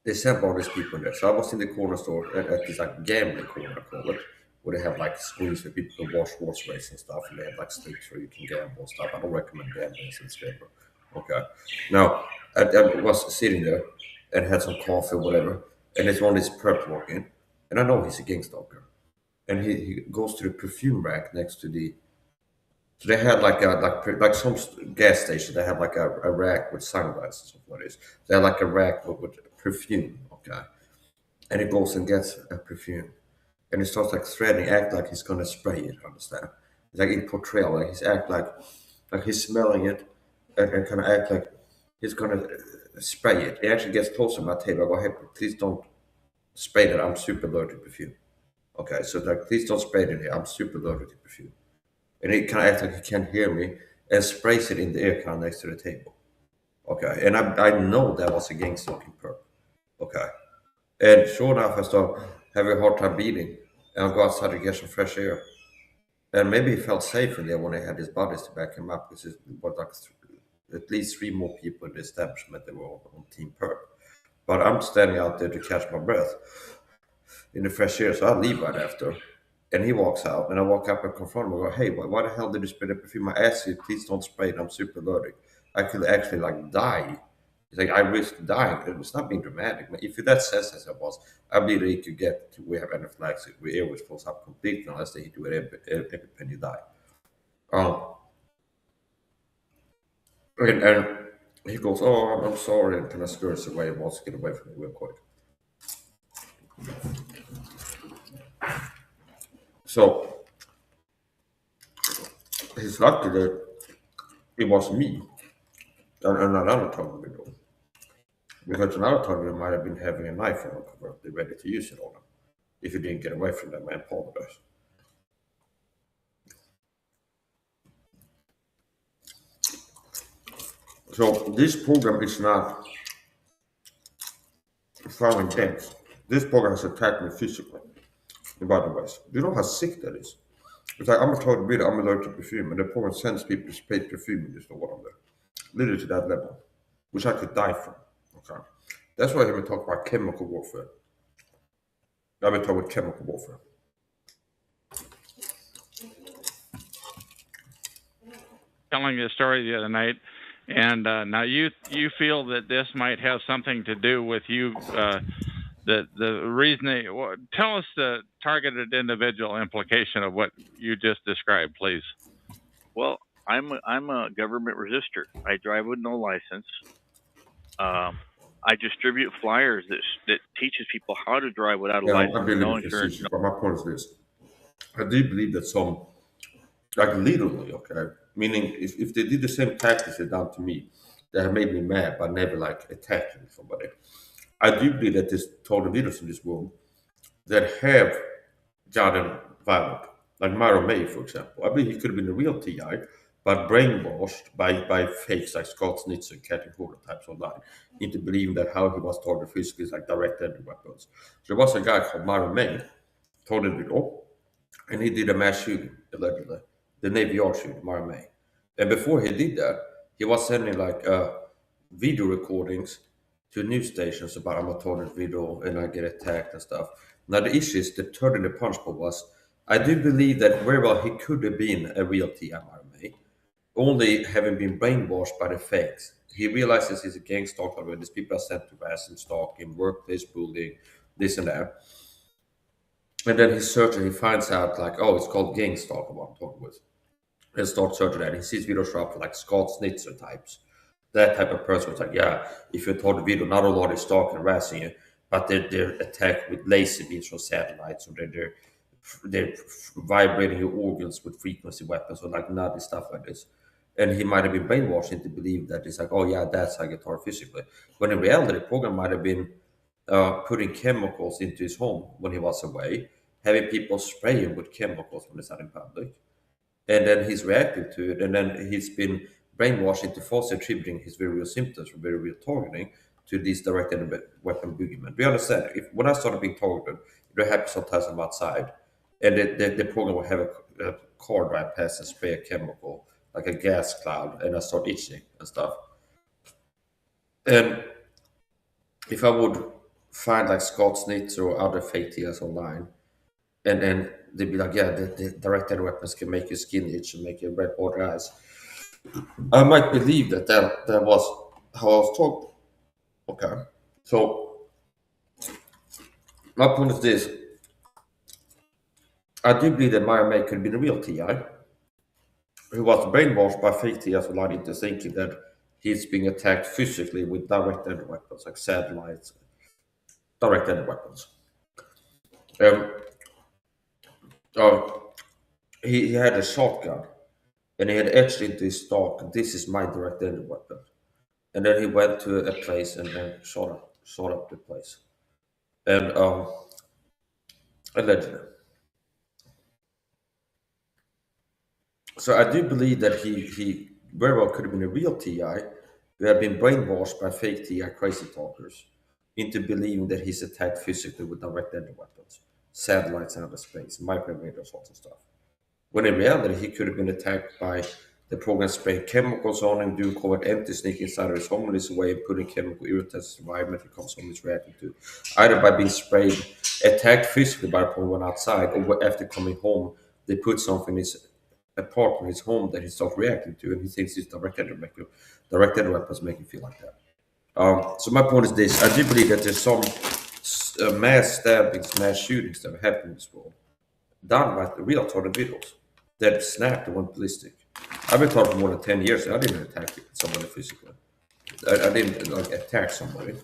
they sent all these people in there. So I was in the corner store at this like gambling corner, I call it, where they have like screens where people can watch horse race and stuff, and they have like stakes where you can gamble and stuff. I don't recommend gambling since scraper. Okay. Now I was sitting there and had some coffee or whatever, and there's one of these perps walking, and I know he's a gangstalker. And he goes to the perfume rack next to the. So they had like some gas station. They have like a rack with sunglasses or what it is. They have like a rack with perfume. Okay, and he goes and gets a perfume, and he starts like threatening, act like he's gonna spray it. Understand? It's like in portrayal, like he's act like he's smelling it, and kind of act like he's gonna spray it. He actually gets closer to my table. I go, hey, please don't spray that. I'm super allergic to perfume. Okay, so like, please don't spray it in here. I'm super allergic to perfume. And he kind of acts like he can't hear me and sprays it in the air can next to the table. Okay, and I know that was a gang stalking perp. Okay, and sure enough, I start having a hard time breathing, and I go outside to get some fresh air. And maybe he felt safe in there when he had his buddies to back him up, because it was like at least 3 more people in the establishment that were on Team Perp. But I'm standing out there to catch my breath in the fresh air, so I leave right after. And he walks out, and I walk up and confront him. I go, hey, why the hell did you spray the perfume? I asked you, please don't spray it. I'm super allergic. I could actually like die. He's like, I risk dying. It was not being dramatic. But if you're that sensitive as I was, I believe that you could get to we have anaphylaxis, where airways close up completely unless they hit you with EpiPen, you die. And he goes, oh, I'm sorry, and kind of skirts away and wants to get away from me real quick. So he's lucky that it was me and another target window. Because another target might have been having a knife on them, they're ready to use it on them. If you didn't get away from them, I apologize. So this program is not throwing games. This program has attacked me physically in other ways. Do you know how sick that is? It's like I'm a total bit, I'm allergic to perfume, and the program sends people to spray perfume in the store on there. Literally to that level, which I could die from. Okay. That's why I even talk about chemical warfare. I've been talking about chemical warfare. Telling you a story the other night, and now you feel that this might have something to do with you. The reason tell us the targeted individual implication of what you just described, please. Well, I'm a government resistor. I drive with no license. I distribute flyers that teaches people how to drive without a license, no insurance. But my point is this: I do believe that some, like literally, okay, meaning if they did the same tactics they done to me, that have made me mad, but never like attacking somebody. I do believe that there's total leaders in this world that have gotten violent, like Myra May, for example. I believe he could have been a real TI, but brainwashed by fakes like Scott Snitzer and Cathy Horner types online into believing that how he was targeted physically is like direct energy weapons. So there was a guy called Myra May, totally legal, and he did a mass shooting, allegedly, the Navy Yard shooting, Myra May. And before he did that, he was sending like video recordings to news stations about I'm a target video and I get attacked and stuff. Now the issue is the turn in the punch bowl was I do believe that very well he could have been a real TMRMA, only having been brainwashed by the fakes. He realizes he's a gangstalker where these people are sent to harass and stalk him, workplace bullying, this and that. And then he's searching, he finds out like, oh, it's called Gangstalked, what I'm talking with. And starts searching that. He sees videos show up for like Scott Snitzer types. That type of person was like, yeah, if you told the video, not only are they stalking and harassing you, but they're attacked with laser beams from satellites, or they're vibrating your organs with frequency weapons, or like nutty stuff like this. And he might have been brainwashed into believe that it's like, oh yeah, that's how I get targeted physically. When in reality, the program might have been putting chemicals into his home when he was away, having people spray him with chemicals when he's out in public, and then he's reacting to it, and then he's been brainwashed into falsely attributing his very real symptoms from very real targeting to these directed weapon boogeymen. Do you understand? When I started being targeted, it happens sometimes I'm outside, and the program will have a car drive past and spray a chemical, like a gas cloud, and I start itching and stuff. And if I would find like Scott Snitzer or other fake TS online, and then they'd be like, yeah, the directed weapons can make your skin itch and make your red border eyes. I might believe that was how I was taught. Okay. So my point is this. I do believe that Myra May could have been a real TI who was brainwashed by fake TIs allowed into thinking that he's being attacked physically with directed weapons, like satellites, directed weapons. He had a shotgun, and he had etched into his stock, "This is my direct-ended weapon." And then he went to a place and then shot up the place, and allegedly. So I do believe that he very well could have been a real TI who had been brainwashed by fake TI crazy talkers into believing that he's attacked physically with direct-ended weapons, satellites out of space, microwave assaults and stuff. When in reality, he could have been attacked by the program spraying chemicals on him, doing covert empty, sneaking inside of his home in this way, and putting chemical irritants in the environment he comes home he's reacting to. Either by being sprayed, attacked physically by the program outside, or after coming home, they put something in his apartment, his home that he starts reacting to, and he thinks it's directed weapons make him feel like that. So my point is this: I do believe that there's some mass stabbings, mass shootings that have happened in this world, done by the real tornadoes that snapped and went ballistic. I've been talking for more than 10 years, and I didn't attack somebody physically. I didn't like attack somebody,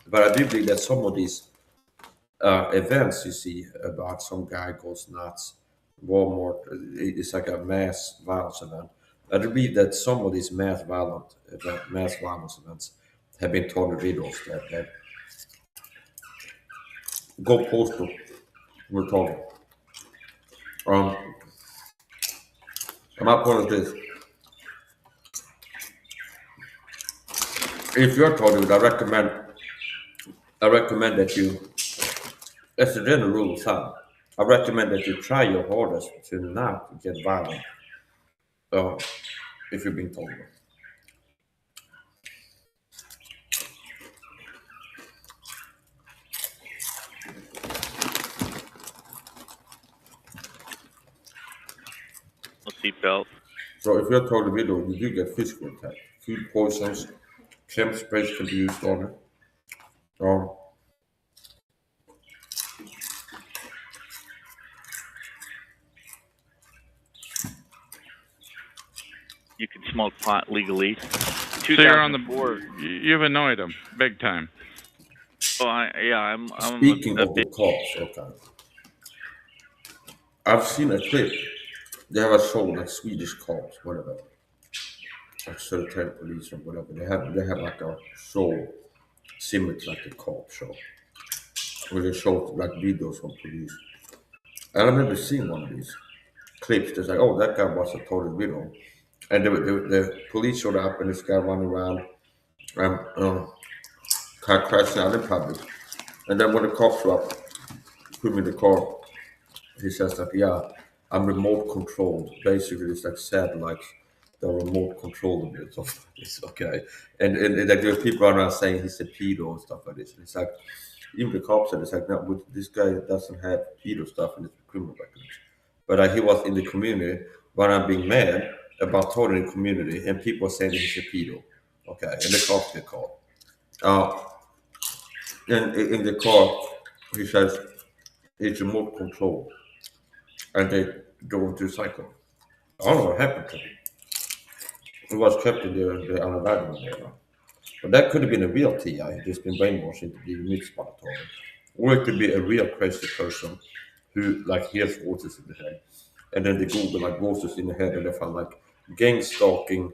but I do believe that some of these events you see about some guy goes nuts, Walmart, it's like a mass violence event. I do believe that some of these mass violence events have been tornadoes that go postal. We're talking. My point is this. if you're told I recommend that you, as a general rule of thumb, I recommend that you try your hardest to not get violent. If you're being told. Seatbelt. So if you're told the video, you do get physical attack. Food poisons, chem sprays can be used on it. You can smoke pot legally. So you're on the board. You've annoyed them big time. Oh, I'm Speaking of the cops, okay. I've seen a clip. They have a show like Swedish cops, whatever. Like certain police or whatever. They have like a show similar to like the cop show. Where they show like videos from police. And I remember seeing one of these clips. There's like, oh, that guy was a total video. And the police showed up and this guy running around car crashing out in public. And then when the cops show up, put me in the car, he says like, yeah, I'm remote controlled. Basically, it's like satellites that are remote controlled and stuff like this, okay? And like there are people around saying he's a pedo and stuff like this. And it's like, even the cops said, it's like, no, this guy doesn't have pedo stuff in his criminal records. But he was in the community when I'm being mad about talking in the community, and people are saying he's a pedo, okay? And the cops get called. And in the car, he says it's remote control, and they go into the cycle. I don't know what happened to him. He was kept in the environment there. But that could have been a real TI, he's been brainwashed into being misspotted. Or it could be a real crazy person who like hears voices in the head. And then they Google like voices in the head and they find like gang-stalking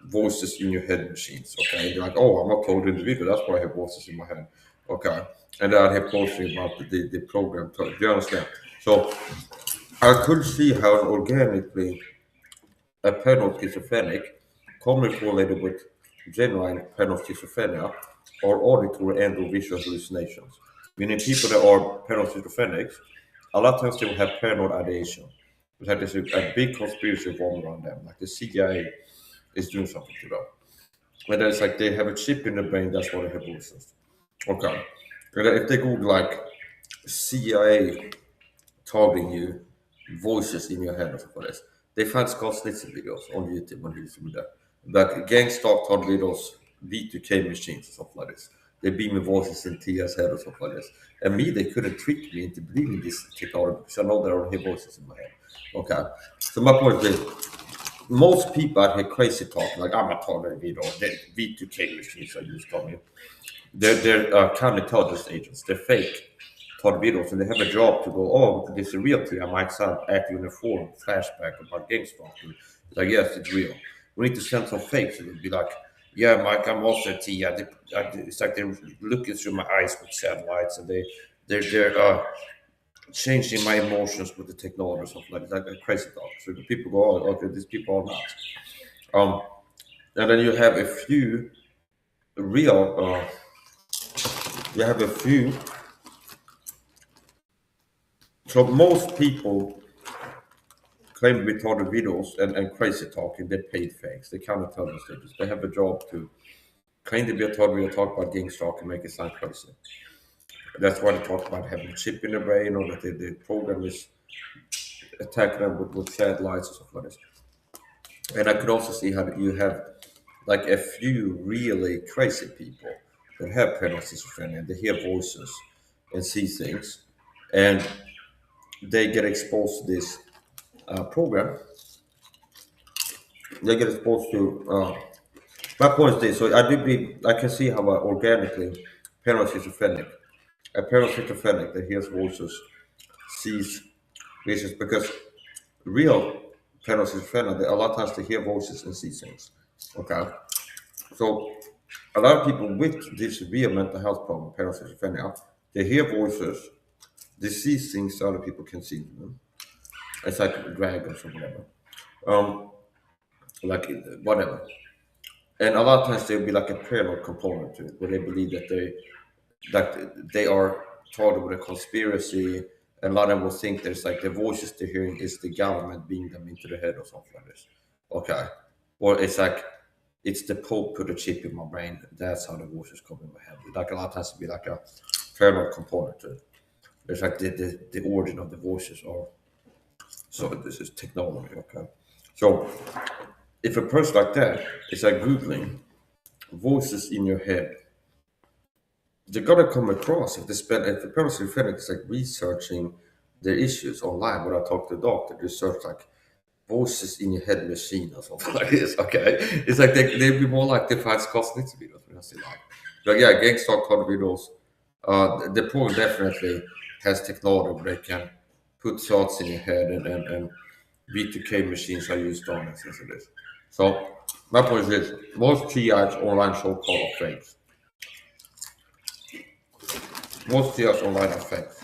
voices in your head machines. Okay, and they're like, oh, I'm not told individual, that's why I have voices in my head. Okay. And then I have posting about the program. Do you understand? So I could see how organically a paranoid schizophrenic commonly correlated with genuine paranoid schizophrenia or auditory and or visual hallucinations. Meaning people that are paranoid schizophrenics, a lot of times they will have paranoid ideation. But there's a big conspiracy involved around them. Like the CIA is doing something to them. And then it's like they have a chip in the brain, that's why they have voices. Okay. And then if they Google like CIA targeting you, voices in your head or something like this, they find Scott Snitzer videos on YouTube when he's doing that. Like Gangstalked videos, V2K machines or something like this. They beam voices in Tia's head or something like this. And me, they couldn't trick me into believing this technology because I know there are voices in my head. Okay. So my point is, most people out here crazy talking, like I'm not talking video, the V2K machines I used on me. They're counterintelligence agents. They're fake videos, and they have a job to go, oh, this is real to you. I might sound at you in a forum flashback about Gangstalked. It's like, yes, it's real. We need to send some fakes. And it'd be like, yeah, Mike, I'm also a T. It's like they're looking through my eyes with satellites, and they're changing my emotions with the technology or something like that. Like a crazy talk. So the people go, oh, okay, these people are not. And then you have a few real, so most people claim to be retarded videos and crazy talking. They're paid fakes. They can't tell the stages. They have a job to claim to be a retarded video, talk about gang stalking and make it sound crazy. That's why they talk about having a chip in the brain or that the program is attacking them with satellites or stuff like this. And I could also see how you have like a few really crazy people that have paranoid schizophrenia. They hear voices and see things, and they get exposed to this program. They get exposed to. My point is this: so I can see how organically paranoid schizophrenic, a paranoid schizophrenic that hears voices, sees visions, because real paranoid schizophrenia, a lot of times they hear voices and see things. Okay, so a lot of people with this severe mental health problem, paranoid schizophrenia, they hear voices, they see things other people can see them. It's like dragons or whatever. Like whatever. And a lot of times there'll be like a parallel component to it, where they believe that they are part of a conspiracy, and a lot of them will think there's like the voices they're hearing is the government being them into the head or something like this. Okay. Or it's like it's the Pope put a chip in my brain. That's how the voices come in my head. Like a lot of times it'll be like a parallel component to it. It's like the origin of the voices are so this is technology, okay. So if a person like that is like Googling voices in your head, they're gonna come across if the person is like researching their issues online. When I talk to the doctor, they search like voices in your head machine or something like this. Okay, it's like they'd be more like the five cosmetics videos when I say like yeah, Gangstalked videos. The program definitely has technology where they can put thoughts in your head and B2K machines are used on it since it is. So my point is most TIs online so-called are fakes. Most TIs online are fakes.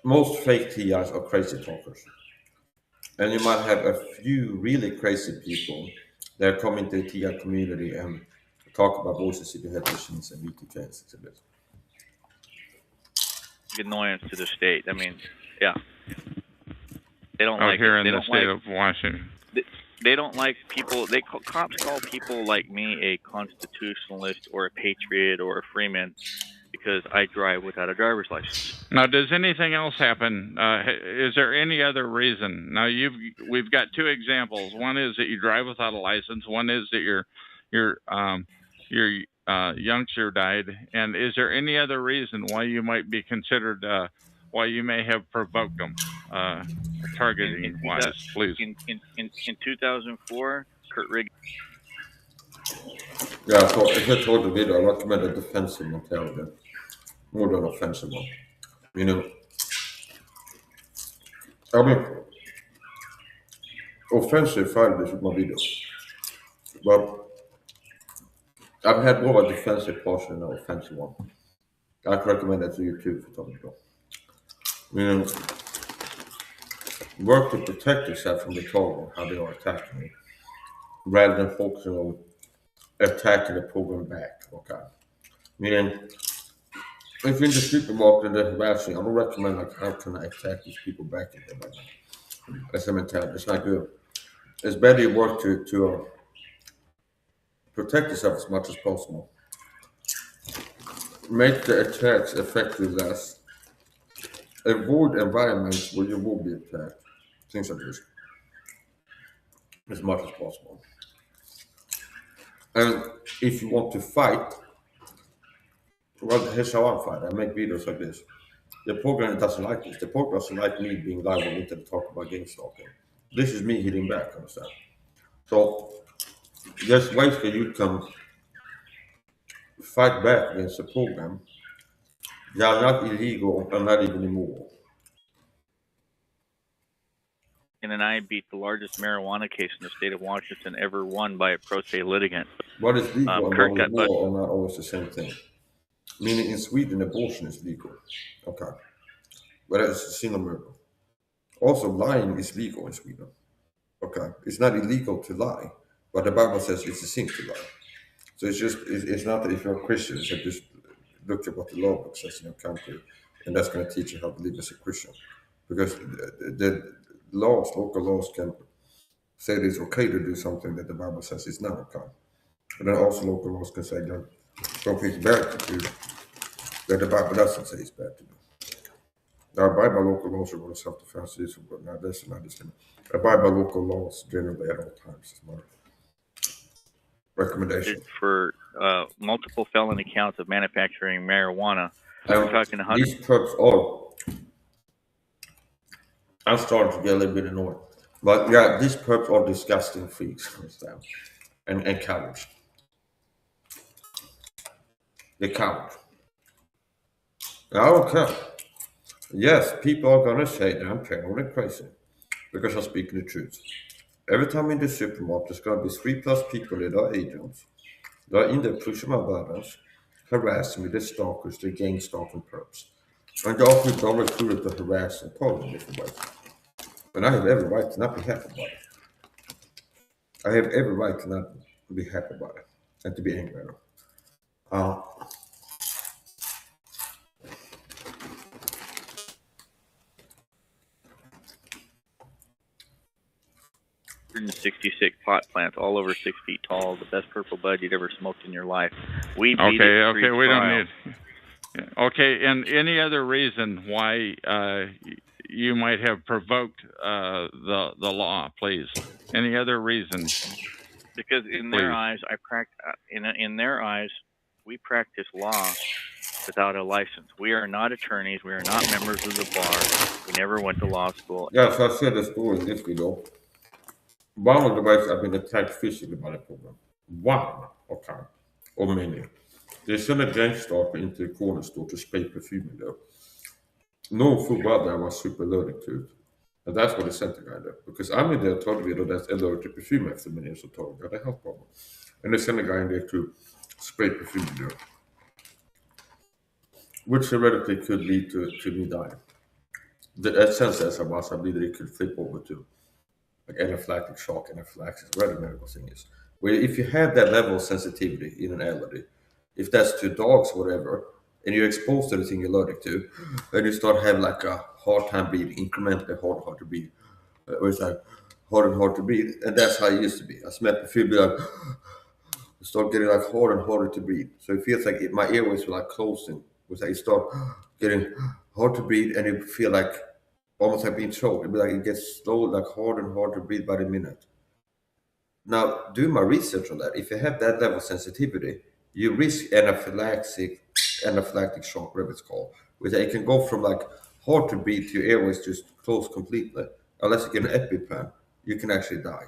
Most fake TIs are crazy talkers. And you might have a few really crazy people that come into the TI community and talk about voices in the head machines and B2Ks. Annoyance to the state. I mean, yeah. They don't Out like here it. in They the don't state like. of Washington. They don't like people. Cops call people like me a constitutionalist or a patriot or a freeman because I drive without a driver's license. Now, does anything else happen? Is there any other reason? Now, we've got two examples. One is that you drive without a license. One is that your youngster died. And is there any other reason why you might be considered? Why you may have provoked them? Targeting wise, please. In 2004, Kurt Rig. Yeah, so if I told the video, I recommend a defensive mentality more than offensive one. You know, I mean, offensive fighters with my video, but I've had more of a defensive portion than an offensive one. I could recommend that to you too for talking about. You know, work to protect yourself from the target, how they are attacking you, rather than focusing on attacking the program back. Okay. Meaning, if you're in the supermarket and they're harassing, I don't recommend like how can I attack these people back in there. That's a mentality. It's not good. It's better you work to protect yourself as much as possible. Make the attacks effective less. Avoid environments where you will be attacked. Things like this. As much as possible. And if you want to fight, well, here's how I fight. I make videos like this. The program doesn't like this. The program doesn't like me being live on internet talking about Gangstalked. This is me hitting back, understand? So there's ways that you can fight back against the program. They are not illegal and not even immoral. And I beat the largest marijuana case in the state of Washington ever won by a pro se litigant. What is legal and Kurt what is got moral are not always the same thing. Meaning in Sweden, abortion is legal. Okay. But it's a single murder. Also, lying is legal in Sweden. Okay. It's not illegal to lie, but the Bible says it's a sin to lie. So it's not that if you're a Christian, so just look at what the law book says in your country, and that's going to teach you how to live as a Christian. Because the laws, local laws can say that it's okay to do something that the Bible says is not okay. And then also local laws can say that something's bad to do that the Bible doesn't say is bad to do. Now, Bible local laws are going to self-defense is, but now this and this. Bible local laws generally at all times is my recommendation. For multiple felony counts of manufacturing marijuana. We're talking 100. These perps are. I'm starting to get a little bit annoyed. But yeah, these perps are disgusting freaks, understand? And cowards. They're cowards. I don't care. Yes, people are gonna say that I'm paranoid and crazy because I'm speaking the truth. Every time in the supermarket, there's going to be 3+ people that are agents. They're in there pushing my buttons, harassing me, the stalkers, the gang stalking perps. And they offer me dollar recruited to harass and call them different ways. And I have every right to not be happy about it. I have every right to not be happy about it and to be angry at them. Uh, 166 pot plants, all over 6 feet tall, the best purple bud you'd ever smoked in your life. We beat it Okay, we trial. don't need. Okay, and any other reason why you might have provoked the law, please? Any other reason? Because in their eyes, in their eyes, we practice law without a license. We are not attorneys. We are not members of the bar. We never went to law school. yeah, so I said the story in this video. One of the ways I've been attacked physically by the program. One, okay, or many. They sent a Gangstalked into the corner store to spray perfume in there. No full well that I was super allergic to it. And that's what they sent the guy there. Because I'm in there told video that's allergic to perfume after many years of talking got a health problem. And they sent a guy in there to spray perfume in there. Which theoretically could lead to me dying. The sense as I was, I believe that it could flip over to like anaphylactic shock, anaphylaxis, where the medical thing is. Where if you have that level of sensitivity in an allergy, if that's to dogs or whatever, and you're exposed to the thing you're allergic to, and you start having like a hard time breathing, incrementally hard to breathe, or it's like hard and hard to breathe, and that's how it used to be. I smell perfume, be like, start getting like harder and harder to breathe. So it feels like my airways were like closing. It was like you start getting hard to breathe, and you feel like almost like being choked. It'd be like it gets slow, like hard and hard to breathe by the minute. Now, doing my research on that, if you have that level of sensitivity, you risk anaphylactic shock, whatever it's called, where it can go from like hard to breathe to your airways just close completely. Unless you get an EpiPen, you can actually die.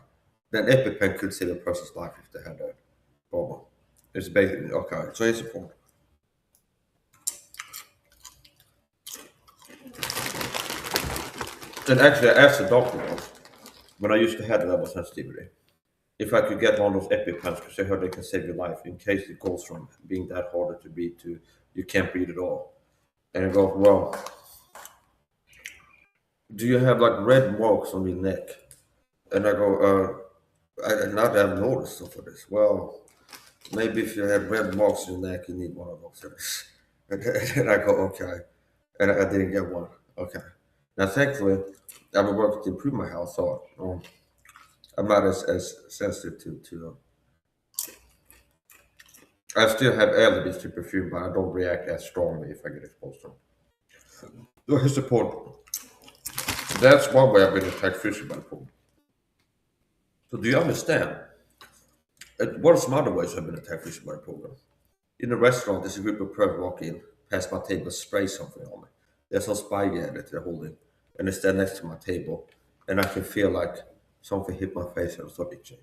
Then EpiPen could save a person's life if they had that problem. It's basically okay. So here's the point. And actually, I asked the doctor once, when I used to have the level of sensitivity, if I could get one of those EpiPens, because I heard they can save your life in case it goes from being that harder to breathe to you can't breathe at all. And I go, well, do you have like red marks on your neck? And I go, not that I've noticed stuff for this. Well, maybe if you have red marks on your neck, you need one of those. And I go, okay. And I didn't get one. Okay. Now, thankfully, I've been working to improve my health, so I'm not as sensitive to I still have allergies to perfume, but I don't react as strongly if I get exposed to them. So here's the point. That's one way I've been attacked physically by the program. So do you understand? What are some other ways I've been attacked physically by the program? In a restaurant, there's a group of pervs walk in, past my table, spray something on me. There's some spy gadget they're holding, and they stand next to my table, and I can feel like something hit my face and I start itching.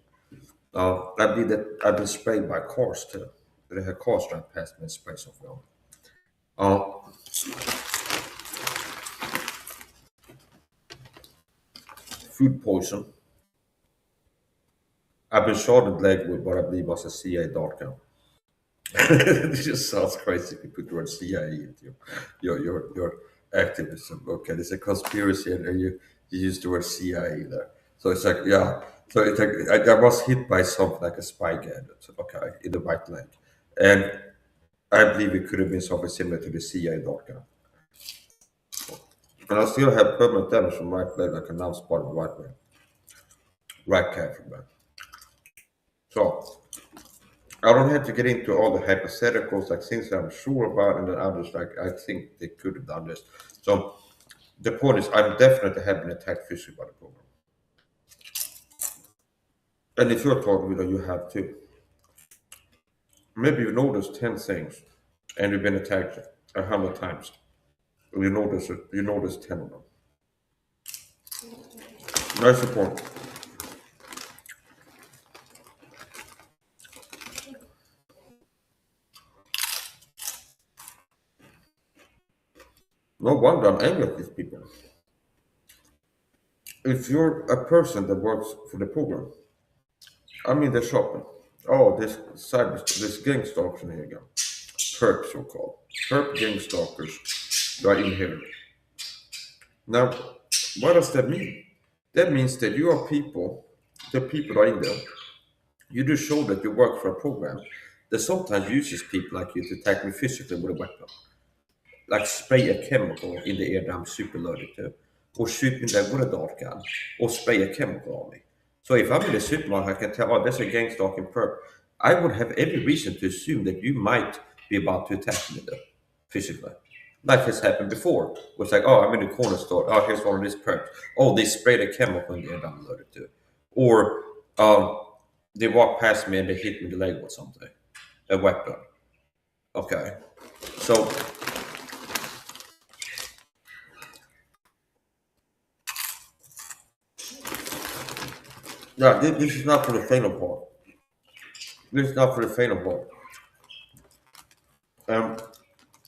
I've been sprayed by cars too. They had cars drive past me and spray something on me. Food poison. I've been shot in the leg with what I believe was a CIA dart gun. It just sounds crazy if you put the word CIA into your activism. Okay, there's a conspiracy and you use the word CIA there. So it's like, yeah. So it's like I was hit by something like a spy gadget, okay, in the right leg. And I believe it could have been something similar to the CIA dart gun. And I still have permanent damage from right leg, like a non-spot of right leg. Right calf from that. So I don't have to get into all the hypotheticals, like things I'm sure about, and then others like I think they could have done this. So the point is, I'm definitely having attacked physically by the program. And if you're talking with you have too. Maybe you noticed 10 things, and you've been attacked 100 times. You notice 10 of them. That's the point. No wonder I'm angry at these people. if you're a person that works for the program, I'm in the shopping. Oh, this gangstalkers here again. Perp, so called. Perp gangstalkers are in here. Now, what does that mean? That means that you are people, the people are in there. You do show that you work for a program that sometimes uses people like you to attack me physically with a weapon. Like spray a chemical in the air that I'm super allergic to. Or shoot me there with a dart gun. Or spray a chemical on me. So if I'm in the supermarket, I can tell, oh, that's a gang stalking perp. I would have every reason to assume that you might be about to attack me there, physically. Like has happened before. It's like, oh, I'm in the corner store. Oh, here's one of these perps. Oh, they sprayed a chemical in the air that I'm allergic to. Or they walk past me and they hit me in the leg with something. A weapon. Okay. So yeah, this is not for the faint of heart. This is not for the faint of heart.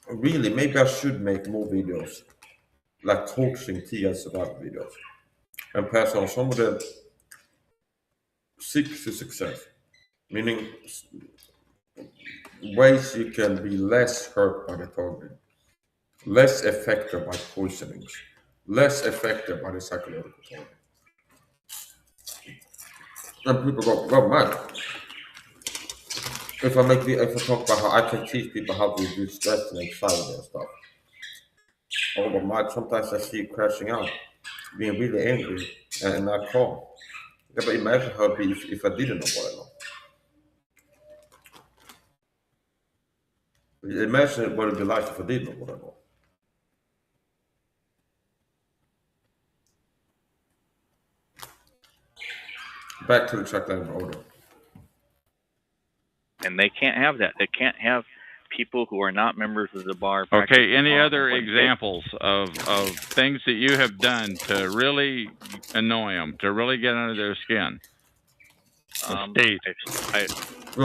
Really, maybe I should make more videos, like coaching TI survival videos, and pass on some of the secrets to success, meaning ways you can be less hurt by the target, less affected by poisonings, less affected by the psychological target. And people go, well, man, if I talk about how I can teach people how to reduce stress and anxiety and stuff. Oh, but Mike, sometimes I see you crashing out, being really angry and not calm. Yeah, but imagine how it'd be if I didn't know what I know. Imagine what it'd be like if I did know what I know. Back to the checkline order. And they can't have that. They can't have people who are not members of the bar. Okay, any other examples of things that you have done to really annoy them, to really get under their skin? Well,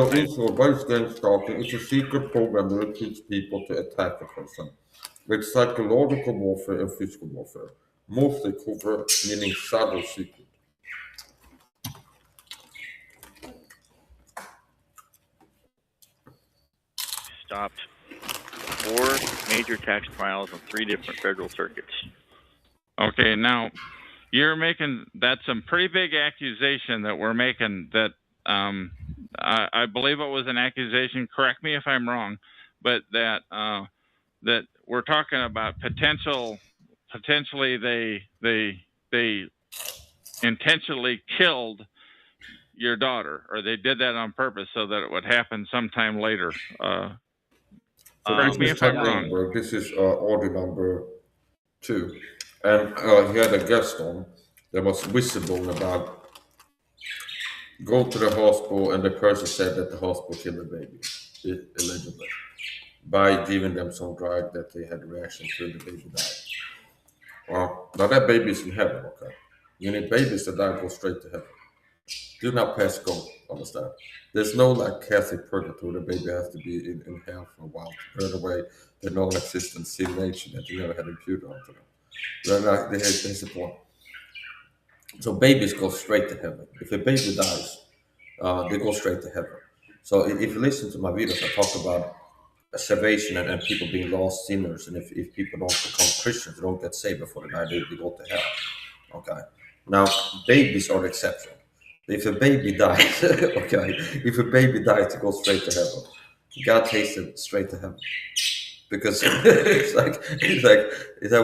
also, vice gang stalking is a secret program that recruits people to attack a person with psychological warfare and physical warfare, mostly covert, meaning subtle secret. Stopped 4 major tax trials on 3 different federal circuits. Okay, now you're making that's some pretty big accusation that we're making. That I believe it was an accusation. Correct me if I'm wrong, but that that we're talking about potentially they intentionally killed your daughter, or they did that on purpose so that it would happen sometime later. Correct me if I'm wrong. This is order number 2, and he had a guest on that was whistleblown about go to the hospital, and the person said that the hospital killed the baby, allegedly, by giving them some drug that they had a reaction to, and the baby died. Well, now that baby's in heaven, okay? You need babies that die go straight to heaven. Do not pass go, understand? There's no like Catholic purgatory. The baby has to be in hell for a while to burn away the non-existent sin nature that you never had imputed onto them. Here's the point. So babies go straight to heaven. If a baby dies, they go straight to heaven. So if you listen to my videos, I talk about salvation and people being lost sinners, and if people don't become Christians, they don't get saved before they die, they go to hell. Okay. Now babies are the exception. If a baby dies, okay, if a baby dies, it goes straight to heaven. God takes it straight to heaven, because it's like,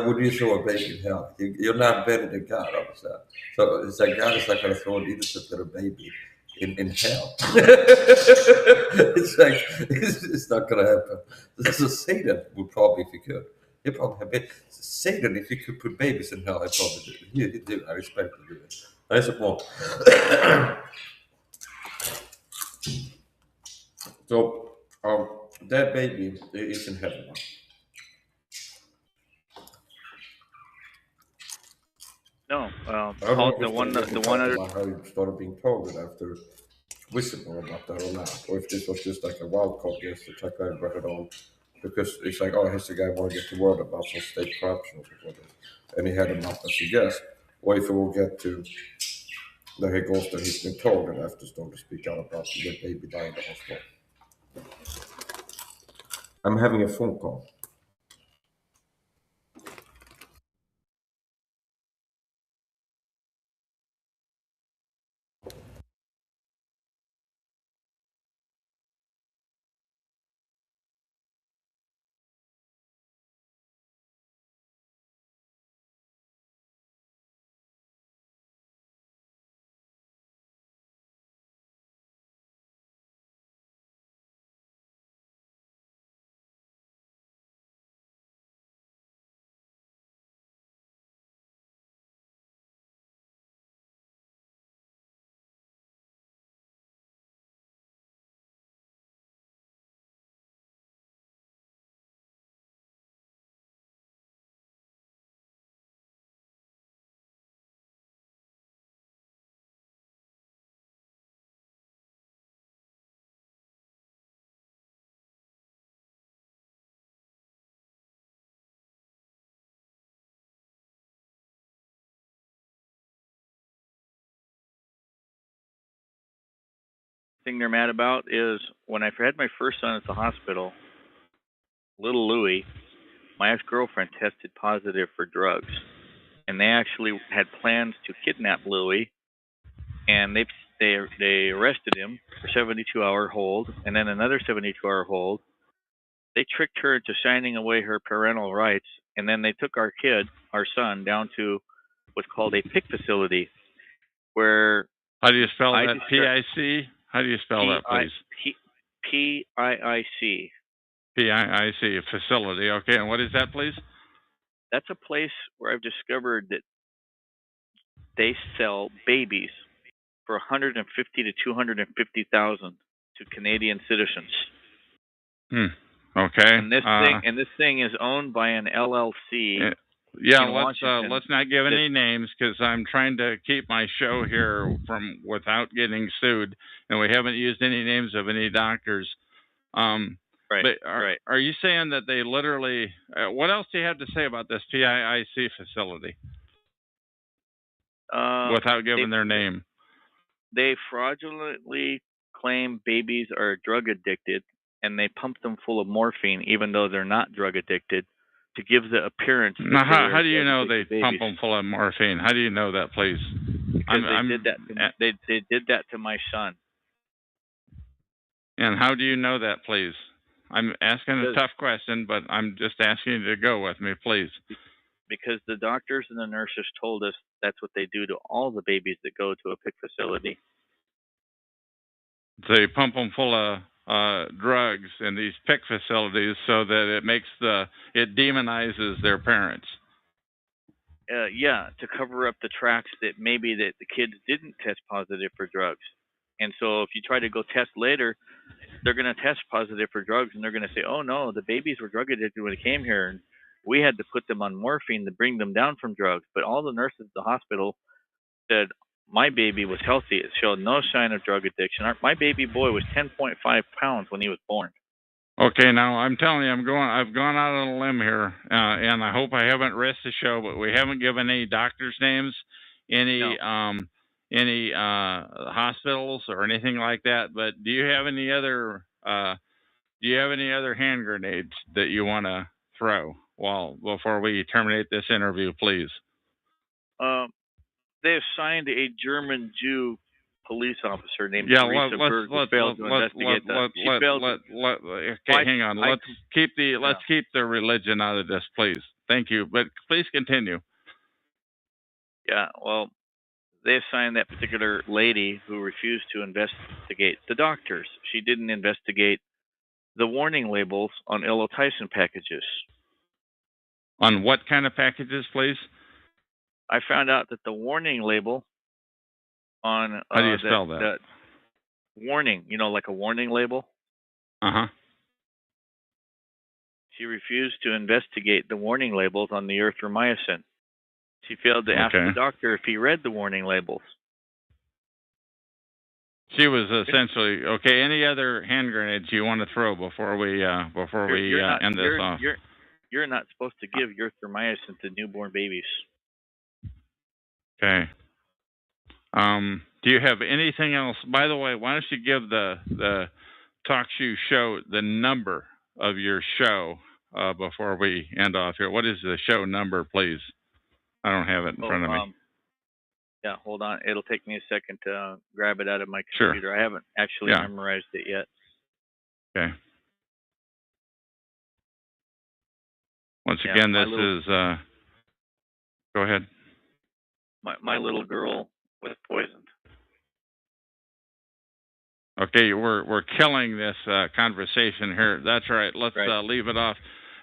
would you throw a baby in hell? You're not better than God, understand? So it's like God is not going to throw an innocent little baby in hell. It's not going to happen. So Satan would probably, if he could, he'd probably have been Satan. If he could put babies in hell, he'd probably do it. He'd do it. I respect him to do it. I suppose. So that baby is in heaven now. No, the one other. How you started being targeted after whistleblower about that or not, or if this was just like a wild card guess to check out brought it on, because it's like, oh, here's the guy want to get the word about some state corruption or something, and he had him up as a guest. or if we will get to there he goes that he's been told that I have to start to speak out about the baby dying in the hospital. I'm having a phone call. Thing they're mad about is when I had my first son at the hospital, little Louie, my ex-girlfriend tested positive for drugs, and they actually had plans to kidnap Louie, and they arrested him for 72-hour hold, and then another 72-hour hold. They tricked her into signing away her parental rights, and then they took our kid, our son, down to what's called a PIC facility, where How do you spell that? PIC? How do you spell that, please? PIIC. PIIC, facility. Okay, and what is that, please? That's a place where I've discovered that they sell babies for 150 to 250,000 to Canadian citizens. Okay. And this thing is owned by an LLC. Yeah, let's not give any names because I'm trying to keep my show here from without getting sued, and we haven't used any names of any doctors. Right. But are you saying that they literally? What else do you have to say about this PIIC facility? Without giving their name, they fraudulently claim babies are drug addicted, and they pump them full of morphine, even though they're not drug addicted, to give the appearance. Now, how do you know they pump them full of morphine? How do you know that, please? Because they did that to my son. And how do you know that, please? I'm asking a tough question, but I'm just asking you to go with me, please. Because the doctors and the nurses told us that's what they do to all the babies that go to a PIC facility. They pump them full of drugs in these PIC facilities so that it demonizes their parents. To cover up the tracks that maybe that the kids didn't test positive for drugs. And so if you try to go test later, they're going to test positive for drugs, and they're going to say, oh, no, the babies were drug addicted when they came here, and we had to put them on morphine to bring them down from drugs. But all the nurses at the hospital said, my baby was healthy. It showed no sign of drug addiction. My baby boy was 10.5 pounds when he was born. Okay, now I'm telling you, I've gone out on a limb here, and I hope I haven't risked the show, but we haven't given any doctors' names, any hospitals or anything like that. But do you have any other hand grenades that you want to throw before we terminate this interview, please? They assigned a German Jew police officer named Teresa Berg who failed to investigate that. Okay, hang on. Let's keep the religion out of this, please. Thank you, but please continue. Yeah, well, they assigned that particular lady who refused to investigate the doctors. She didn't investigate the warning labels on Tyson packages. On what kind of packages, please? I found out that the warning label on how do you spell that? Warning, like a warning label. She refused to investigate the warning labels on the erythromycin. She failed to ask the doctor if he read the warning labels. She was essentially okay. Any other hand grenades you want to throw before we end this off? You're not supposed to give erythromycin to newborn babies. Okay. Do you have anything else? By the way, why don't you give the TalkShoe show the number of your show before we end off here? What is the show number, please? I don't have it in front of me. Yeah, hold on. It'll take me a second to grab it out of my Sure. computer. I haven't actually memorized it yet. Okay. Once again, this is. Go ahead. My little girl was poisoned. Okay, we're killing this conversation here. That's right. Let's leave it off.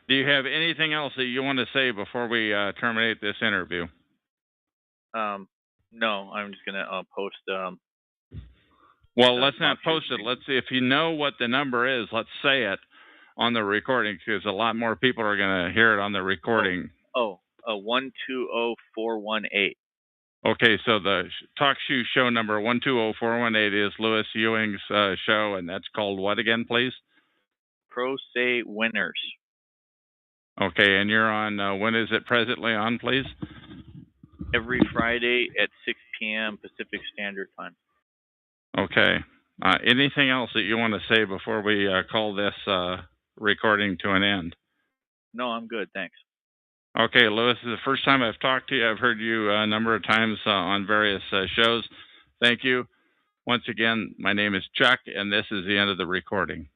Do you have anything else that you want to say before we terminate this interview? No, I'm just gonna post. Well, let's not post it. Let's see if you know what the number is. Let's say it on the recording because a lot more people are gonna hear it on the recording. 120418. Okay, so the TalkShoe show number 120418 is Louis Ewing's show, and that's called what again, please? Pro Se Winners. Okay, and you're on, when is it presently on, please? Every Friday at 6 p.m. Pacific Standard Time. Okay. Anything else that you want to say before we call this recording to an end? No, I'm good, thanks. Okay, Louis, this is the first time I've talked to you. I've heard you a number of times on various shows. Thank you. Once again, my name is Chuck, and this is the end of the recording.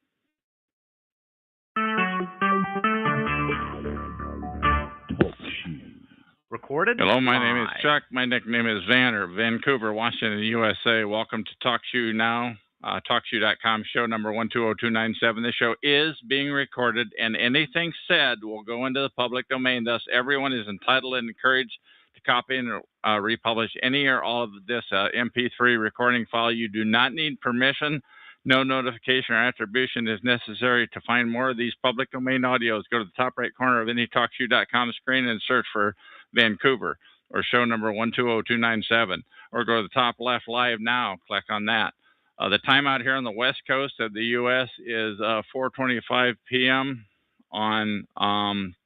Recorded. Hello, my live. name is Chuck. My nickname is Vancouver, Washington, USA. Welcome to TalkShoe Now, TalkShoe.com, show number 120297. This show is being recorded, and anything said will go into the public domain. Thus, everyone is entitled and encouraged to copy and republish any or all of this MP3 recording file. You do not need permission. No notification or attribution is necessary. To find more of these public domain audios, go to the top right corner of any TalkShoe.com screen and search for Vancouver or show number 120297, or go to the top left live now, click on that. The time out here on the west coast of the U.S. is 4:25 p.m. on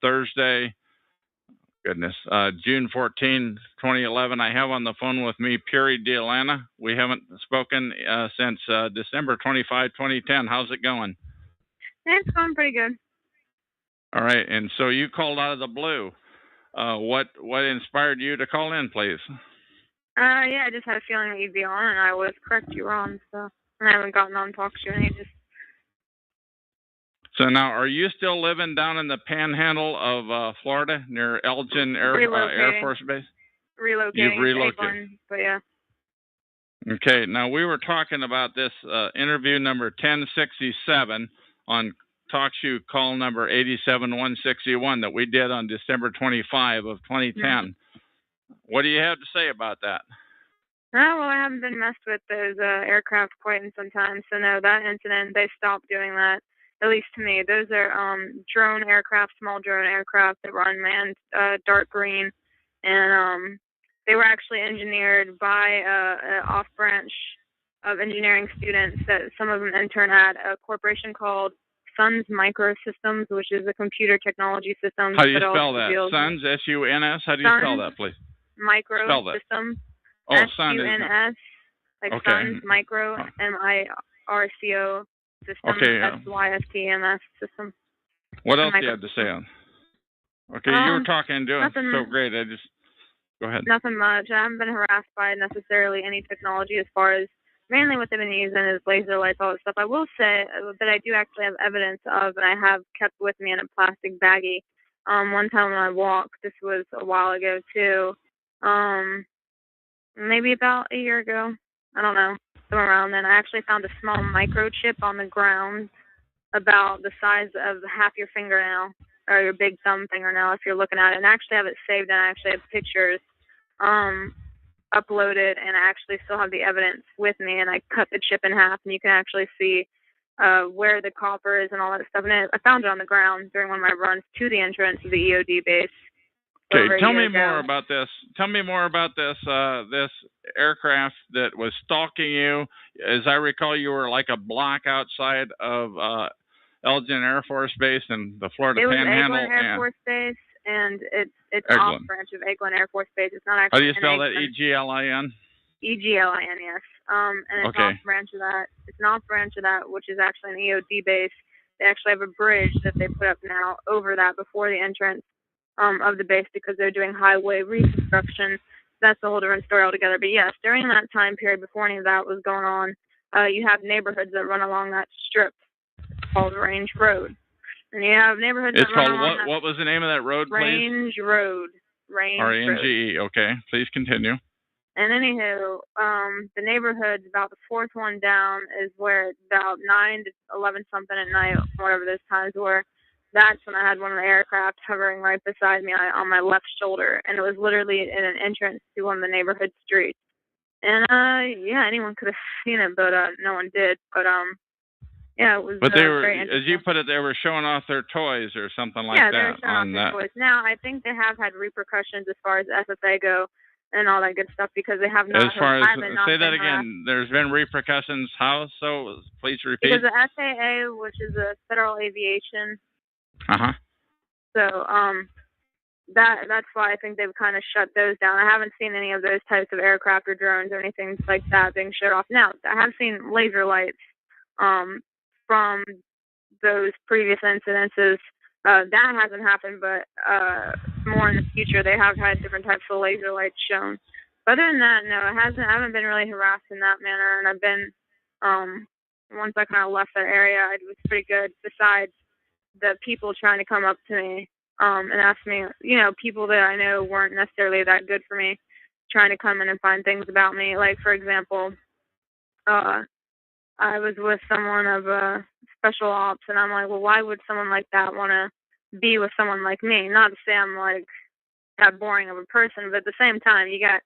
Thursday, June 14, 2011. I have on the phone with me Puri Dealana. We haven't spoken since December 25, 2010. How's it going? It's going pretty good. All right, and so you called out of the blue. What inspired you to call in, please? Yeah, I just had a feeling that you'd be on, and I was correct you were on, so I haven't gotten on TalkShoe in ages. So now, are you still living down in the panhandle of Florida near Elgin Air Force Base? Relocating. You've relocated. One, but yeah. Okay, now we were talking about this interview number 1067 on TalkShoe call number 87161 that we did on December 25 of 2010. Mm-hmm. What do you have to say about that? Oh, well, I haven't been messed with those aircraft quite in some time. So no, that incident, they stopped doing that, at least to me. Those are drone aircraft, small drone aircraft that were unmanned, dark green. And they were actually engineered by an off-branch of engineering students that some of them intern at a corporation called Suns Microsystems, which is a computer technology system. How do you spell that? Suns, S-U-N-S? How do you spell that, please? Microsystem. Oh, Sun S-U-N-S. Like okay. Suns Micro, M-I-R-C-O system. Okay. S-Y-S-T-M-S system. What else do you have to say on? Okay, you were talking and doing so great. Go ahead. Nothing much. I haven't been harassed by necessarily any technology as far as mainly what they've been using is laser lights, all that stuff. I will say that I do actually have evidence of, and I have kept with me in a plastic baggie. One time when I walked, this was a while ago too, maybe about a year ago. I don't know, somewhere around then. I actually found a small microchip on the ground about the size of half your fingernail or your big thumb fingernail if you're looking at it. And I actually have it saved, and I actually have pictures uploaded, and I actually still have the evidence with me, and I cut the chip in half, and you can actually see where the copper is and all that stuff. And I found it on the ground during one of my runs to the entrance of the EOD base. Okay, tell me more about this. Tell me more about this this aircraft that was stalking you. As I recall, you were like a block outside of Elgin Air Force Base and the Florida It was Panhandle. Eglin Air Force Base, and it's Eglin. off branch of Eglin Air Force Base. It's not actually. How do you spell that? Eglin? Eglin, yes. And it's off branch of that. It's an off branch of that, which is actually an EOD base. They actually have a bridge that they put up now over that before the entrance of the base because they're doing highway reconstruction. That's a whole different story altogether. But yes, during that time period, before any of that was going on, you have neighborhoods that run along that strip called Range Road. And you have neighborhoods it's that run called along what? What was the name of that road, Range please? Road. Range R-A-N-G-E. Okay, please continue. And anywho, the neighborhood, about the fourth one down, is where about 9 to 11 something at night, whatever those times were. That's when I had one of the aircraft hovering right beside me on my left shoulder, and it was literally in an entrance to one of the neighborhood streets. And yeah, anyone could have seen it, but no one did. But yeah, it was. But they were, very as you put it, they were showing off their toys or something like that. Yeah, they were showing off their toys. Now I think they have had repercussions as far as SSA go and all that good stuff because they have not. As far as say that again, there's been repercussions. How so? Please repeat. Because the SAA, which is the Federal Aviation. So that's why I think they've kind of shut those down. I haven't seen any of those types of aircraft or drones or anything like that being shut off. Now I have seen laser lights from those previous incidences. That hasn't happened, but more in the future, they have had different types of laser lights shown. But other than that, no, it hasn't. I haven't been really harassed in that manner, and I've been once I kind of left that area, it was pretty good. Besides the people trying to come up to me and ask me, you know, people that I know weren't necessarily that good for me, trying to come in and find things about me. Like for example, I was with someone of special ops, and I'm like, well, why would someone like that want to be with someone like me? Not to say I'm like that boring of a person, but at the same time, you got,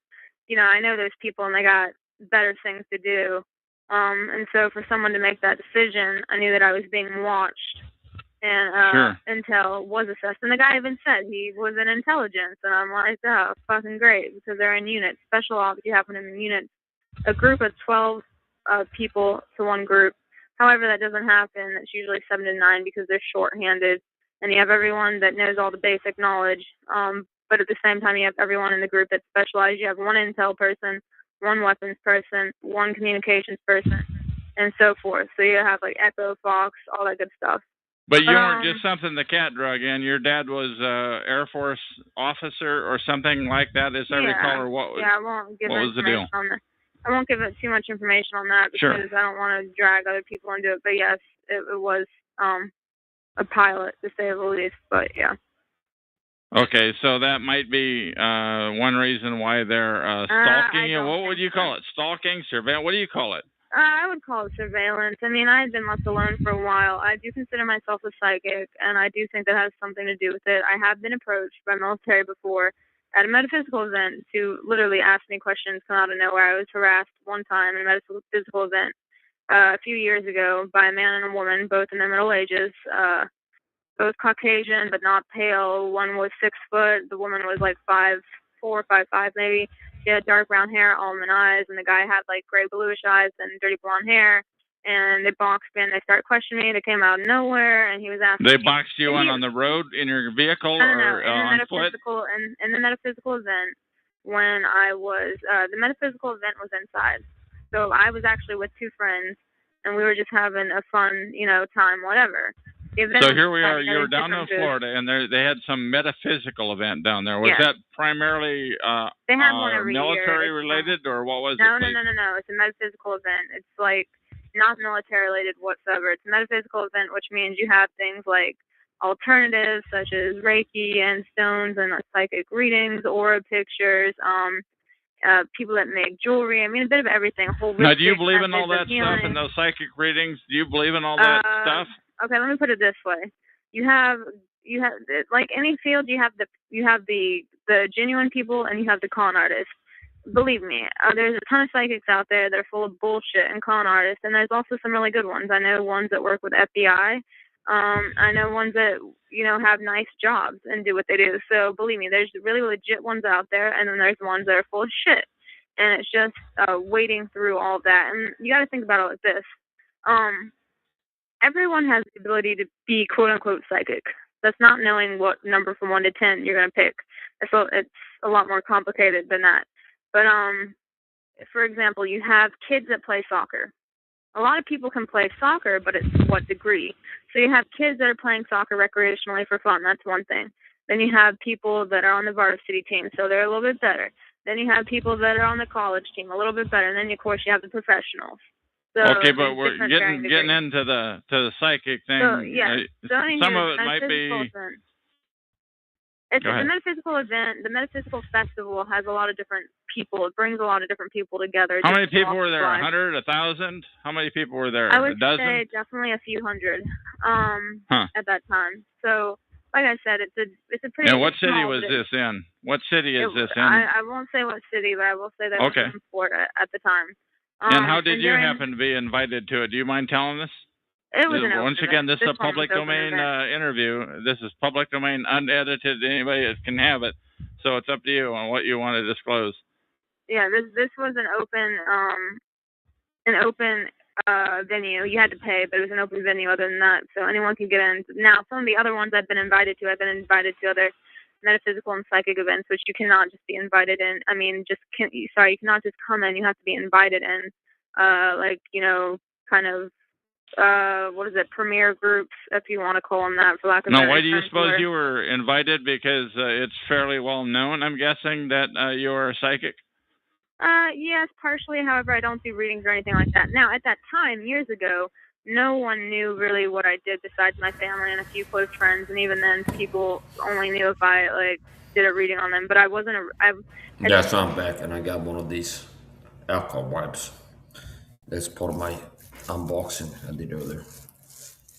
you know, I know those people and they got better things to do. And so for someone to make that decision, I knew that I was being watched, and intel was assessed. And the guy even said he was in intelligence, and I'm like, oh, fucking great, because they're in units. Special ops, you happen in units. A group of 12 people to one group. However, that doesn't happen. It's usually 7 to 9 because they're short-handed, and you have everyone that knows all the basic knowledge. But at the same time, you have everyone in the group that's specialized. You have one intel person, one weapons person, one communications person, and so forth. So you have like Echo, Fox, all that good stuff. But you weren't just something the cat drug in. Your dad was Air Force officer or something like that, as I recall, or what was, I won't give what was the deal? I won't give it too much information on that because I don't want to drag other people into it. But yes, it was a pilot, to say the least. But yeah. Okay, so that might be one reason why they're stalking you. What would you call it? Stalking? Surveillance? What do you call it? I would call it surveillance. I mean, I had been left alone for a while. I do consider myself a psychic, and I do think that has something to do with it. I have been approached by military before at a metaphysical event to literally ask me questions come out of nowhere. I was harassed one time at a metaphysical event a few years ago by a man and a woman, both in their middle ages, both Caucasian but not pale. One was 6 foot. The woman was like 5'4", 5'5" maybe. She had dark brown hair, almond eyes, and the guy had like gray bluish eyes and dirty blonde hair. And they boxed me and they started questioning me. They came out of nowhere, and he was asking. They boxed you in on the road in your vehicle or on foot? In the metaphysical event, when I was the metaphysical event was inside, so I was actually with 2 friends, and we were just having a fun, you know, time, whatever. So here we are. You're down in Florida, and they had some metaphysical event down there. Was that primarily they have one every military year. related, or what was it? No. It's a metaphysical event. It's like not military related whatsoever. It's a metaphysical event, which means you have things like alternatives such as Reiki and stones and psychic readings, aura pictures, people that make jewelry. I mean, a bit of everything. Now, do you believe in all that stuff and those psychic readings? Do you believe in all that stuff? Okay, let me put it this way: you have like any field, you have the genuine people and you have the con artists. Believe me, there's a ton of psychics out there that are full of bullshit and con artists, and there's also some really good ones. I know ones that work with FBI. I know ones that, you know, have nice jobs and do what they do. So believe me, there's really legit ones out there, and then there's ones that are full of shit. And it's just wading through all that. And you got to think about it like this. everyone has the ability to be quote unquote psychic. That's not knowing what number from 1 to 10 you're going to pick. It's a lot more complicated than that. But for example, you have kids that play soccer. A lot of people can play soccer, but it's what degree? So you have kids that are playing soccer recreationally for fun. That's one thing. Then you have people that are on the varsity team, so they're a little bit better. Then you have people that are on the college team, a little bit better. And then, of course, you have the professionals. So okay, but we're getting into the psychic thing. So, yeah. Some of it might be. It's a metaphysical event. The metaphysical festival has a lot of different people. It brings a lot of different people together. How many people were there? 100, 1,000? How many people were there? I would a dozen? say definitely a few hundred at that time. So, like I said, it's a pretty. And what city was this in? What city is this in? I won't say what city, but I will say that it was in Florida at the time. And how did you happen to be invited to it? Do you mind telling us? It was Once again, this is a public domain interview. This is public domain, unedited. Anybody can have it. So it's up to you on what you want to disclose. Yeah, this was an open venue. You had to pay, but it was an open venue. Other than that, so anyone can get in. Now, some of the other ones I've been invited to other metaphysical and psychic events, which you cannot just be invited in. I mean, you cannot just come in. You have to be invited in. Kind of. What is it? Premier groups, if you want to call them that, for lack of. Now, why do you suppose you were invited? Because it's fairly well known, I'm guessing, that you're a psychic. Yes, partially. However, I don't do readings or anything like that. Now, at that time, years ago, no one knew really what I did besides my family and a few close friends, and even then, people only knew if I did a reading on them. But I wasn't Yeah, so I'm back, and I got one of these alcohol wipes. That's part of my unboxing I did earlier.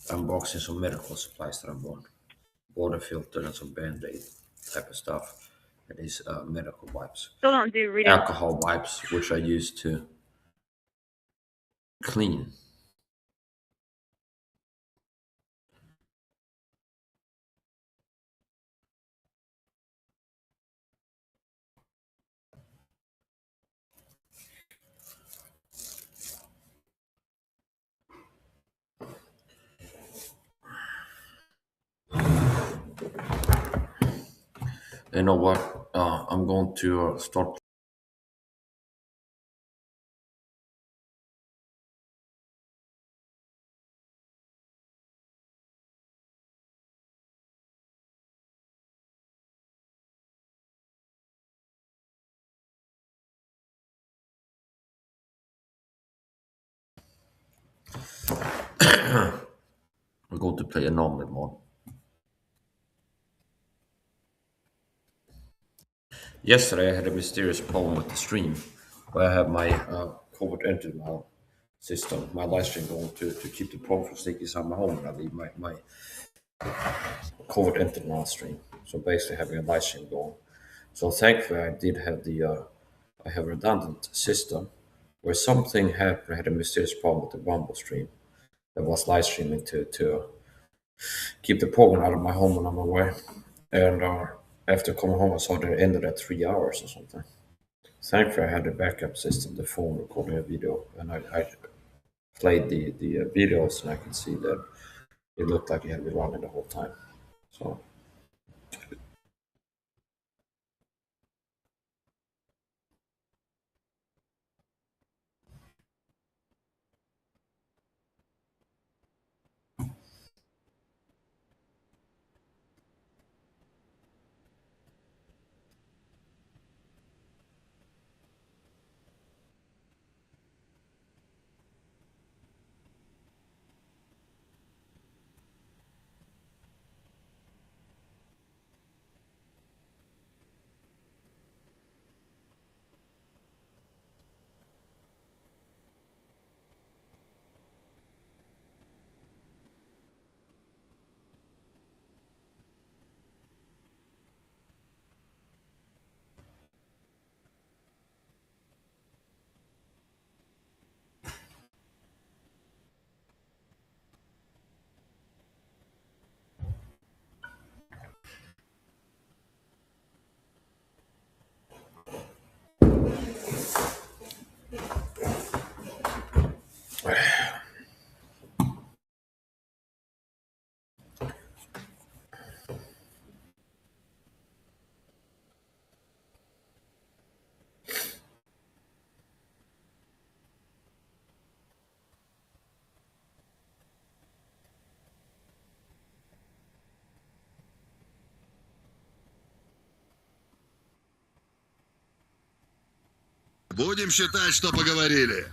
Unboxing some medical supplies that I bought. Water filter and some Band-Aid type of stuff. And these medical wipes. Still don't do readings. Alcohol wipes, which I use to clean. You know what? I'm going to start. I'm going to play a normal one. Yesterday I had a mysterious problem with the stream where I have my covert entity system, my live stream going to keep the problem from sneaking inside my home, and I leave my covert entity stream. So basically having a live stream going. So thankfully I did have I have a redundant system where something happened. I had a mysterious problem with the Rumble stream that was live streaming to keep the program out of my home when I'm away. And after coming home, I saw that it ended at 3 hours or something. Thankfully, I had a backup system, the phone recording a video, and I played the videos, and I could see that it looked like it had been running the whole time. So. Будем считать, что поговорили.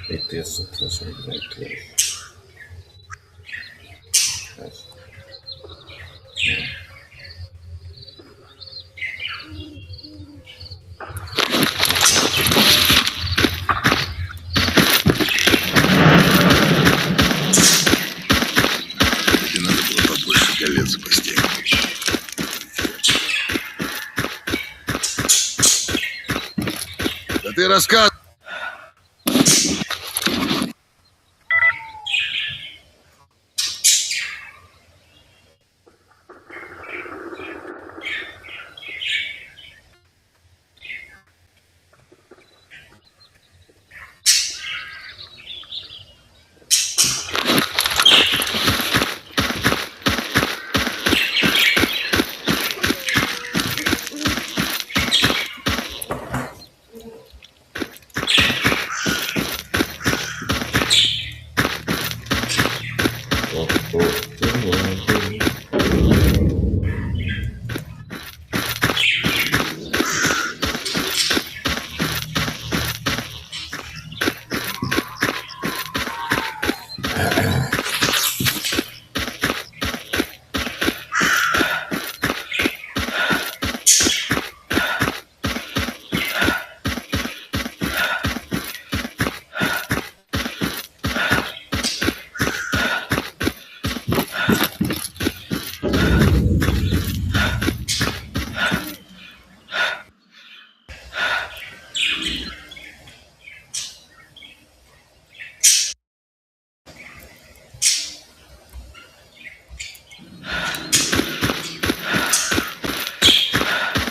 It is so close, very close. Yes. Yeah. И надо было побольше колец спасти. Да ты рассказывай.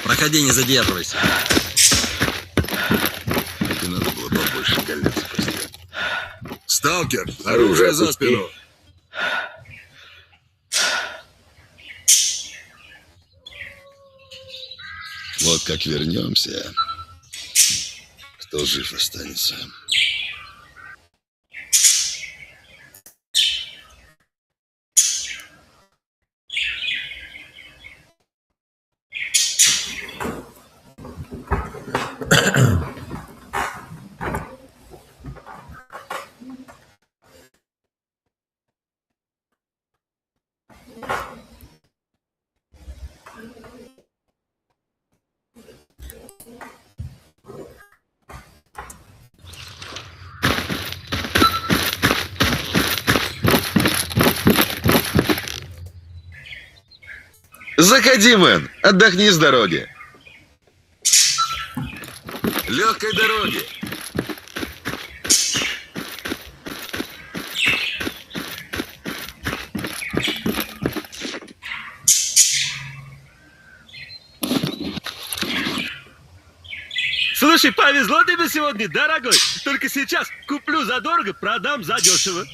Проходи, не задерживайся. И надо было побольше колец спасти. Сталкер, оружие за спину. Вот как вернемся, кто жив останется. Заходи, мэн. Отдохни с дороги. Легкой дороги. Слушай, повезло тебе сегодня, дорогой. Только сейчас куплю задорого, продам задешево.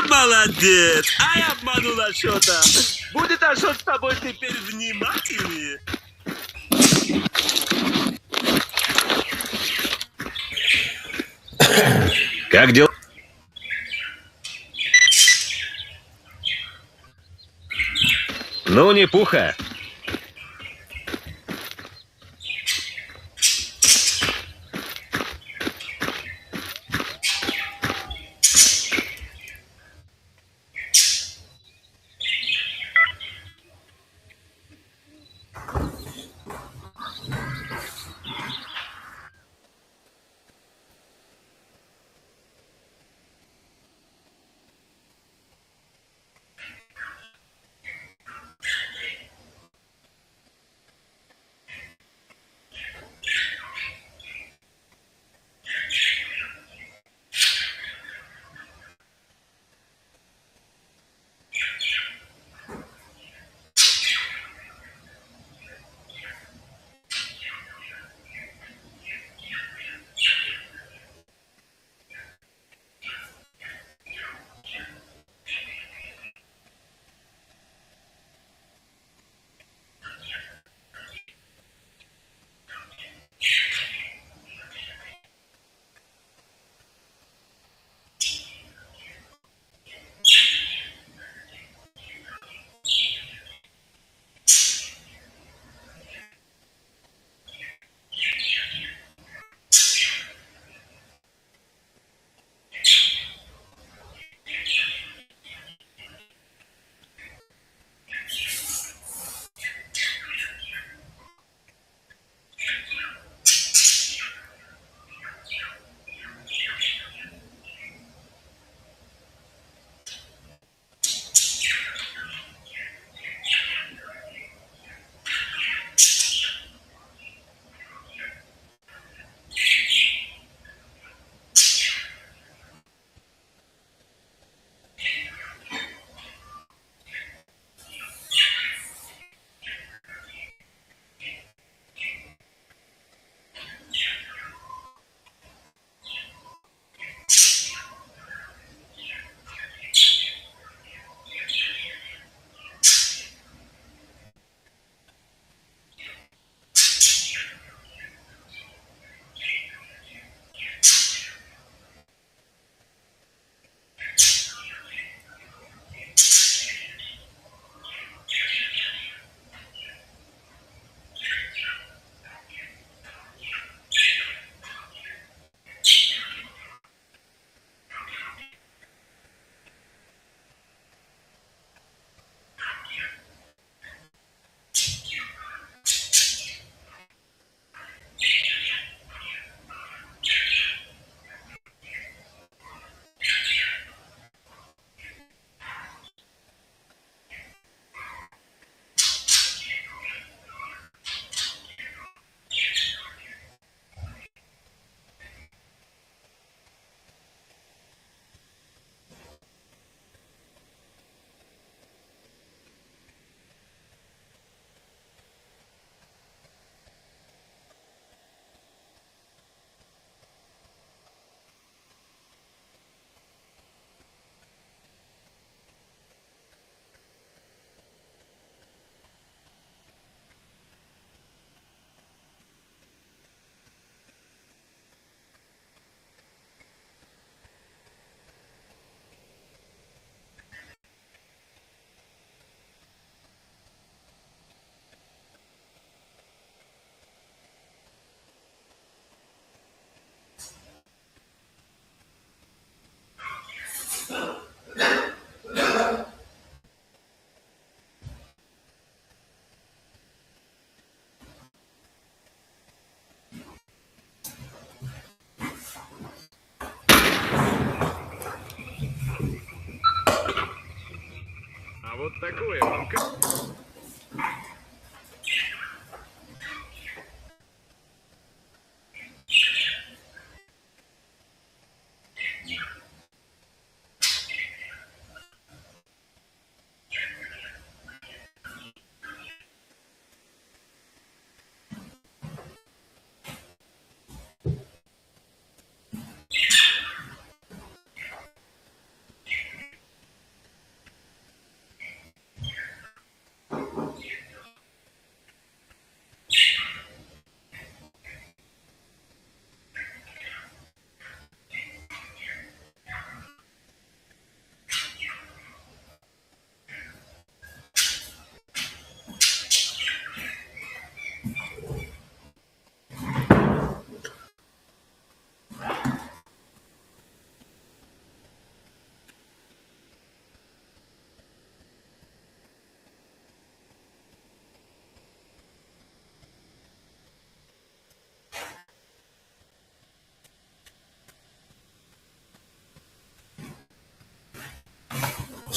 Молодец! Ай, обманул Ашота! Будет Ашот с тобой теперь внимательнее. Как дела? Ну, не пуха.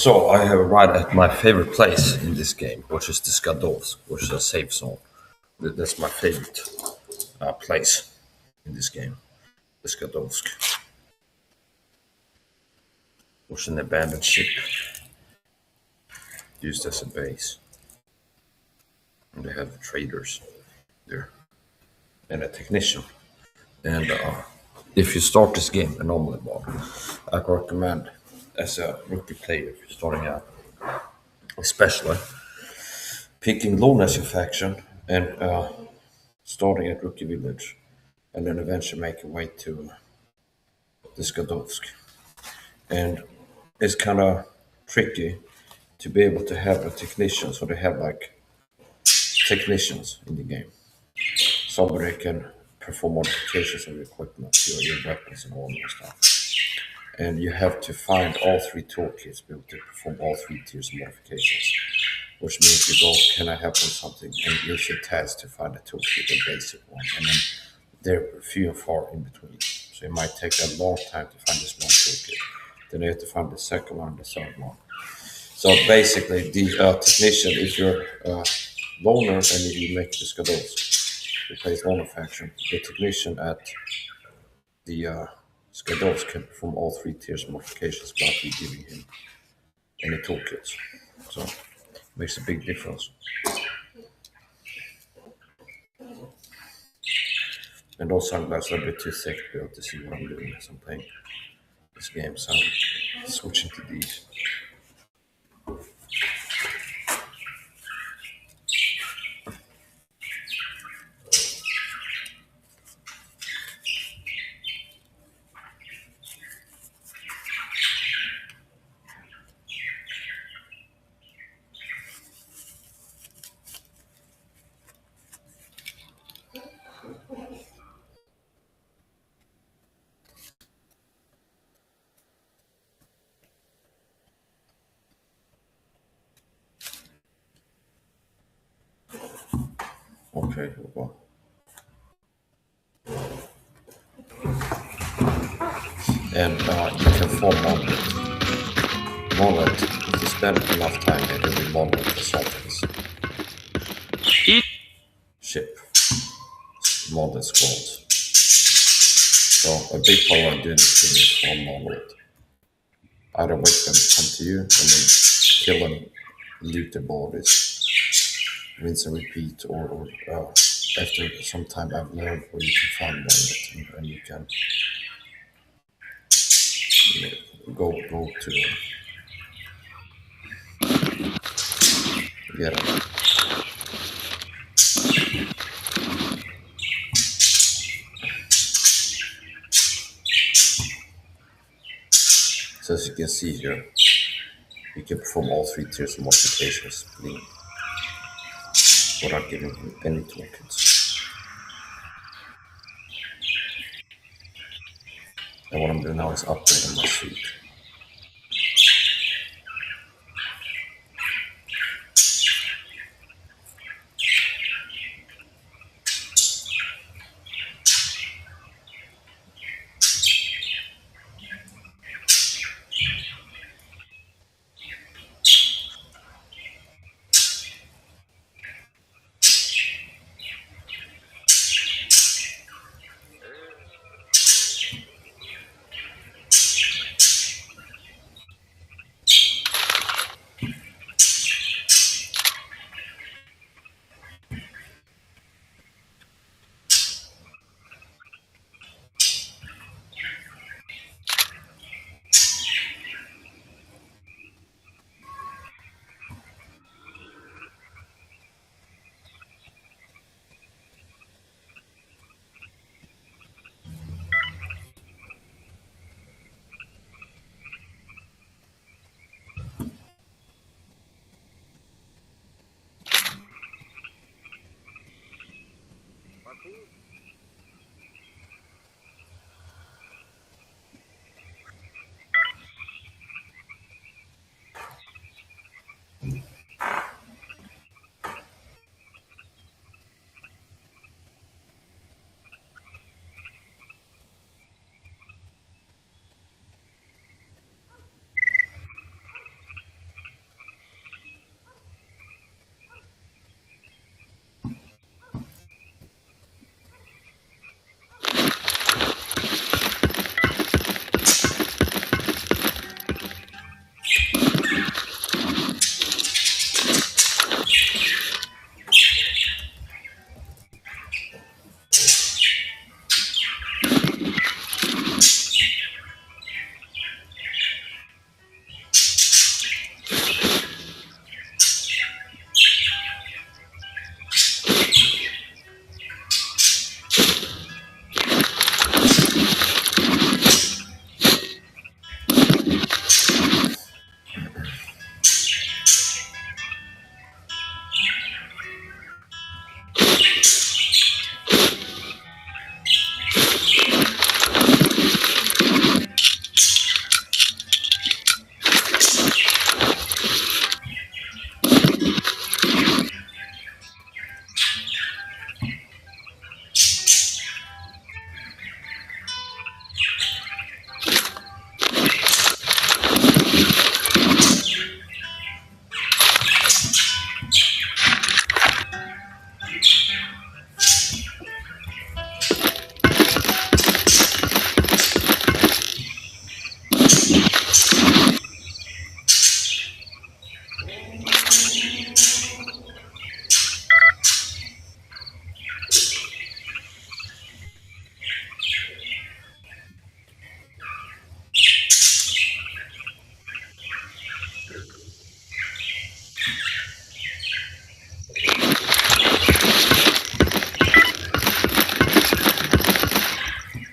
So I have arrived at my favorite place in this game, which is the Skadovsk, which is a safe zone. That's my favorite place in this game, the Skadovsk, which is an abandoned ship used as a base. And they have traders there and a technician. And if you start this game a normal mode, I recommend as a rookie player, if you're starting out, especially picking Lone as your faction and starting at Rookie Village, and then eventually make your way to the Skadovsk. And it's kind of tricky to be able to have a technician, so they have like technicians in the game. Somebody can perform modifications of your equipment, your weapons and all that stuff. And you have to find all 3 toolkits to be able to perform all 3 tiers of modifications. Which means you go, can I help with something? And it gives you a task to find a toolkit, the basic one. And then they're few and far in between. So it might take a long time to find this one toolkit. Then you have to find the second one and the third one. So basically, the technician, if you're a loner and you make the Skadovsk, you play loner faction, the technician at the Skadovsk can perform all 3 tiers of modifications without you giving him any toolkits. So it makes a big difference. And those sunglasses are a bit too thick to be able to see what I'm doing as I'm playing this game, so I'm switching to these. Okay, here we go. And you can form monolith. Monolith, if you spend enough time there, there will be monolith assaultants. Ship. Monolith squads. So a big part of doing this thing is form monolith. Either wait for them to come to you and then kill them, loot their bodies, rinse and repeat, or after some time I've learned where you can find monolith and you can go to get them. So as you can see here, you can perform all 3 tiers of modifications clean without giving him any tokens. And what I'm doing now is upgrading my suit.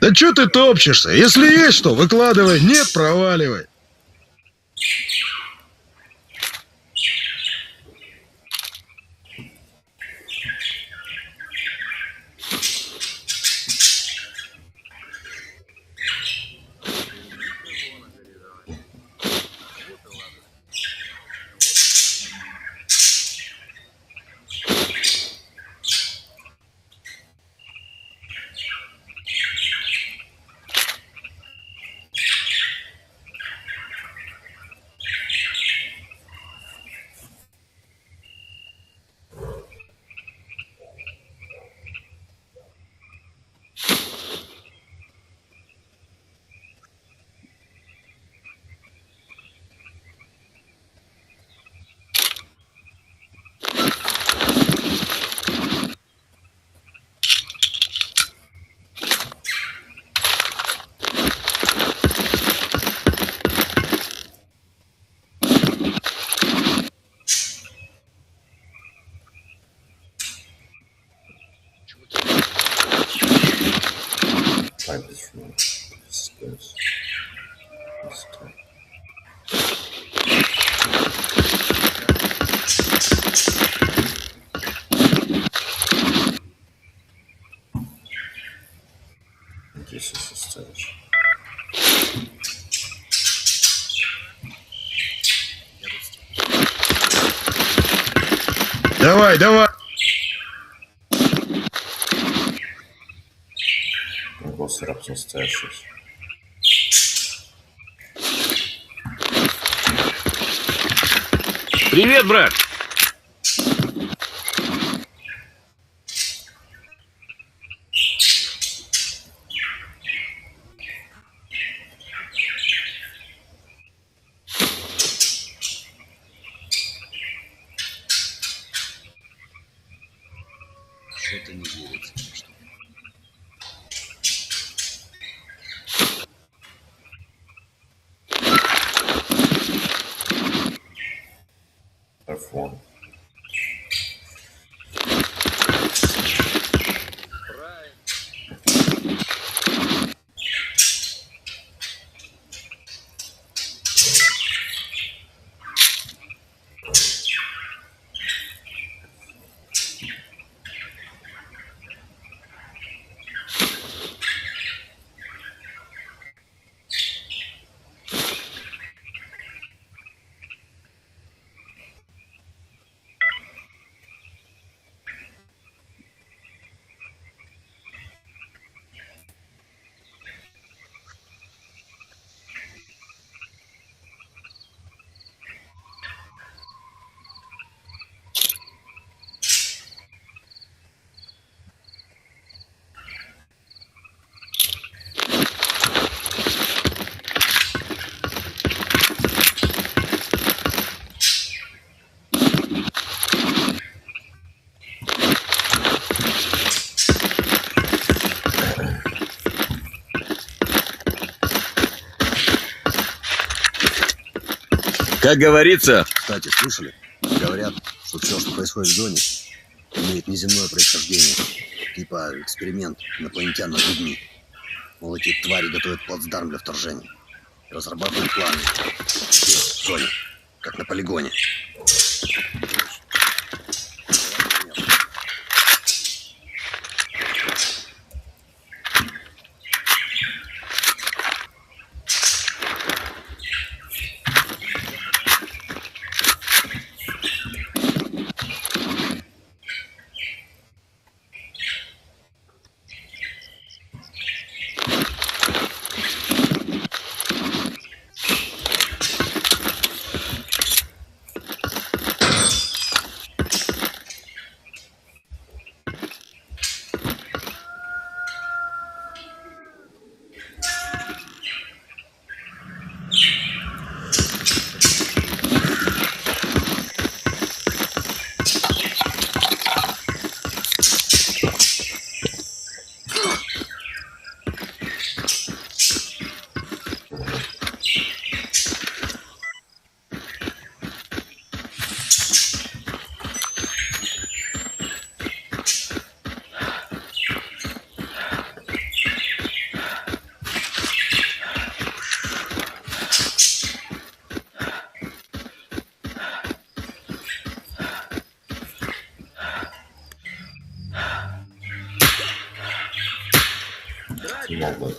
Да чё ты топчешься? Если есть что, выкладывай. Нет, проваливай. Type this wrong. This goes. This type. This is the stage. Давай, давай. I'll go set up some stashes. Привет, брат! Что-то не верится. F1. Как говорится... Кстати, слышали? Говорят, что все, что происходит в зоне, имеет неземное происхождение. Типа эксперимент инопланетян над людьми. Мол, эти твари готовят плацдарм для вторжения. Разрабатывают планы. В зоне. Как на полигоне. Come on, bud.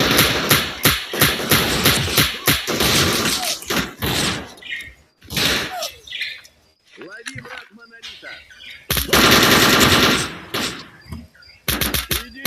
Лови, брат монолита! Иди!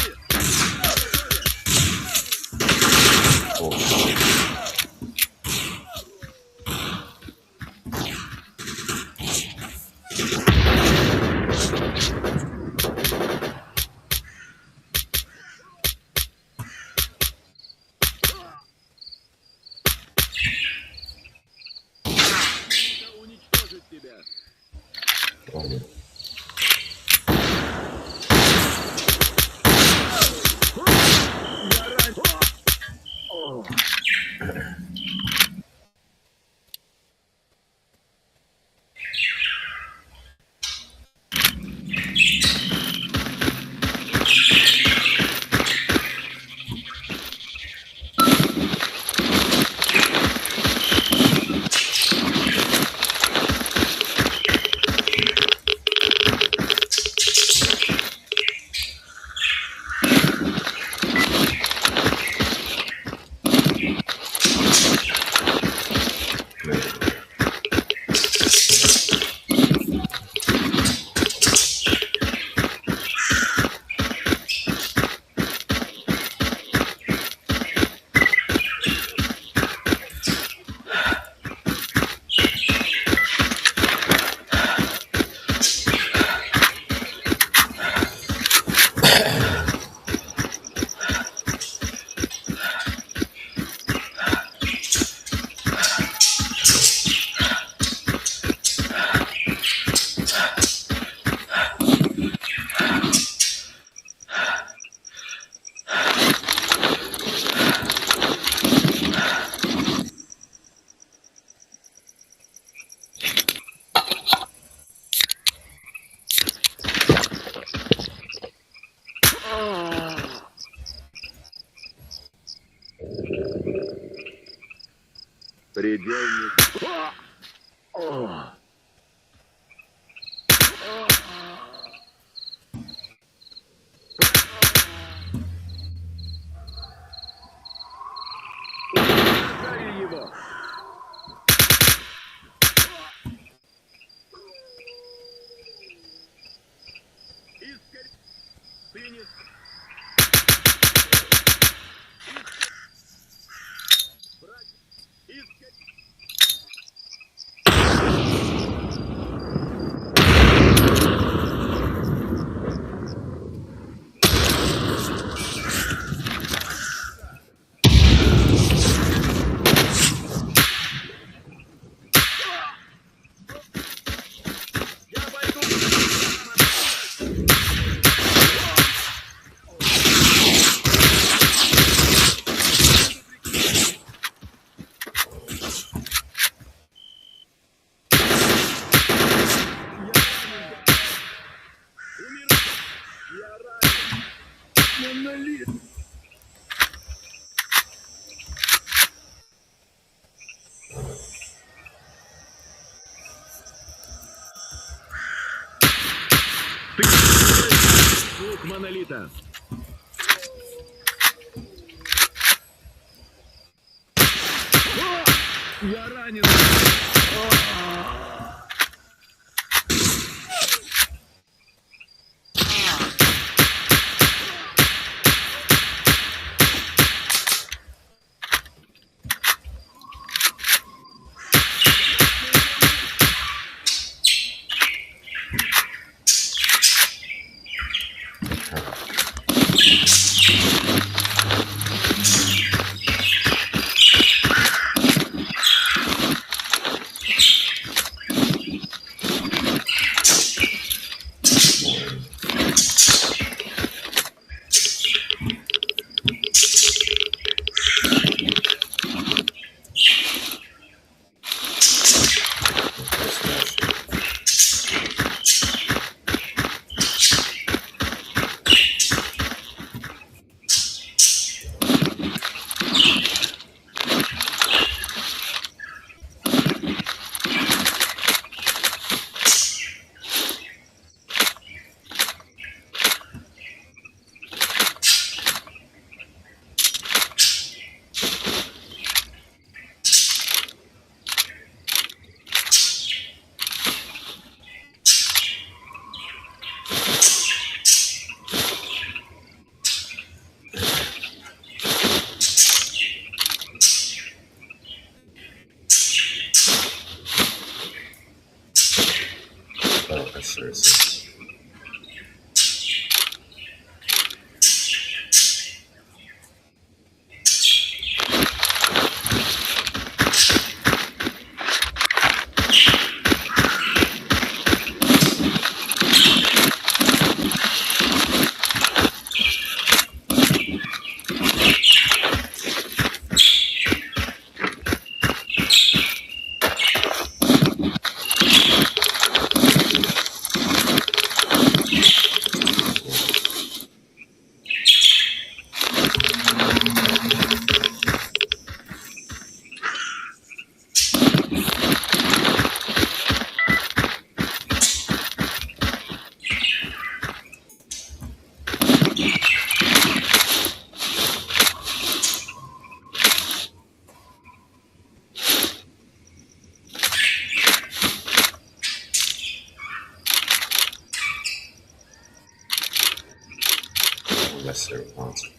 Уничтожить тебя! Предельник. Ударили его. Принят. Звук монолита. Я ранен. unnecessary. Unnecessary ones.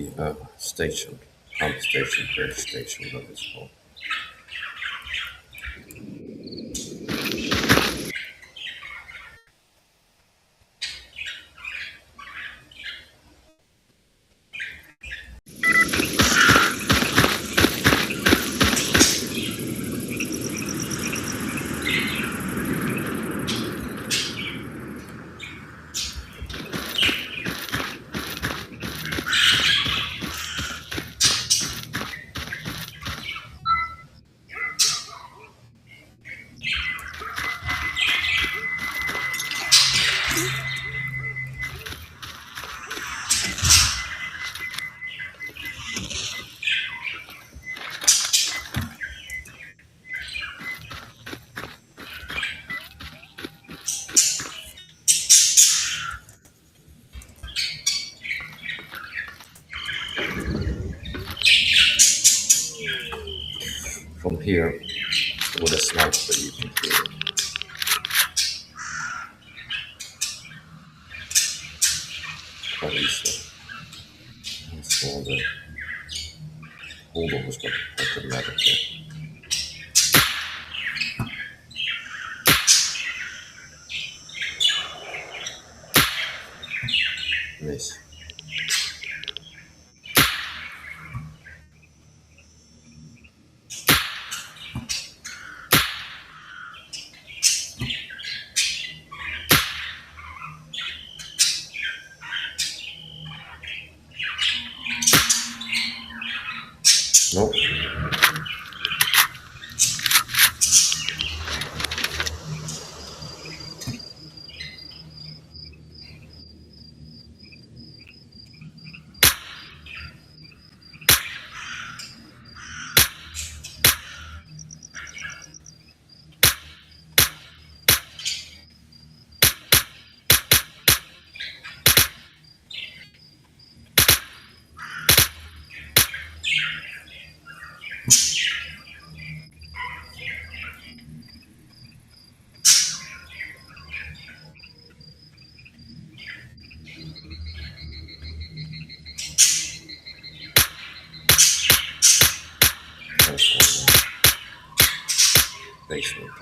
the station, pump station, repair station, whatever it's called. From here, with a sniper, you can hear it. Quite easily. So the holdover was got automatically. Nice. Nope. Basement.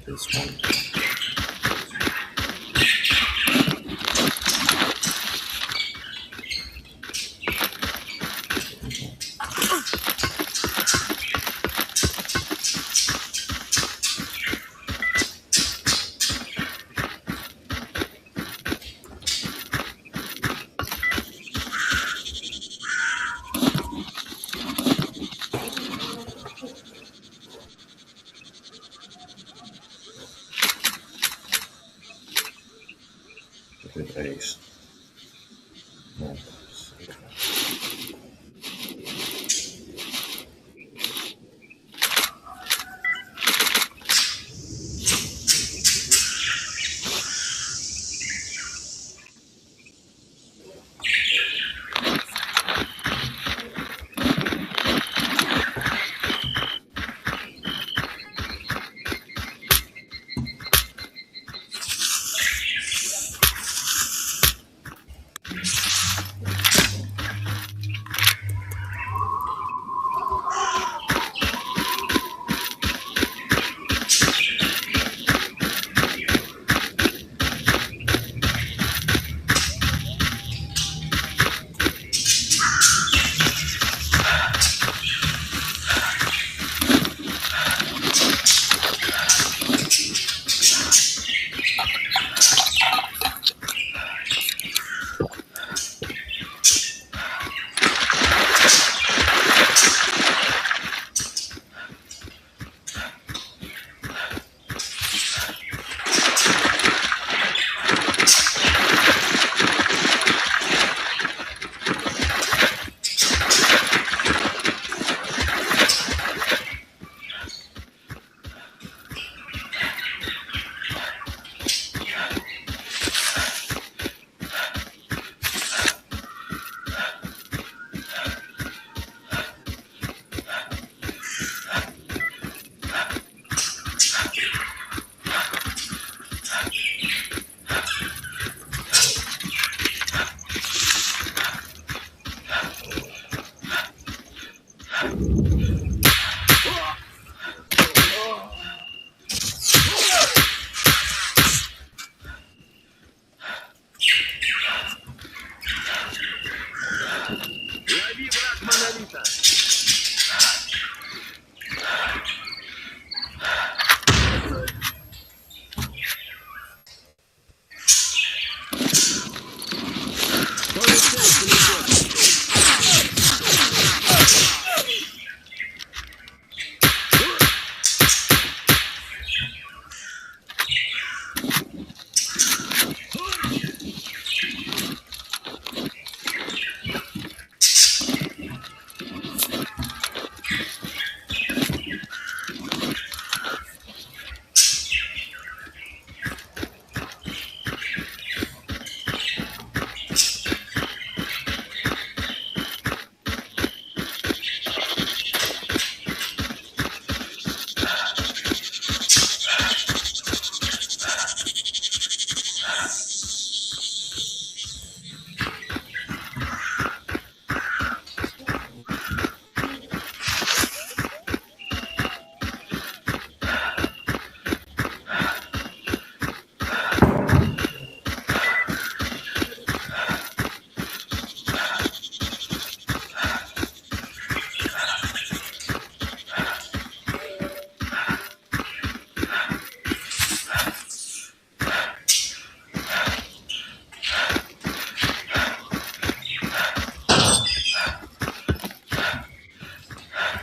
This one. With ace. No.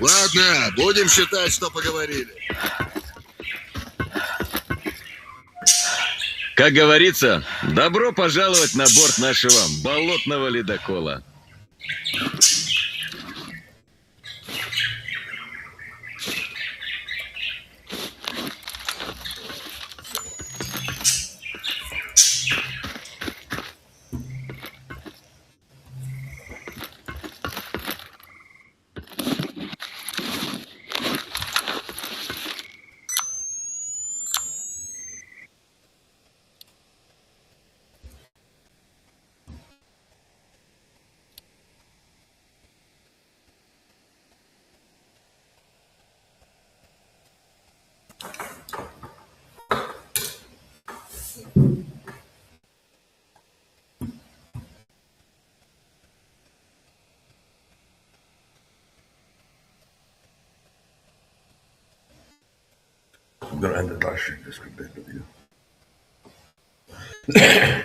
Ладно, будем считать, что поговорили. Как говорится, добро пожаловать на борт нашего болотного ледокола. I'm going to end it by sharing this with you.